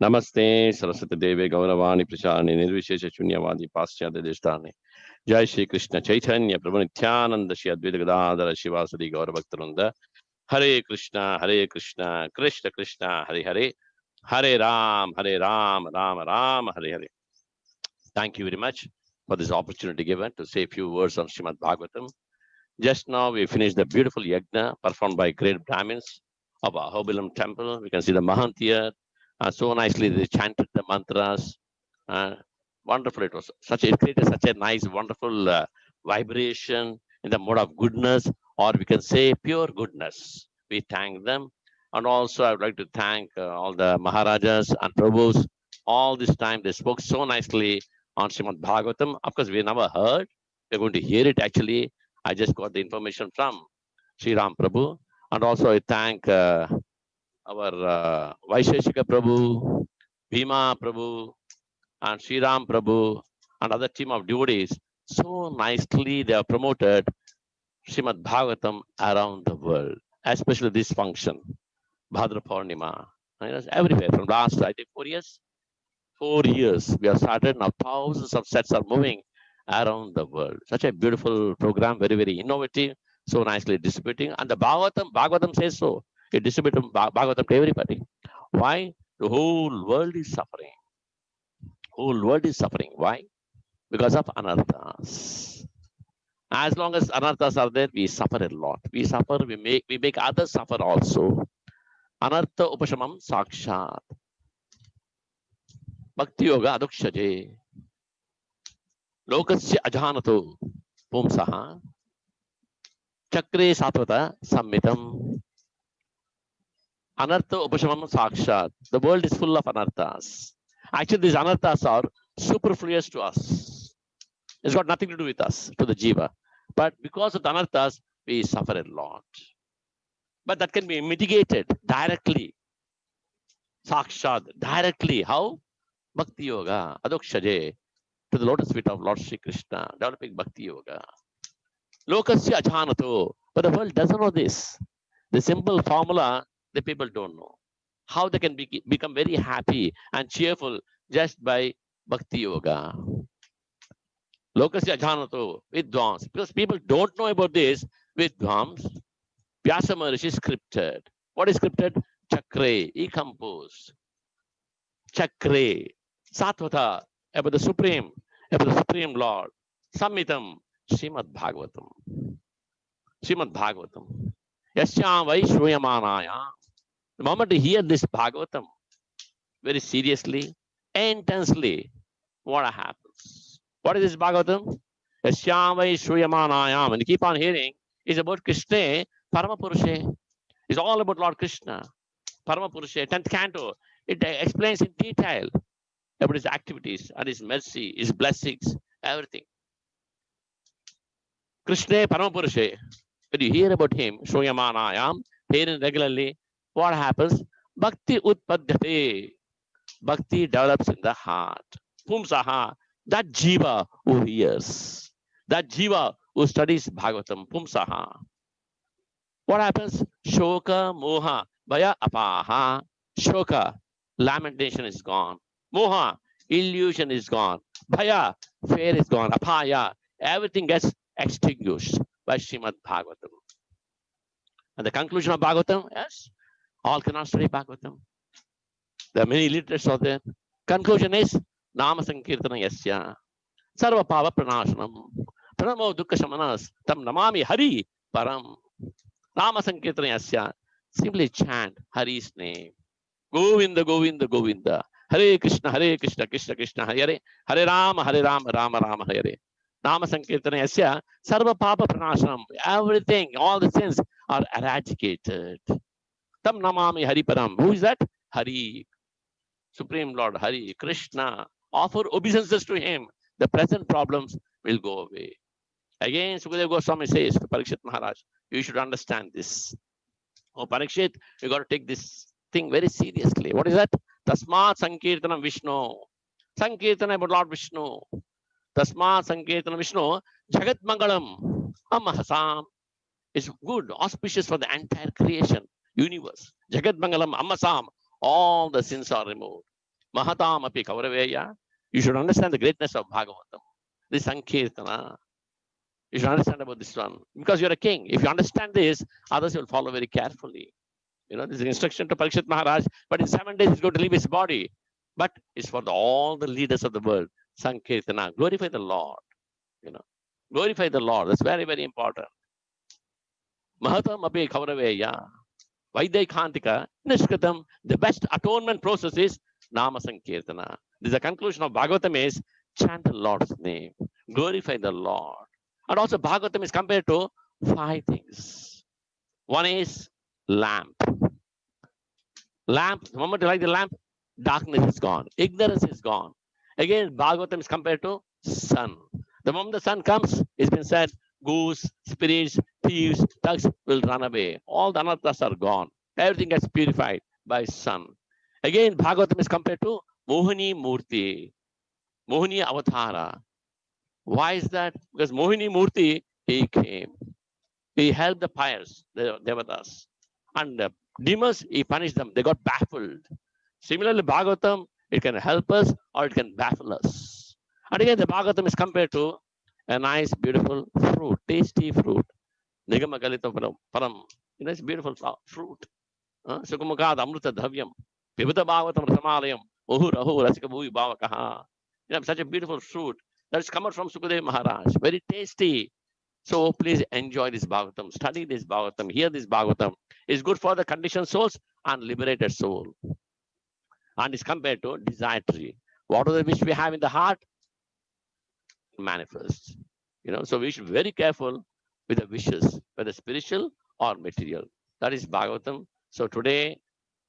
Namaste Saraswati Deve Gauravani Pracharani Nirvishesha Shunyavadi Paschyadya Deshtani Jai Shri Krishna Chaitanya Prabhu Nityananda Shri Advaita Gadadhara Shivasadi Gauravaktarunda Hare Krishna, Krishna Krishna, Hare Hare, Hare Ram, Ram Ram, Hare Hare. Thank you very much for this opportunity given to say a few words on Srimad Bhagavatam. Just now we finished the beautiful yajna performed by great Brahmins of Ahobilam temple. We can see the Mahant here. So nicely they chanted the mantras. Wonderful it was. It created such a nice, wonderful vibration in the mode of goodness, or we can say pure goodness. We thank them. And also I would like to thank all the Maharajas and Prabhus. All this time they spoke so nicely on Srimad Bhagavatam. Of course, we never heard. We're going to hear it actually. I just got the information from Sri Ram Prabhu. And also I thank our Vaisheshika Prabhu, Bhima Prabhu, and Sri Ram Prabhu, and other team of devotees. So nicely they have promoted Srimad Bhagavatam around the world, especially this function, Bhadra Purnima. Everywhere from last, I think, 4 years. 4 years we have started. Now thousands of sets are moving around the world. Such a beautiful program, very, very innovative, so nicely distributing. And the Bhagavatam says so. It distributes Bhagavatam to everybody. Why? The whole world is suffering. Whole world is suffering. Why? Because of anarthas. As long as anarthas are there, we suffer a lot. We suffer, we make others suffer also. Anartha upashamam sakshat. Bhakti yoga adukshaje. Lokasya ajhanato pumsaha. Chakre satvata sammitam. Anartha upashamam sakshat. The world is full of anarthas. Actually, these anarthas are superfluous to us. It's got nothing to do with us, to the jiva. But because of the anarthas, we suffer a lot. But that can be mitigated directly. Sakshat, directly. How? Bhakti yoga, adokshaje, to the lotus feet of Lord Sri Krishna, developing bhakti yoga. Lokasya ajhanato. But the world doesn't know this. The simple formula, the people don't know. How they can become very happy and cheerful just by bhakti yoga. Lokasya ajhanato, vidvams. Because people don't know about this, vidvams. Vyasa Maharishi scripted. What is scripted? Chakre, he composed. Chakre, Satvata, about the Supreme Lord. Samhitam, Srimad Bhagavatam. Srimad Bhagavatam. Yasyam vai shruyamanaya. The moment you hear this Bhagavatam very seriously, intensely, what happens? What is this Bhagavatam? Yasyam vai shruyamanayam. And you keep on hearing, it's about Krishna, Paramapurushe. It's all about Lord Krishna, Paramapurushe, 10th canto. It explains in detail about his activities and his mercy, his blessings, everything. Krishna, Paramapurushe. When you hear about him, Shruyamanayam, hearing regularly, what happens? Bhakti utpadyate. Bhakti develops in the heart. Pumsaha, that jiva who hears, that jiva who studies Bhagavatam, Pumsaha. What happens? Shoka, moha, bhaya, apaha. Shoka, lamentation is gone. Moha, illusion is gone. Bhaya, fear is gone. Apaya, everything gets extinguished by Srimad Bhagavatam. And the conclusion of Bhagavatam, yes, all cannot study Bhagavatam. There are many literatures out there. Conclusion is Nama Sankirtana Yasya. Sarva Pava Pranashanam. Pranamo Dukkha Shamanas. Tam Namami Hari Param. Nama Sankirtana Yasya. Simply chant Hari's name. Govinda, Govinda, Govinda. Hare Krishna, Krishna Krishna, Hare Hare Rama, Rama Rama, Hare. Nama Sankirtana Yasya. Sarva Papa Pranashanam. Everything, all the sins are eradicated. Tam Namami Hari Param. Who is that? Hari. Supreme Lord Hari, Krishna, offer obeisances to him. The present problems will go away. Again, Sukadeva Goswami says to Parikshit Maharaj, you should understand this. Oh, Parikshit, you got to take this thing very seriously. What is that? Tasmat Sankirtanam Vishnu. Sankirtana about Lord Vishnu. Tasmat Sankirtanam Vishnu. Jagat Mangalam. Amahasam. It's good, auspicious for the entire creation, universe. Jagat Mangalam Ammasam. All the sins are removed. Mahatam api Kauraveya. You should understand the greatness of Bhagavatam. This Sankirtana. You should understand about this one. Because you're a king. If you understand this, others will follow very carefully. You know, this is an instruction to Parikshit Maharaj, but in 7 days he's going to leave his body. But it's for all the leaders of the world. Sankirtana. Glorify the Lord. You know, glorify the Lord. That's very, very important. Mahatam api Kauraveya. Vaidaikantika, Nishkatam, the best atonement process is Nama Sankirtana. This is the conclusion of Bhagavatam is chant the Lord's name, glorify the Lord. And also Bhagavatam is compared to 5 things. One is lamp. Lamp, the moment you light the lamp, darkness is gone, ignorance is gone. Again, Bhagavatam is compared to sun. The moment the sun comes, it's been said, goose, spirits, thieves, thugs will run away. All the anarthas are gone. Everything gets purified by sun. Again, Bhagavatam is compared to Mohini Murti, Mohini Avatara. Why is that? Because Mohini Murti, he came. He helped the pious, the Devatas. And the demons, he punished them. They got baffled. Similarly, Bhagavatam, it can help us or it can baffle us. And again, the Bhagavatam is compared to a nice, beautiful fruit, tasty fruit. Nigama Galita Param. You know, it's beautiful fruit. Sukumukad Amruta Dhavyam. Pivata Bhagavatam Samalayam. Uhu Rahu Rasika Bhuvi Bhavakaha. You know, such a beautiful fruit that is come out from Sukadeva Maharaj. Very tasty. So please enjoy this Bhagavatam, study this Bhagavatam, hear this Bhagavatam. It's good for the conditioned souls and liberated soul. And it's compared to desiratory. What are the wish we have in the heart? Manifest. You know, so we should be very careful with the wishes, whether spiritual or material. That is Bhagavatam. So today,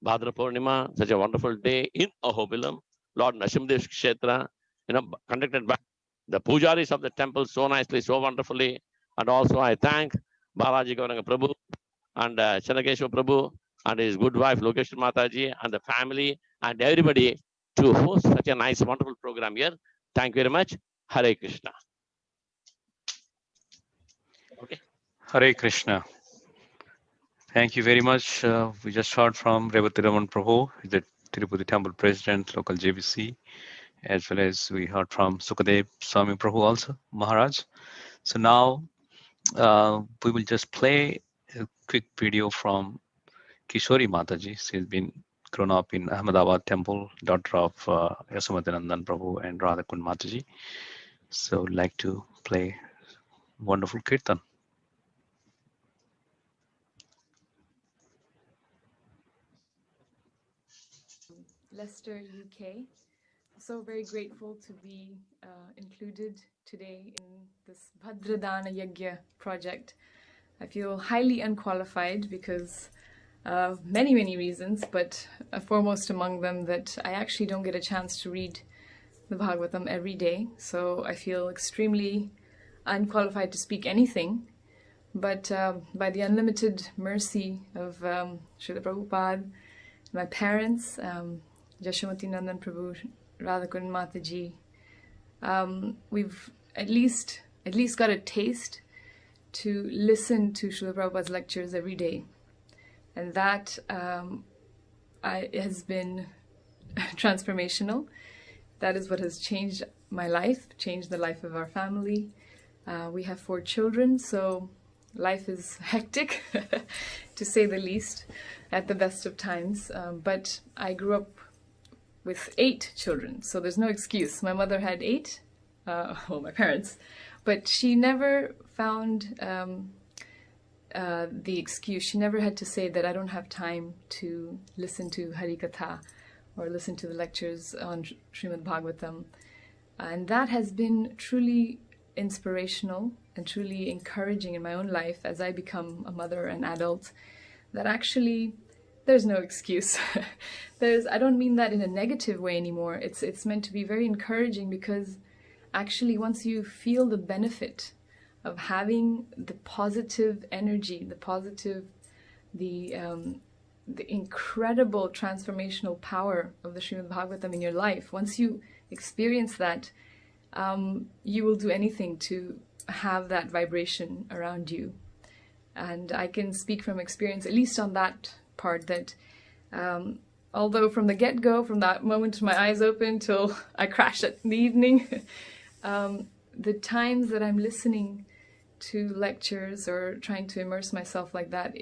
Bhadra Purnima, such a wonderful day in Ahobilam, Lord Narasimhadev Kshetra, you know, conducted by the pujaris of the temple so nicely, so wonderfully. And also I thank Balaji Gauranga Prabhu and Chanakeshwar Prabhu and his good wife Lokeshwar Mataji and the family and everybody to host such a nice, wonderful program here. Thank you very much. Hare Krishna. Okay. Hare Krishna. Thank you very much. We just heard from Revati Raman Prabhu, the Tirupati Temple President, local JVC, as well as we heard from Sukadev Swami Prabhu also, Maharaj. So now we will just play a quick video from Kishori Mataji. She's been grown up in Ahmedabad temple, daughter of Yasomati Prabhu and Radhakund Mataji. So like to play wonderful kirtan. Leicester, UK. So very grateful to be included today in this Bhadra Dana Yajna project. I feel highly unqualified because of many reasons, but foremost among them that I actually don't get a chance to read the Bhagavatam every day. So I feel extremely unqualified to speak anything. But by the unlimited mercy of Srila Prabhupada, my parents, Yasomati Nandan Prabhu, Radhakund Mataji, we've at least got a taste to listen to Srila Prabhupada's lectures every day. And that has been transformational. That is what has changed my life, changed the life of our family. We have 4 children, so life is hectic, to say the least, at the best of times. But I grew up with 8 children, so there's no excuse. My mother had 8, well, my parents, but she never found the excuse. She never had to say that I don't have time to listen to Harikatha or listen to the lectures on Srimad Bhagavatam. And that has been truly inspirational and truly encouraging in my own life as I become a mother and adult, that actually there's no excuse. I don't mean that in a negative way anymore. It's meant to be very encouraging, because actually once you feel the benefit of having the positive energy, the incredible transformational power of the Srimad Bhagavatam in your life, once you experience that, you will do anything to have that vibration around you. And I can speak from experience, at least on that part, that although from the get-go, from that moment my eyes open till I crash in the evening, the times that I'm listening to lectures or trying to immerse myself like that,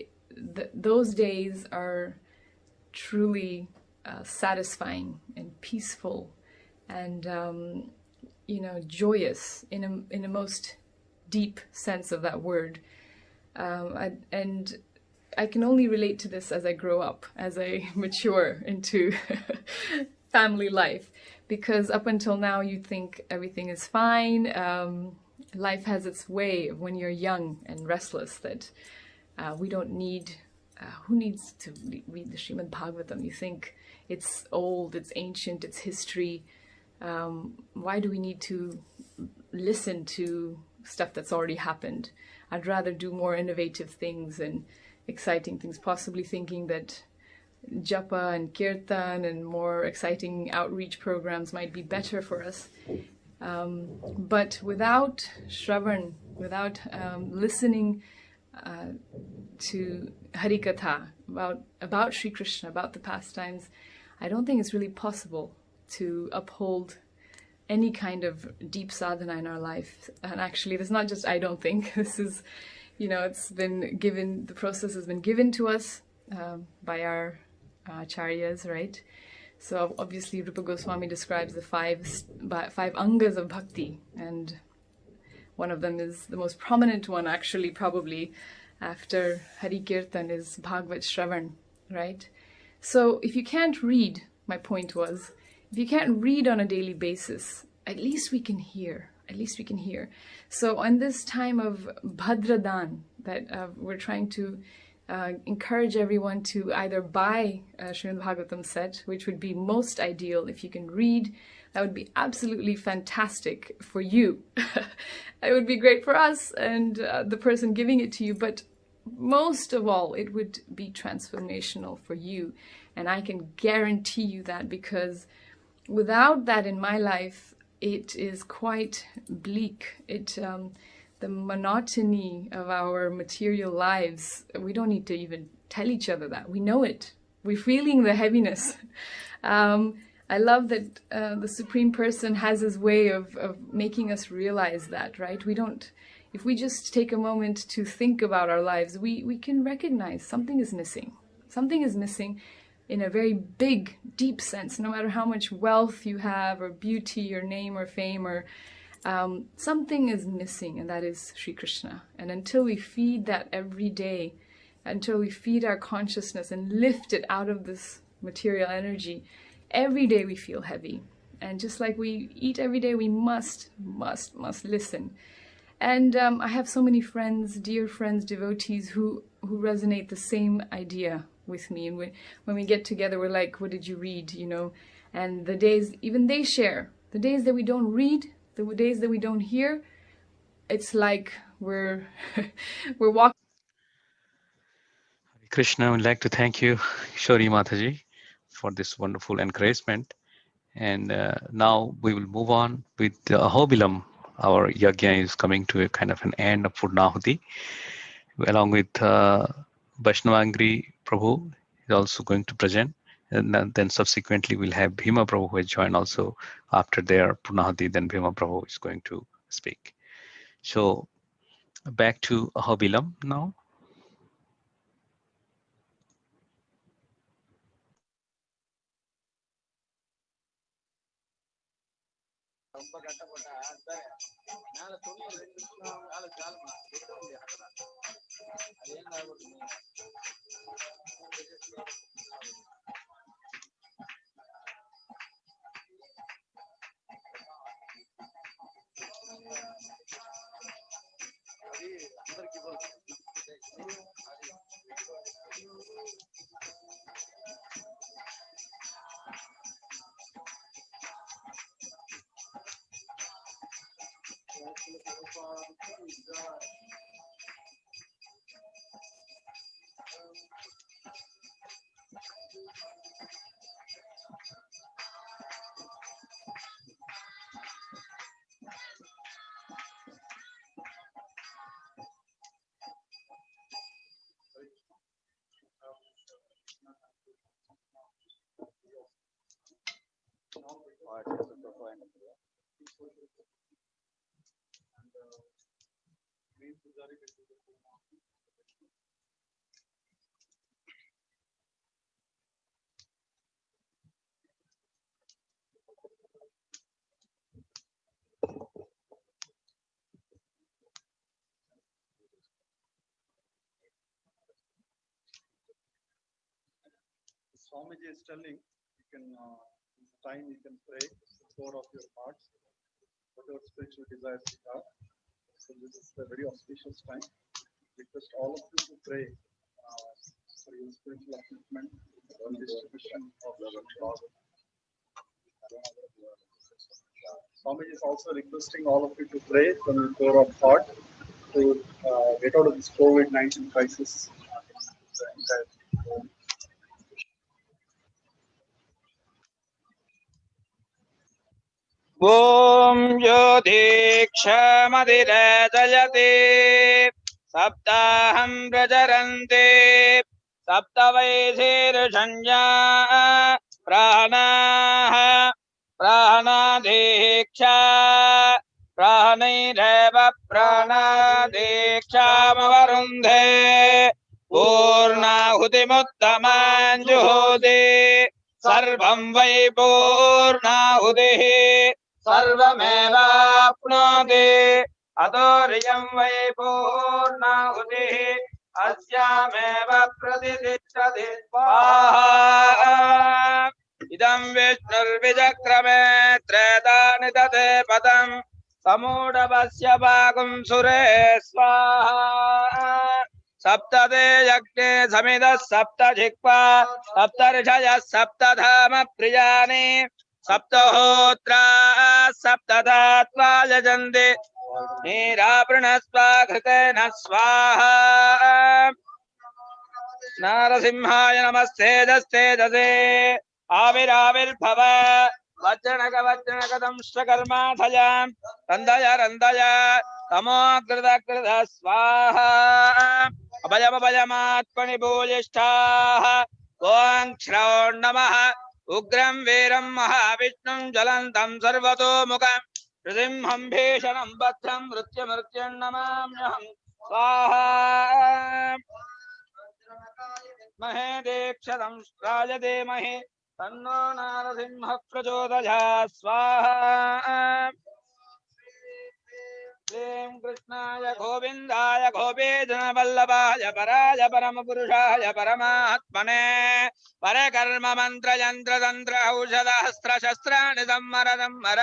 those days are truly satisfying and peaceful and joyous in a most deep sense of that word. And I can only relate to this as I grow up, as I mature into family life, because up until now you think everything is fine. Life has its way of, when you're young and restless, that we don't need, who needs to read the Srimad Bhagavatam? You think it's old, it's ancient, it's history. Why do we need to listen to stuff that's already happened? I'd rather do more innovative things and exciting things, possibly thinking that japa and kirtan and more exciting outreach programs might be better for us. But without Shravan, without listening to Harikatha, about Sri Krishna, about the pastimes, I don't think it's really possible to uphold any kind of deep sadhana in our life. And actually, there's not just I don't think, this is, it's been given, the process has been given to us by our acharyas, right? So obviously Rupa Goswami describes the five angas of bhakti, and one of them is the most prominent one, actually, probably after Hari Kirtan, is Bhagavad Shravan, right? So if you can't read, my point was, if you can't read on a daily basis, at least we can hear. At least we can hear. So on this time of Bhadra Dana, that we're trying to encourage everyone to either buy a Srimad Bhagavatam set, which would be most ideal if you can read. That would be absolutely fantastic for you. It would be great for us and the person giving it to you, but most of all, it would be transformational for you. And I can guarantee you that, because without that in my life, it is quite bleak. The monotony of our material lives, we don't need to even tell each other that. We know it. We're feeling the heaviness. I love that the Supreme Person has his way of making us realize that, right? if we just take a moment to think about our lives, we can recognize something is missing. Something is missing in a very big, deep sense, no matter how much wealth you have or beauty or name or fame or something is missing, and that is Sri Krishna. And until we feed that every day, until we feed our consciousness and lift it out of this material energy, every day we feel heavy. And just like we eat every day, we must listen. And I have so many friends, dear friends, devotees who resonate the same idea with me. And when we get together, we're like, what did you read? You know, and the days, even they share, the days that we don't read, the days that we don't hear, it's like we're walking. Krishna, I would like to thank you, Shori Mataji, for this wonderful encouragement. And now we will move on with Ahobilam. Our yajna is coming to a kind of an end of Purnahuti, along with Vaishnavangri Prabhu is also going to present. And then subsequently we'll have Bhima Prabhu who has joined also after their Purnahuti. Then Bhima Prabhu is going to speak. So back to Ahobilam now. Swamiji is telling, you can, time you can pray, the core of your hearts, whatever spiritual desires you have. So this is a very auspicious time. Request all of you to pray for your spiritual upliftment and distribution of the love. Swamiji is also requesting all of you to pray from your core of heart to get out of this COVID-19 crisis. ॐ ज्योतिक्षमधिरजयते सप्ताहं प्रचरन्ते सप्तवैधीर्षञ्ज्ञा प्राणाः प्राणादीक्षा प्राणैरेव प्राणादीक्षामवरुन्धे पूर्णाहुतिमुत्तमाञ्जुहोति सर्वं वै पूर्णाहुतिः सर्वमेवाप्नोति अतोर्यं वै पूर्णाहुतिः अस्यामेव प्रतिष्ठति स्वाहा इदं विष्णुर्विचक्रमे त्रेतानि तते पदं समूढवस्य पाकुं सुरे स्वाहा सप्तते यज्ञे समिदः सप्त जिह्वा सप्त ऋषयः सप्तधाम प्रियाणि सप्तहोत्रा सप्तधात्वा यजन्ते नीरावृणस्वा घृतेन स्वाहा नारसिंहाय नमस्तेजस्तेजसे आविराविर्भव वज्रणकदंश्चकर्माधयां रन्दय तमोकृतकृत स्वाहा अभयमभयमात्मनि भूयिष्ठाः ॐ क्षौं नमः उग्रं वीरं महाविष्णुं ज्वलन्तं सर्वतोमुखं ऋदिंहं भीषणं भद्रं मृत्युमृत्युर्नमाम्यहं स्वाहा महे दीक्षतं राजधीमहि तन्नो नारसिंहः प्रचोदयात् स्वाहा श्रीं कृष्णाय गोविन्दाय गोपीजनवल्लभाय पराय परमपुरुषाय परमात्मने परकर्म मंत्र यंत्र तंत्र औषधहस्त्र शस्त्राणि संवर संवर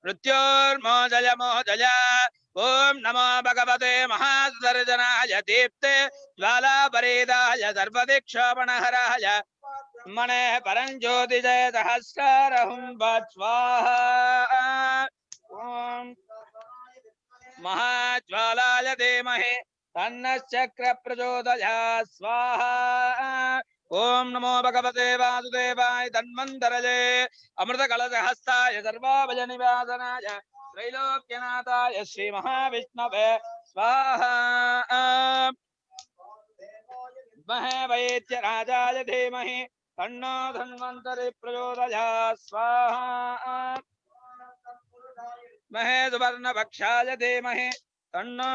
मृत्योर्मोजय मोजय ओम नमो भगवते महासुदर्शनाय दीप्ते ज्वालापरीदाय सर्वदिक्षोपणहराय मणे परञ्ज्योतिजय सहस्रारहुं स्वाहा ओम महाज्वालाय धीमहि तन्नश्चक्र प्रचोदयात् स्वाहा ओम नमो भगवते वासुदेवाय तन्वन्तरये अमृतकलशहस्ताय सर्वाभयनिवासनाय त्रैलोक्यनाथाय श्रीमहाविष्णवे स्वाहा महे वैद्यराजाय धीमहि तन्नो धन्वन्तरि प्रचोदयात् स्वाहा महे सुवर्णभक्षाय धीमहि तन्नो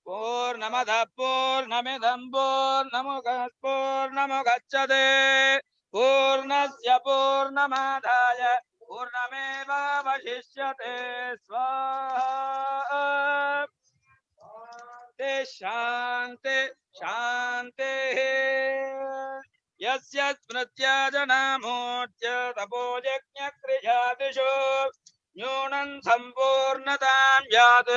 पूर्णमदः पूर्णमिदं पूर्णमुदच्यते पूर्णस्य पूर्णमादाय पूर्णमेवावशिष्यते स्वाहा शान्ति शान्तिः यस्य स्मृत्या जनामूर्त्य तपोयज्ञक्रियादिषु न्यूनं सम्पूर्णतां यात्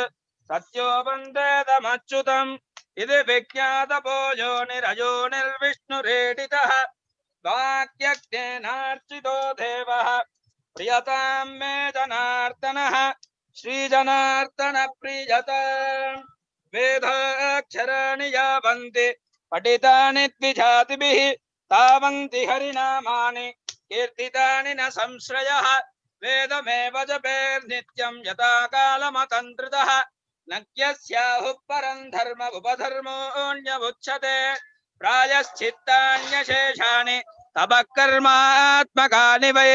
सत्यो वन्देतमच्युतम् इति विज्ञातपोयो निरयोनिर्विष्णुरेडितः वाक्यज्ञेनार्चितो देवः प्रियतां मे जनार्दनः श्रीजनार्दन प्रियताम् वेदाक्षराणि यावन्ति पठितानि द्विजातिभिः तावन्ति हरिनामानि कीर्तितानि न संश्रयः वेदमेव जपेर्नित्यं यथा कालमतन्त्रितः न यस्याहुः परं धर्म उपधर्मोऽन्यमुच्यते प्रायश्चित्तान्यशेषाणि तपः कर्मात्मकानि वै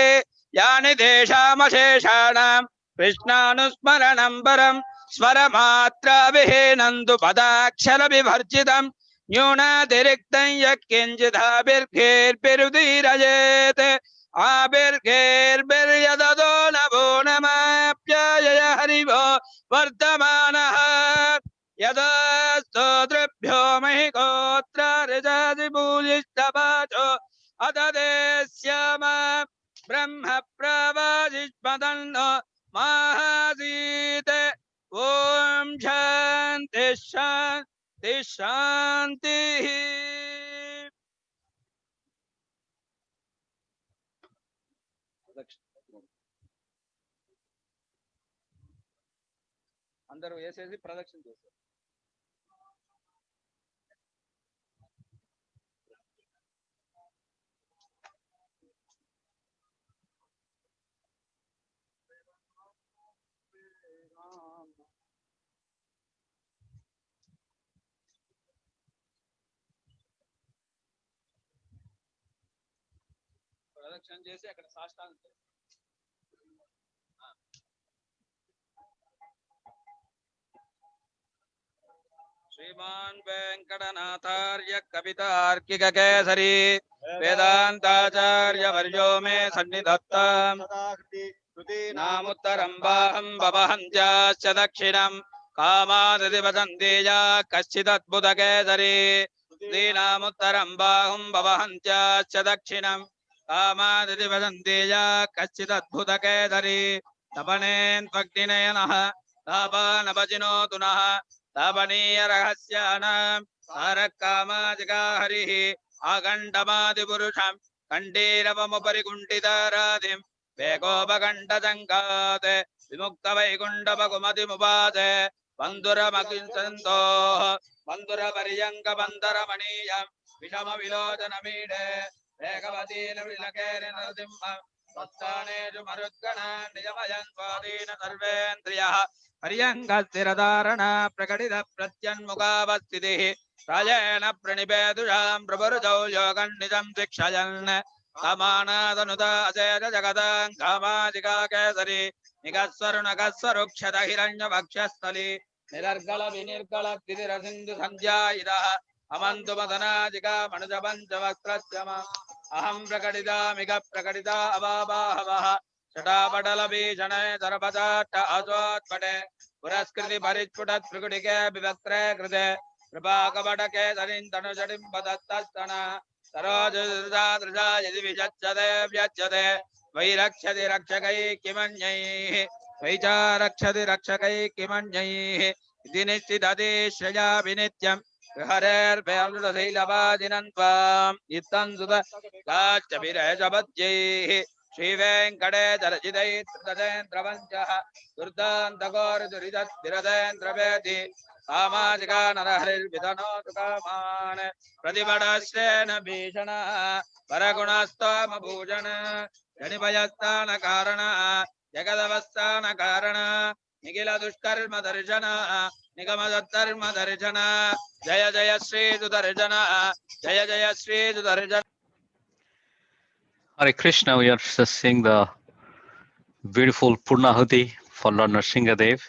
यानि तेषामशेषाणां कृष्णानुस्मरणं परम् स्वरमात्राविहीनं पदाक्षरविवर्जितं न्यूनातिरिक्तं यत्किञ्चिदाभिर्घेर्भिरुदीरयेत् आभिर्घेर्भिर्यदतो नभो नमाप्यायय हरिवो वर्धमानः यदा स्तोतृभ्यो महि गोत्र ऋजादिभूयिष्ठवाचो अददेश्याम ब्रह्म प्रवाजिष्मदन्नो महासीते ओम शांति शांति शांति అందరూ వేసేసి ప్రదక్షిణ చేశారు ప్రదక్షిణ చేసి అక్కడ సాష్టాంగం श्रीमान वेंकटनाथार्य कवितार्किक केसरी वेदांताचार्य वर्यो मे सन्निधत्ताम् नामुत्तरं बाहं भवहन्त्याश्च दक्षिणं कामादिति वदन्ति या कश्चिदद्भुत केसरी दीनामुत्तरं बाहुं भवहन्त्याश्च दक्षिणं कामादिति वदन्ति या कश्चिदद्भुत केसरी तपनेन्त्वग्निनयनः तापानवचिनोतु नः तापनीय रहस्यानां तारकामादिका हरिः आगण्डमादिपुरुषं कण्डीरवमुपरि कुण्ठिताराधिं वेगोपकण्ठजङ्घात् विमुक्तवैकुण्ठपकुमतिमुपाते बन्धुरमकिंसन्तोः बन्धुरपर्यङ्कबन्धरमणीयं विषमविलोचनमीडे वेगवतीर्विलकेन नरसिंहं स्वस्थानेषु मरुद्गणान् निजमयन् स्वाधीन सर्वेन्द्रियः पर्यङ्कस्थिरधारण प्रकटित प्रत्यन्मुखावस्थितिः राजेण प्रणिपेदुषां प्रभुरुजौ योगन्निजं शिक्षयन् Tamana Aseda Jagadan, Kamadika Kesari, Nigasarunakasarukshata Hiranya Vakshastali, Nilargala Vinirgala Tidirasindu Sandhya Ida, Amantu Madanajika, Manajabantavakratyama, Aham Prakadida, Mika Prakadida, Ababa Havaha, Shata Padalabi, Jane, Zarabata, Azwat Pate, Puraskriti Paritputat Prikudike, Bivaktre Kride, Prabhakavadake, Sarin Tanujadim Padatastana, Sarojada Drja, Yadi Vijachade, Vyachade, Vairakshadi Rakshakai, Kimanyai, Vaija Rakshadi Rakshakai, Kimanyai, Dinistidadi, Shaya Vinityam, Harer, Bealuda Sailava, Dinanpam, Itanzuda, Gachabira Jabadji, Shri Venkade, Darajidai, Tradaden, Travancha, Durdan, Tagor, Duridat, Diraden, Travedi, Amajika, Narahil, Vidano, Tukaman, Pradibadasena Bhishana, Paragunastama Bhujana, Janipayastana Karana, Jagadavastana Karana, Nigila Dushkarma Darjana, Nigamadharma Darjana, Jaya Jaya Sri Darjana, Jaya Jaya Sri Darjana. Hare Krishna, we are just seeing the beautiful Purnahuti for Lord Nrsingadev.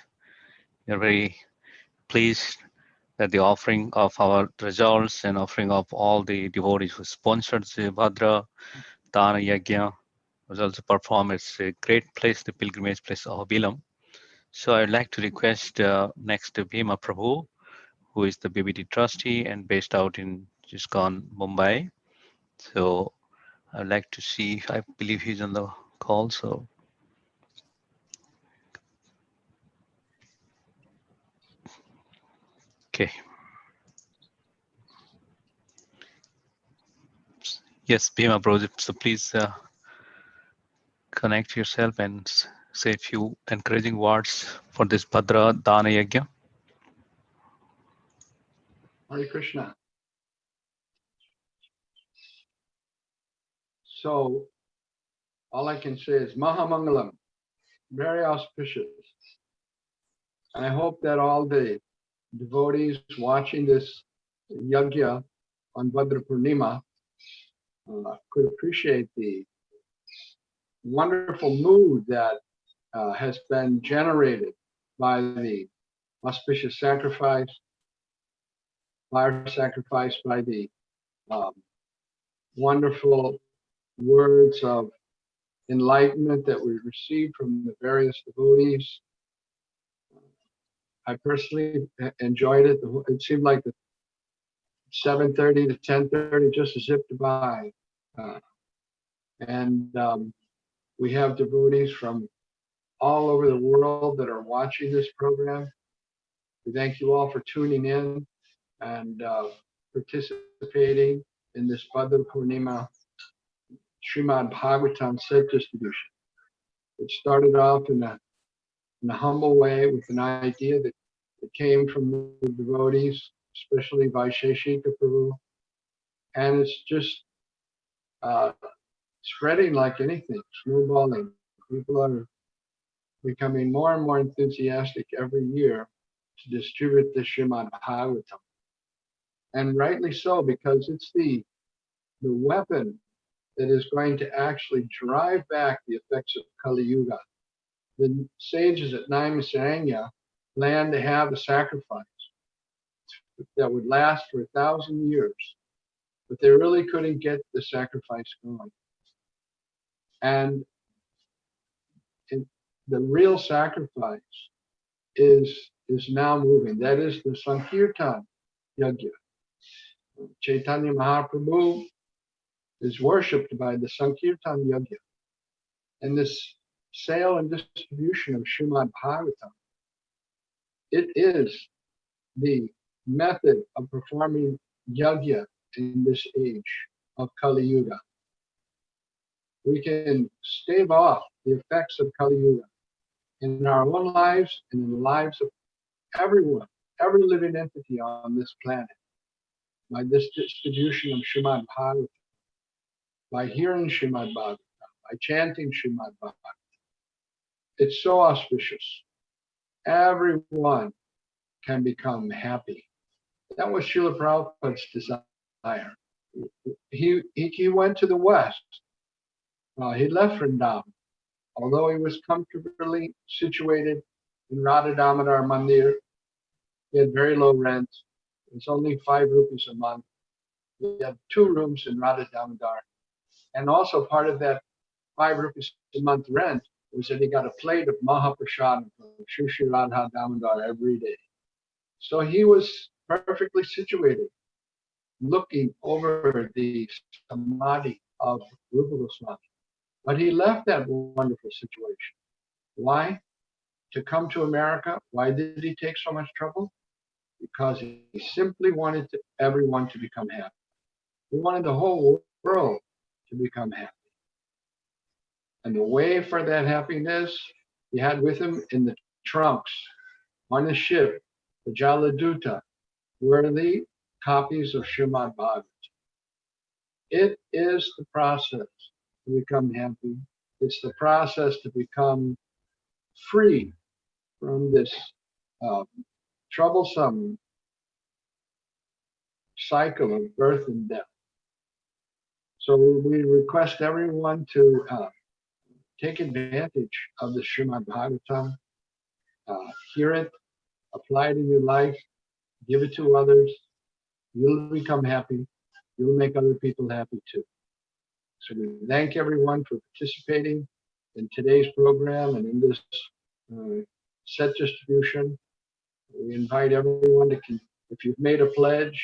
We are very pleased that the offering of our results and offering of all the devotees who sponsored the Bhadra Dana Yajna was also performed. It's a great place, the pilgrimage place, Ahobilam. So I'd like to request next to Bhima Prabhu, who is the BBT trustee and based out in ISKCON, Mumbai. So I'd like to see, I believe he's on the call, so. Okay. Yes, Bhima Prabhu, so please connect yourself and say a few encouraging words for this Bhadra Dana Yajna. Hare Krishna. So all I can say is Mahamangalam, very auspicious. I hope that all the devotees watching this yajna on Bhadra Purnima could appreciate the wonderful mood that has been generated by the auspicious sacrifice, fire sacrifice, by the wonderful words of enlightenment that we received from the various devotees. I personally enjoyed it. It seemed like the 7:30 to 10:30 just zipped by. And we have devotees from all over the world that are watching this program. We thank you all for tuning in and participating in this Bhadra Purnima Srimad Bhagavatam set distribution. It started off in a humble way with an idea that it came from the devotees, especially Vaisheshika Prabhu, and it's just spreading like anything, snowballing. People are becoming more and more enthusiastic every year to distribute the Srimad Bhagavatam. And rightly so, because it's the weapon that is going to actually drive back the effects of Kali Yuga. The sages at Naimisaranya planned to have a sacrifice that would last for 1,000 years, but they really couldn't get the sacrifice going. And the real sacrifice is now moving. That is the Sankirtan Yajna. Chaitanya Mahaprabhu is worshipped by the Sankirtan Yajna. And this sale and distribution of Srimad Bhagavatam, it is the method of performing yajna in this age of Kali Yuga. We can stave off the effects of Kali Yuga in our own lives and in the lives of everyone, every living entity on this planet, by this distribution of Srimad Bhagavatam, by hearing Srimad Bhagavatam, by chanting Srimad Bhagavatam. It's so auspicious. Everyone can become happy. That was Srila Prabhupada's desire. He went to the West he left Vrindavan. Although he was comfortably situated in Radha Damodar Mandir, he had very low rent. It's only 5 rupees a month. He had 2 rooms in Radha Damodar. And also part of that 5 rupees a month rent was that he got a plate of Mahaprasad from Shri Shri Radha Damodar every day. So he was perfectly situated, looking over the samadhi of Rupa Goswami. But he left that wonderful situation. Why? To come to America. Why did he take so much trouble? Because he simply wanted everyone to become happy. He wanted the whole world to become happy. And the way for that happiness, he had with him in the trunks, on his ship, the Jaladuta, were the copies of Srimad Bhagavatam. It is the process to become happy. It's the process to become free from this troublesome cycle of birth and death. So we request everyone to take advantage of the Srimad Bhagavatam, hear it, apply it in your life, give it to others. You'll become happy. You'll make other people happy too. So we thank everyone for participating in today's program and in this set distribution. We invite everyone to, if you've made a pledge,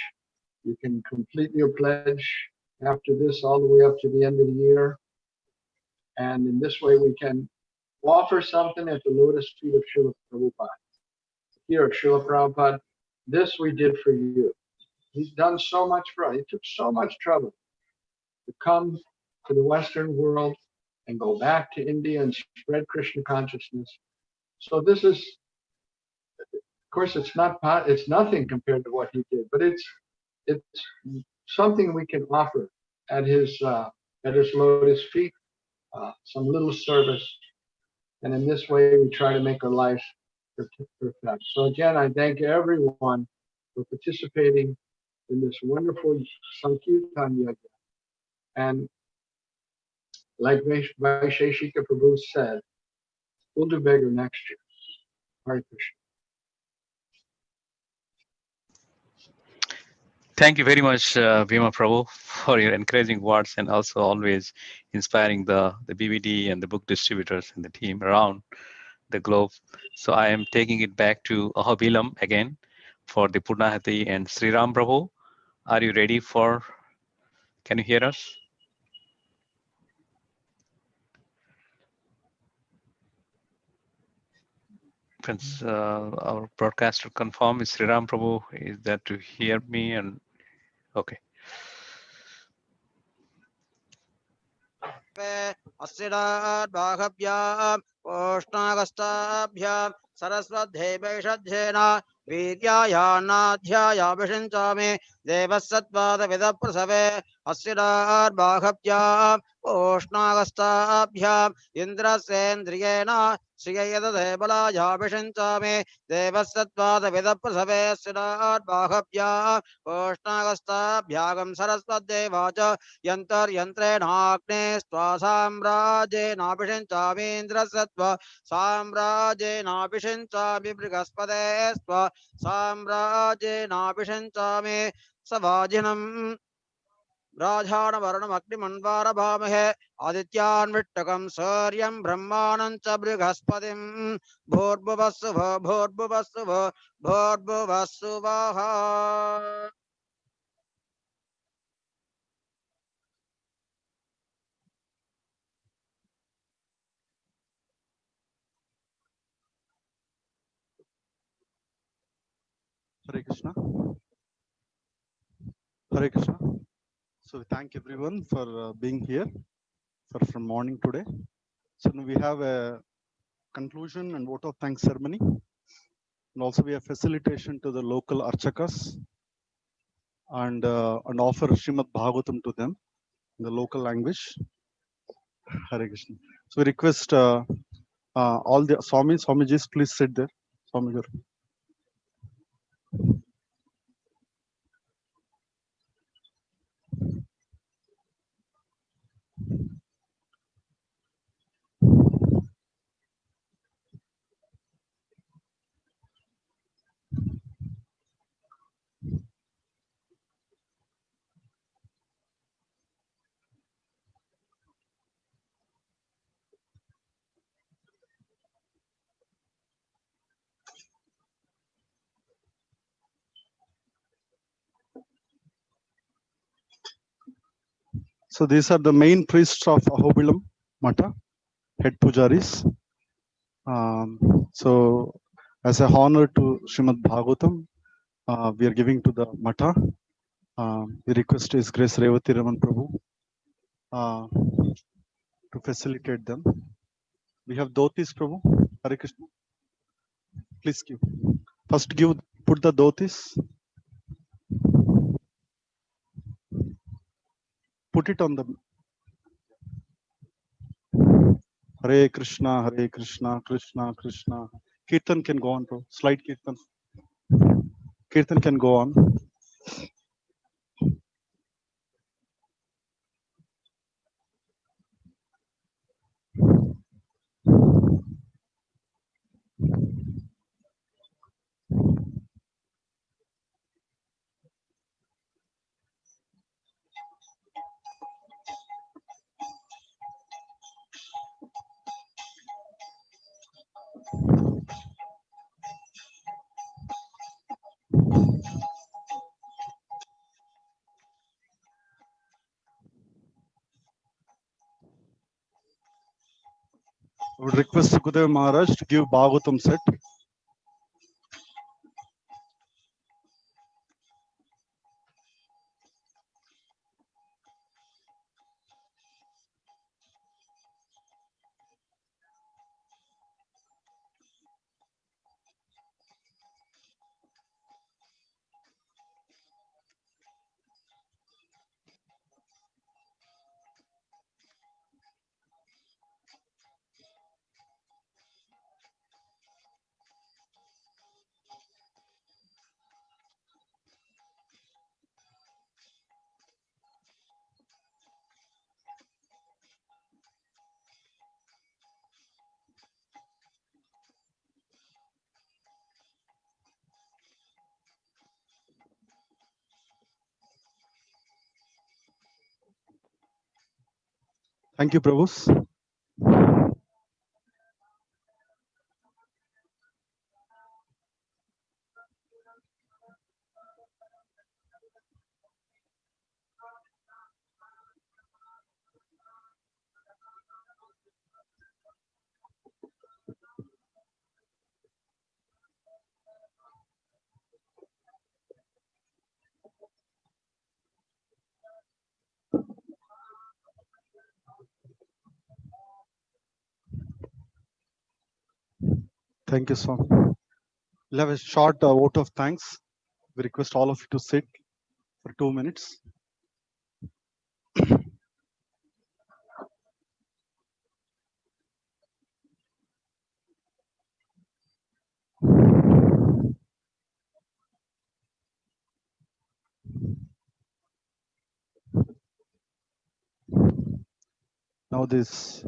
you can complete your pledge after this all the way up to the end of the year. And in this way, we can offer something at the lotus feet of Srila Prabhupada. Here, Srila Prabhupada, this we did for you. He's done so much for us. He took so much trouble to come to the Western world and go back to India and spread Krishna consciousness. So this is, of course, it's nothing compared to what he did, but it's something we can offer at his lotus feet, some little service. And in this way, we try to make our lives perfect. So again, I thank everyone for participating in this wonderful Sankirtan Yajna. And like Vaisheshika Prabhu said, we'll do bigger next year. Hare Krishna. Thank you very much, Bhima Prabhu, for your encouraging words and also always inspiring the BVD and the book distributors and the team around the globe. So I am taking it back to Ahobilam again for the Purnahati and Sri Ram Prabhu. Are you ready for, can you hear us? Friends, our broadcaster confirm is Sri Ram Prabhu. Is that to hear me? And okay. अस्सिराद्बाहभ्यां ओष्णागस्ताभ्यां सरस्वद्धेवैषध्येन वीर्यायान्नाध्यायाभिषिञ्चामि देवसत्पादविदप्रसवे अस्सिराद्बाहभ्यां ओष्णागस्ताभ्याम् इन्द्रस्येन्द्रियेण श्रिययददेवलायाभिषिञ्चामि देवसत्पादविदप्रसवे अस्सिराद्बाहभ्याम् ओष्णागस्ताभ्यागं सरस्वद्देवाच यन्त्रेणाग्ने स्वा साम्राज्येनाभिषिञ्चामीन्द्रसत्त्व साम्राज्येनाभिषिञ्चामि बृहस्पते स्व साम्राज्येनाभिषिञ्चामि सवाजिनम् राजानवर्णमग्निमन्वारभामहे आदित्यान्विष्टकं सूर्यं ब्रह्माणं च बृहस्पतिं भूर्भुवस्सुभ भूर्भुवस्सुभ भूर्भुवस्सुवः। Hare Krishna. Hare Krishna. So we thank everyone for being here from morning today. So now we have a conclusion and vote of thanks ceremony. And also we have facilitation to the local archakas and offer Srimad Bhagavatam to them in the local language. Hare Krishna. So we request all the Swamijis, please sit there. Swami Garu. So these are the main priests of Ahobilam Mata, head pujaris. So as a honor to Srimad Bhagavatam, we are giving to the Mata. We request His Grace Revati Raman Prabhu to facilitate them. We have dhotis, Prabhu. Hare Krishna. Please give. First give, put the dhotis. Put it on the Hare Krishna, Hare Krishna, Krishna Krishna. Kirtan can go on, bro. Slide Kirtan. Kirtan can go on. I would request Sukadev Maharaj to give Bhagavatam set. Thank you, Prabhus. Thank you, so much. We'll have a short vote of thanks. We request all of you to sit for 2 minutes. Now this.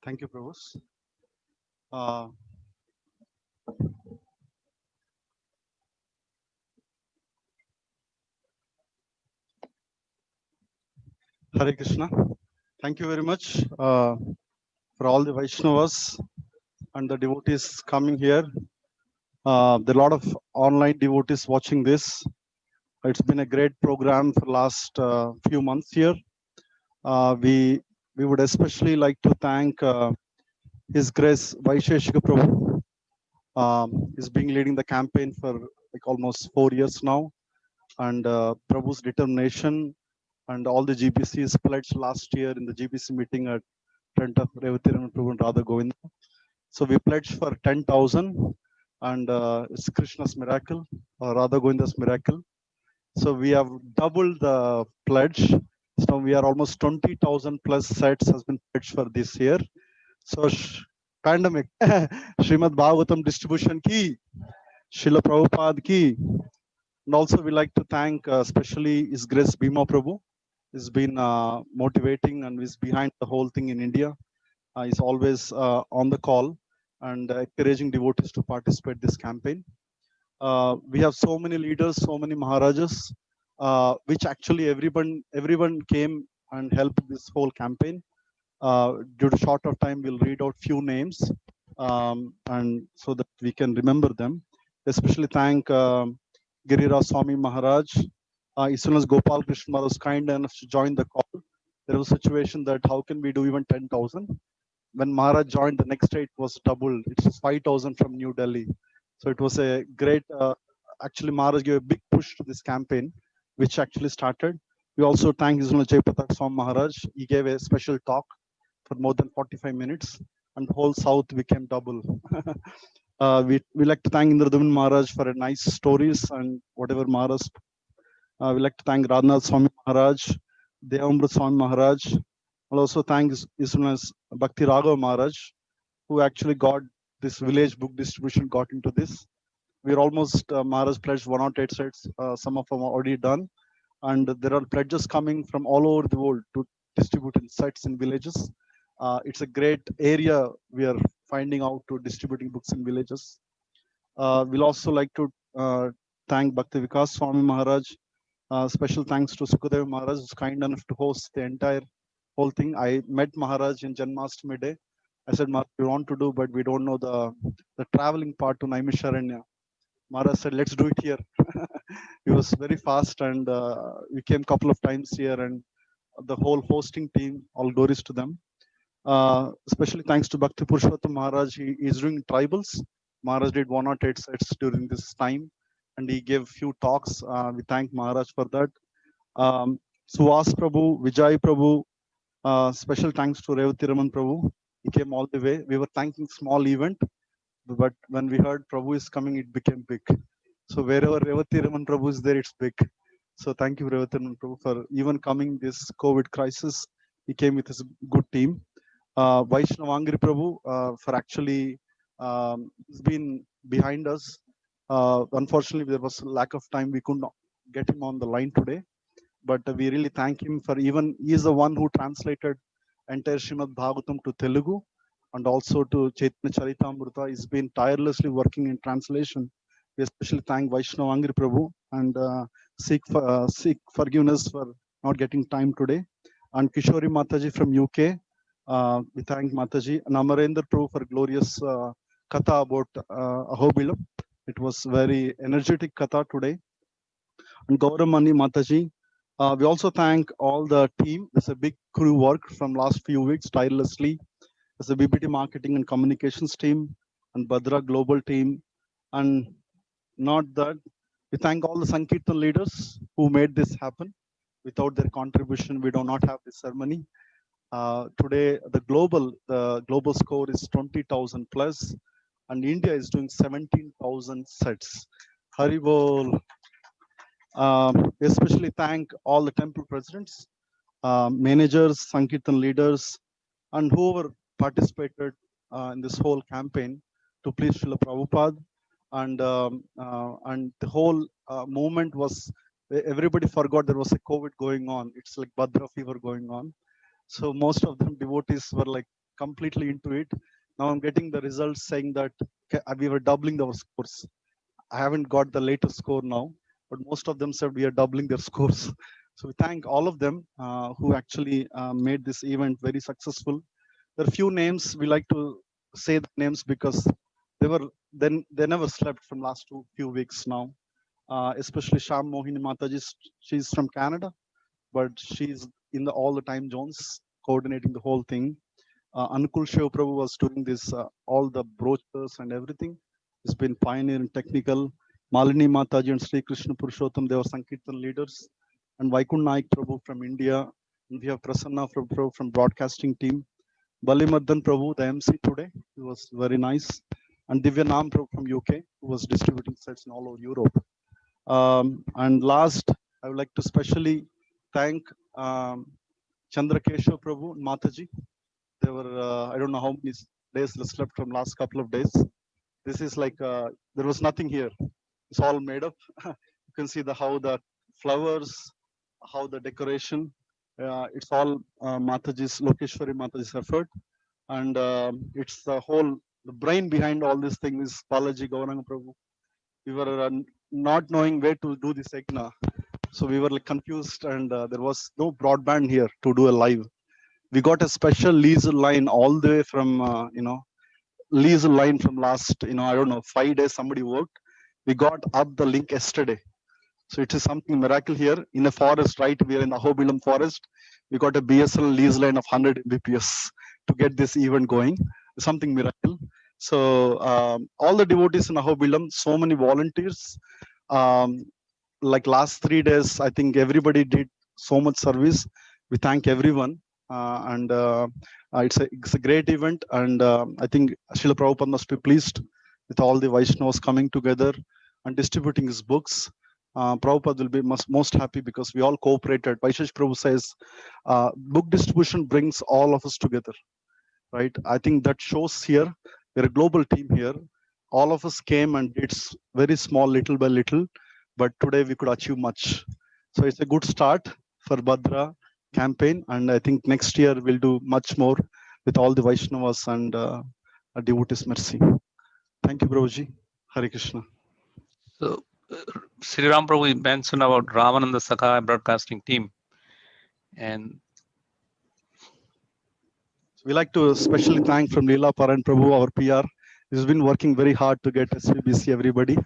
Thank you, Prabhus. Hare Krishna. Thank you very much for all the Vaishnavas and the devotees coming here. There are a lot of online devotees watching this. It's been a great program for last few months here. We would especially like to thank His Grace Vaisheshika Prabhu. He's been leading the campaign for like almost 4 years now, and Prabhu's determination and all the GBCs pledged last year in the GBC meeting at front of Revati Raman Prabhu and Radha Govinda. So we pledged for 10,000, and it's Krishna's miracle, or Radha Govinda's miracle. So we have doubled the pledge. So we are almost 20,000 plus sets has been pledged for this year. So pandemic, Srimad Bhagavatam distribution ki, Srila Prabhupada ki. And also we like to thank especially His Grace Bhima Prabhu. He's been motivating and is behind the whole thing in India. He's always on the call and encouraging devotees to participate this campaign. We have so many leaders, so many Maharajas, which actually everyone came and helped this whole campaign. Due to short of time, we'll read out few names, and so that we can remember them. Especially thank Giriraj Swami Maharaj. As soon as Gopal Krishna was kind enough to join the call, there was a situation that how can we do even 10,000? When Maharaj joined, the next day it was doubled. It was 5,000 from New Delhi. So it was a great, actually Maharaj gave a big push to this campaign, which actually started. We also thank His Holiness Jaipatak Swami Maharaj. He gave a special talk for more than 45 minutes, and the whole South became double. We like to thank Indradaman Maharaj for a nice stories and whatever Maharaj. We like to thank Radhanath Swami Maharaj, Devamrut Swami Maharaj. We'll also thank His Holiness Bhakti Raghav Maharaj, who actually got this village book distribution got into this. We're almost, Maharaj pledged 108 sets. Some of them are already done. And there are pledges coming from all over the world to distribute in sets in villages. It's a great area we are finding out to distributing books in villages. We'll also like to thank Bhakti Vikas Swami Maharaj. Special thanks to Sukadev Maharaj, who's kind enough to host the entire whole thing. I met Maharaj in Janmashtami day. I said, Maharaj, we want to do, but we don't know the traveling part to Naimisharanya. Maharaj said, let's do it here. He was very fast, and we came a couple of times here, and the whole hosting team, all glories to them. Especially thanks to Bhakti Purushottam Maharaj. He is doing tribals. Maharaj did 108 sets during this time, and he gave few talks. We thank Maharaj for that. Suhas Prabhu, Vijay Prabhu, special thanks to Revati Raman Prabhu. He came all the way. We were thanking small event, but when we heard Prabhu is coming, it became big. So wherever Revati Raman Prabhu is there, it's big. So thank you, Revati Raman Prabhu, for even coming this COVID crisis. He came with his good team. Vaishnavangri Prabhu for actually he's been behind us. Unfortunately, there was a lack of time. We could not get him on the line today, but we really thank him for even he is the one who translated entire Srimad Bhagavatam to Telugu and also to Chaitanya Charitamrita. He's been tirelessly working in translation. We especially thank Vaishnavangri Prabhu and seek forgiveness for not getting time today. And Kishori Mataji from UK. We thank Mataji and Amarendra Prabhu for glorious katha about Ahobilam. It was very energetic katha today. And Gauramani Mataji. We also thank all the team. There's a big crew work from last few weeks tirelessly. There's a BBT marketing and communications team and Bhadra global team. And not that, we thank all the Sankirtan leaders who made this happen. Without their contribution, we do not have this ceremony. Today, the global score is 20,000 plus, and India is doing 17,000 sets. Haribol. Especially thank all the temple presidents, managers, Sankirtan leaders, and whoever participated in this whole campaign to please Srila Prabhupada. And the whole movement was, everybody forgot there was a COVID going on. It's like Bhadra fever going on. So most of them devotees were like completely into it. Now I'm getting the results saying that we were doubling our scores. I haven't got the latest score now, but most of them said we are doubling their scores. So we thank all of them who actually made this event very successful. There are few names we like to say the names because they never slept from last few weeks now. Especially Sham Mohini Mataji, she's from Canada, but she's in all the time zones coordinating the whole thing. Anukul Shiv Prabhu was doing this, all the brochures and everything. He's been pioneer and technical. Malini Mataji and Sri Krishna Purushottam, they were Sankirtan leaders. And Vaikund Naik Prabhu from India. And we have Prasanna Prabhu from broadcasting team. Balimardan Prabhu, the MC today, he was very nice. and Divya Namprab from UK, who was distributing sets in all over Europe. And last, I would like to specially thank Chandrakeshwar Prabhu and Mataji. They were, I don't know how many days they slept from last couple of days. This is like, there was nothing here. It's all made up. You can see how the flowers, how the decoration, it's all Mataji's, Lokeshwari Mataji's effort. And it's the brain behind all this thing is Balaji Gauranga Prabhu. We were not knowing where to do this yajna. So we were like confused, and there was no broadband here to do a live. We got a special lease line all the way from, lease line from last, I don't know, 5 days somebody worked. We got up the link yesterday. So it is something miracle here in a forest, right? We are in the Ahobilam forest. We got a BSL lease line of 100 Mbps to get this event going. Something miracle. So all the devotees in Ahobilam, so many volunteers. Like last 3 days, I think everybody did so much service. We thank everyone. It's a great event, and I think Srila Prabhupada must be pleased with all the Vaishnavas coming together and distributing his books. Prabhupada will be most happy because we all cooperated. Vaishesh Prabhu says, book distribution brings all of us together, right? I think that shows here. We're a global team here. All of us came and did very small, little by little, but today we could achieve much. So it's a good start for Bhadra campaign, and I think next year we'll do much more with all the Vaishnavas and devotees. Mercy. Thank you, Prabhuji. Hare Krishna. So, Sri Ram Prabhu mentioned about Ramananda Sakha broadcasting team, and we like to especially thank from Leela Paran Prabhu, our PR. He's been working very hard to get SVBC everybody.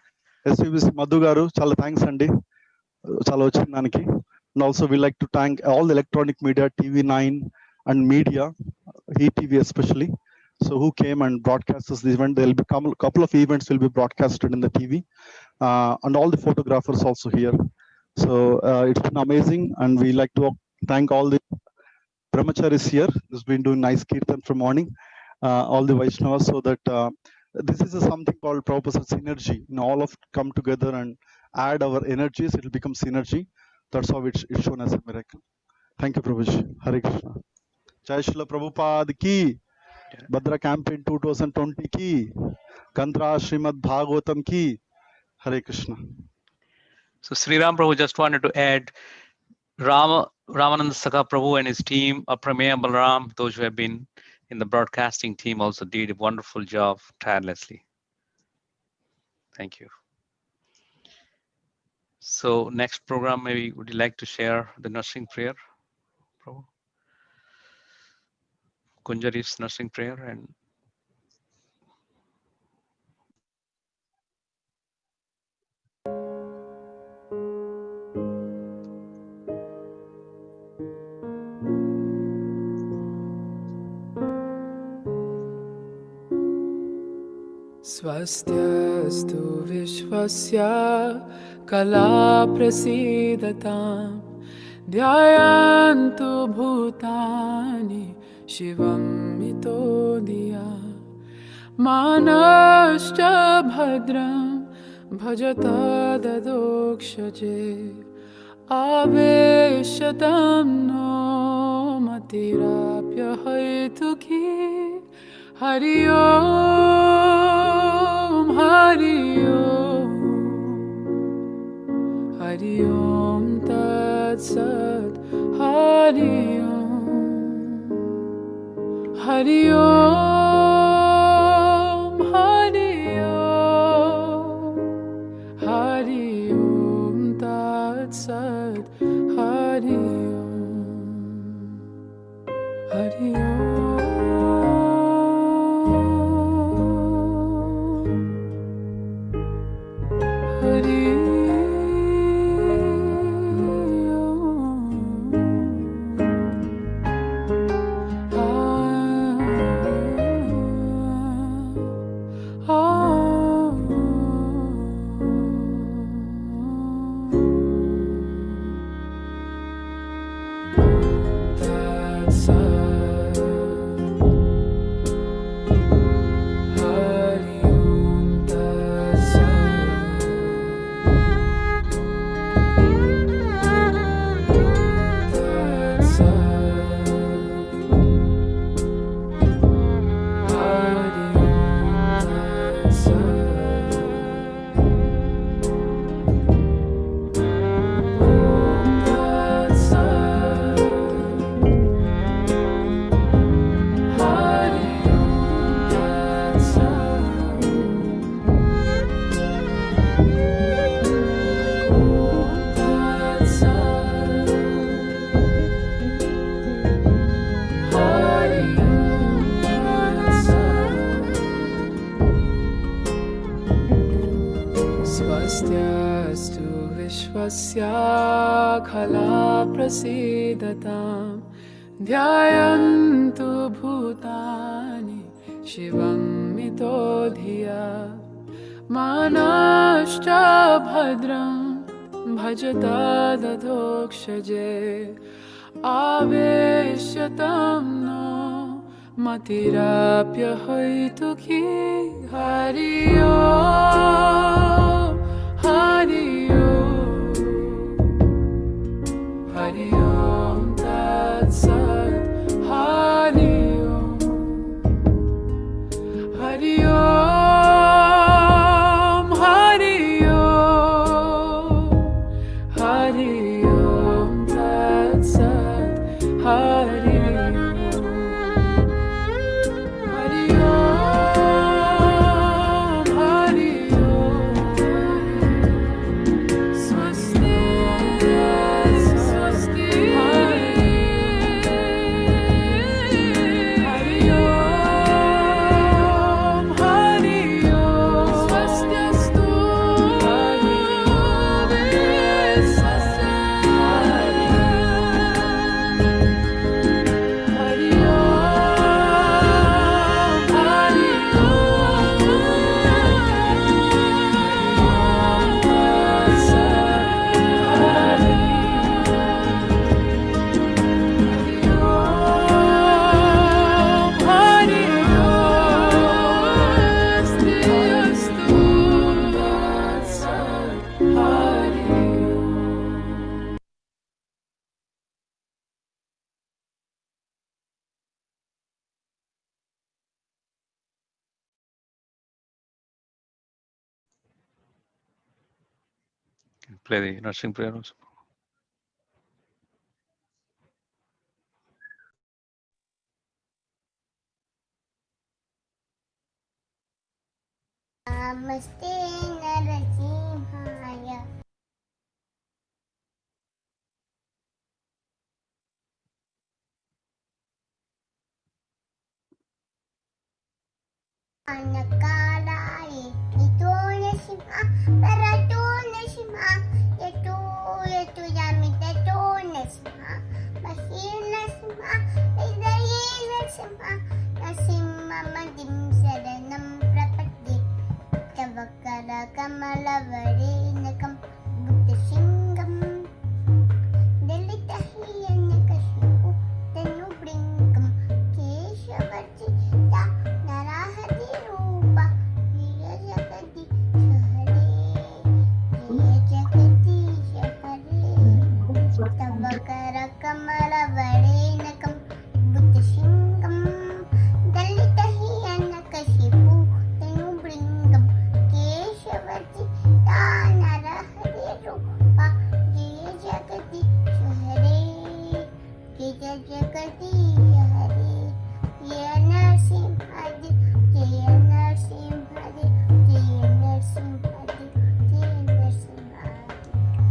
SVBC Madhu Garu, chala thanks Andy. Chala vachindaniki. And also we like to thank all the electronic media, TV9 and media, ETV especially. So who came and broadcast this event? There will be a couple of events will be broadcasted in the TV, and all the photographers also here. So it's been amazing, and we like to thank all the brahmacharis here who's been doing nice kirtan from morning, all the Vaishnavas, so that this is something called Prabhupada's synergy. All of come together and add our energies, it will become synergy. That's how it's shown as a miracle. Thank you, Prabhuji. Hare Krishna. Jai Srila Prabhupada ki, Bhadra Campaign 2020 ki, Gandhra Srimad Bhagavatam ki. Hare Krishna. So Sri Ram Prabhu just wanted to add Ramananda Sakha Prabhu and his team, Prameya Balaram, those who have been in the broadcasting team also did a wonderful job tirelessly. Thank you. So next program, maybe would you like to share the nursing prayer, Prabhu? Kunjari's nursing prayer and Swastyastu Vishwasya Kala Prasidatam Dhyayantu Bhutani Shivam Mitodiya Manascha Bhadram Bhajata Dadokshaje Aveshatam No Matirapya Haituki Hari Om, Hari Om, Hari Om Tat Sat, Hari Om, Hari Om, Hari Om, Hari Om Tat Sat, Hari Om, Hari Om. स्वस्त्यस्तु विश्वस्य खला प्रसीदताम् ध्यायन्तु भूतानि शिवं मितो धिया मानश्च भद्रं भजता दधोक्षजे आवेश्यतं no मतिराप्यहैतु की हरि ओम् हरि ओम् हरि ओम् तत्सत् हरि ओम् हरि ओम् हरि ओम् हरि ओम् तत्सत् Hari Play the nursing prayer also. Namaste Narasimhaya. Anakalaya ito Narasimha, Parato Narasimha, ito Yamit ito Narasimha, Mahir Narasimha, Idayil Narasimha, Narasimha Madim Saranam Prapati, Tavakara Kamala Varenakam Buddhasingam, Delitahiyanakashipu, Tanubringam, Keshavarti, Narahadi Rupa, Jaya Jagadi Shahare, Jaya Jagadi Shahare, Tavakara Kamala Varenakam Buddhasingam, Delitahiyanakashipu, Tanubringam, Keshavarti, Narahadi Rupa, Jaya Jagadi Shahare, Jaya Jagadi Shahare, Jaya Narasimhadi, Jaya Narasimhadi, Jaya Narasimhadi, Jaya Narasimhadi,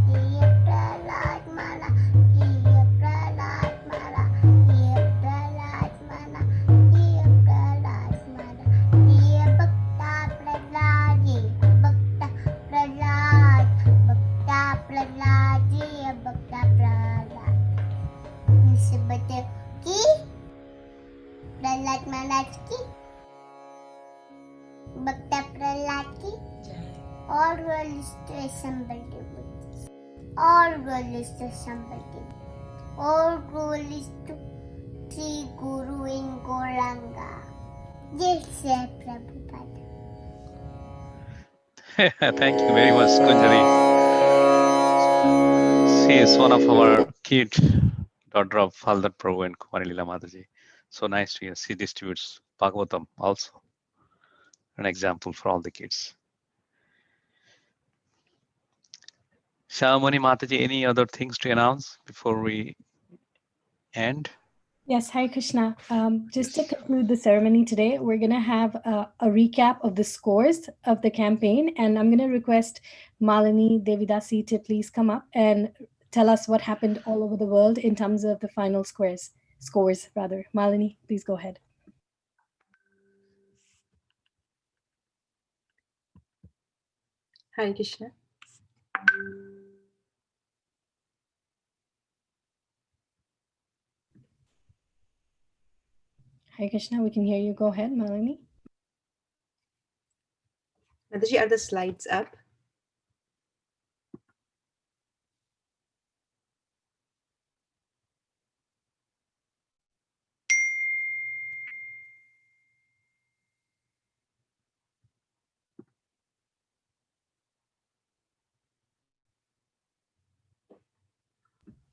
Jaya Prahlad Mala, Jaya Prahlad Mala, Jaya Prahlad Mala, Jaya Prahlad Mala, Jaya Bhakta Prahlad, Jaya Bhakta Prahlad, Bhakta Prahlad, Jaya Bhakta Prahlad. Nisbate ki Prahlad Maharaj की Bhakta Prahlad की all world is to assemble devotees. All world is to assemble devotees. All world is to see Guru in Gauranga. Yes, sir, Prabhupada. Thank you very much, Kunjari. She is one of our kid, daughter of Haldar Prabhu and Kumari Leela Mataji. So nice to hear. She distributes Bhagavatam also. An example for all the kids. Shamani Mataji, any other things to announce before we end? Yes, Hare Krishna. Just to conclude the ceremony today, we're going to have a recap of the scores of the campaign. And I'm going to request Malini Devidasi to please come up and tell us what happened all over the world in terms of the final scores. Malini, please go ahead. Hare Krishna. Hare Krishna, we can hear you. Go ahead, Malini. Mataji, are the slides up?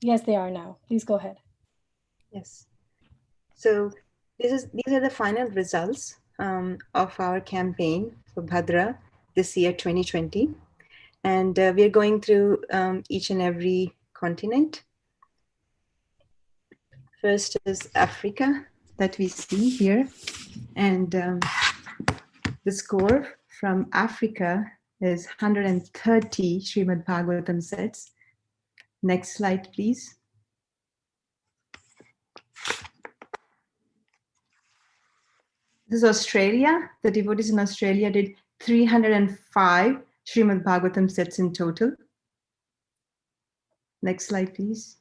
Yes, they are now. Please go ahead. Yes. So these are the final results of our campaign for Bhadra this year 2020. And we are going through each and every continent. First is Africa that we see here. And the score from Africa is 130 Srimad Bhagavatam sets. Next slide, please. This is Australia. The devotees in Australia did 305 Srimad Bhagavatam sets in total. Next slide, please.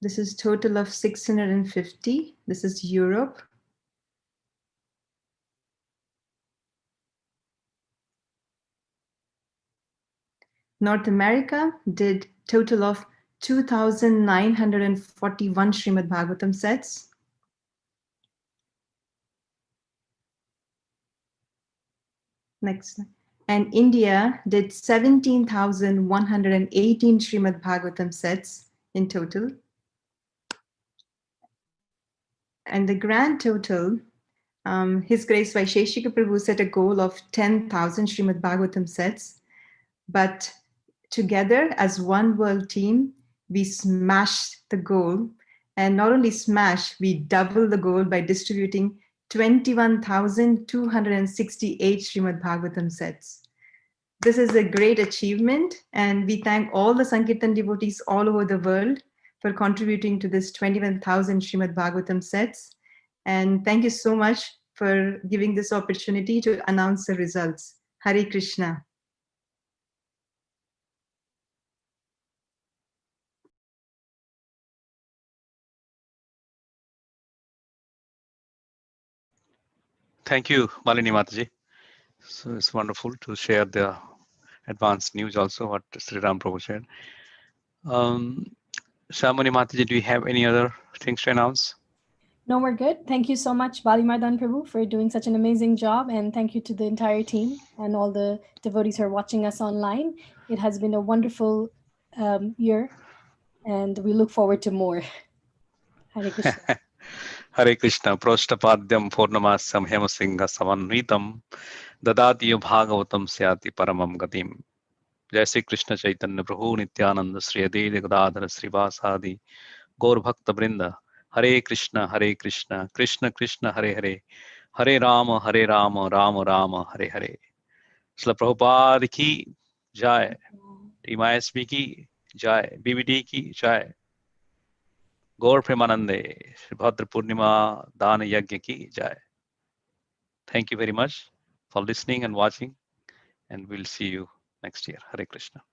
This is total of 650. This is Europe. North America did total of 2,941 Srimad Bhagavatam sets. Next. And India did 17,118 Srimad Bhagavatam sets in total. And the grand total, His Grace Vaisheshika Prabhu set a goal of 10,000 Srimad Bhagavatam sets. But together as one world team, we smashed the goal. And not only smashed, we doubled the goal by distributing 21,268 Srimad Bhagavatam sets. This is a great achievement, and we thank all the Sankirtan devotees all over the world for contributing to this 21,000 Srimad Bhagavatam sets. And thank you so much for giving this opportunity to announce the results. Hare Krishna. Thank you, Malini Mataji. So it's wonderful to share the advanced news also, what Sri Ram Prabhu shared. Shamani Mataji, do you have any other things to announce? No, we're good. Thank you so much, Bali Mardan Prabhu, for doing such an amazing job. And thank you to the entire team and all the devotees who are watching us online. It has been a wonderful year, and we look forward to more. Hare Krishna. Hare Krishna, Proshtapadyam Purnamasam Hemasinga Samanritam Dadatiyo Bhagavatam Syati Paramam Gatim. Jai Sri Krishna Chaitanya Prabhu Nityananda Sri Adeli Gadadhara Srivasadi Gaur Bhakta Brinda. Hare Krishna, Krishna Krishna, Hare Hare, Hare Rama, Rama Rama, Hare Hare. Srila Prabhupada ki Jai, Team ISB ki Jai, BBD ki Jai, Gaur Premanande, Bhadra Purnima Dana Yajna ki Jai. Thank you very much for listening and watching, and we'll see you next year. Hare Krishna.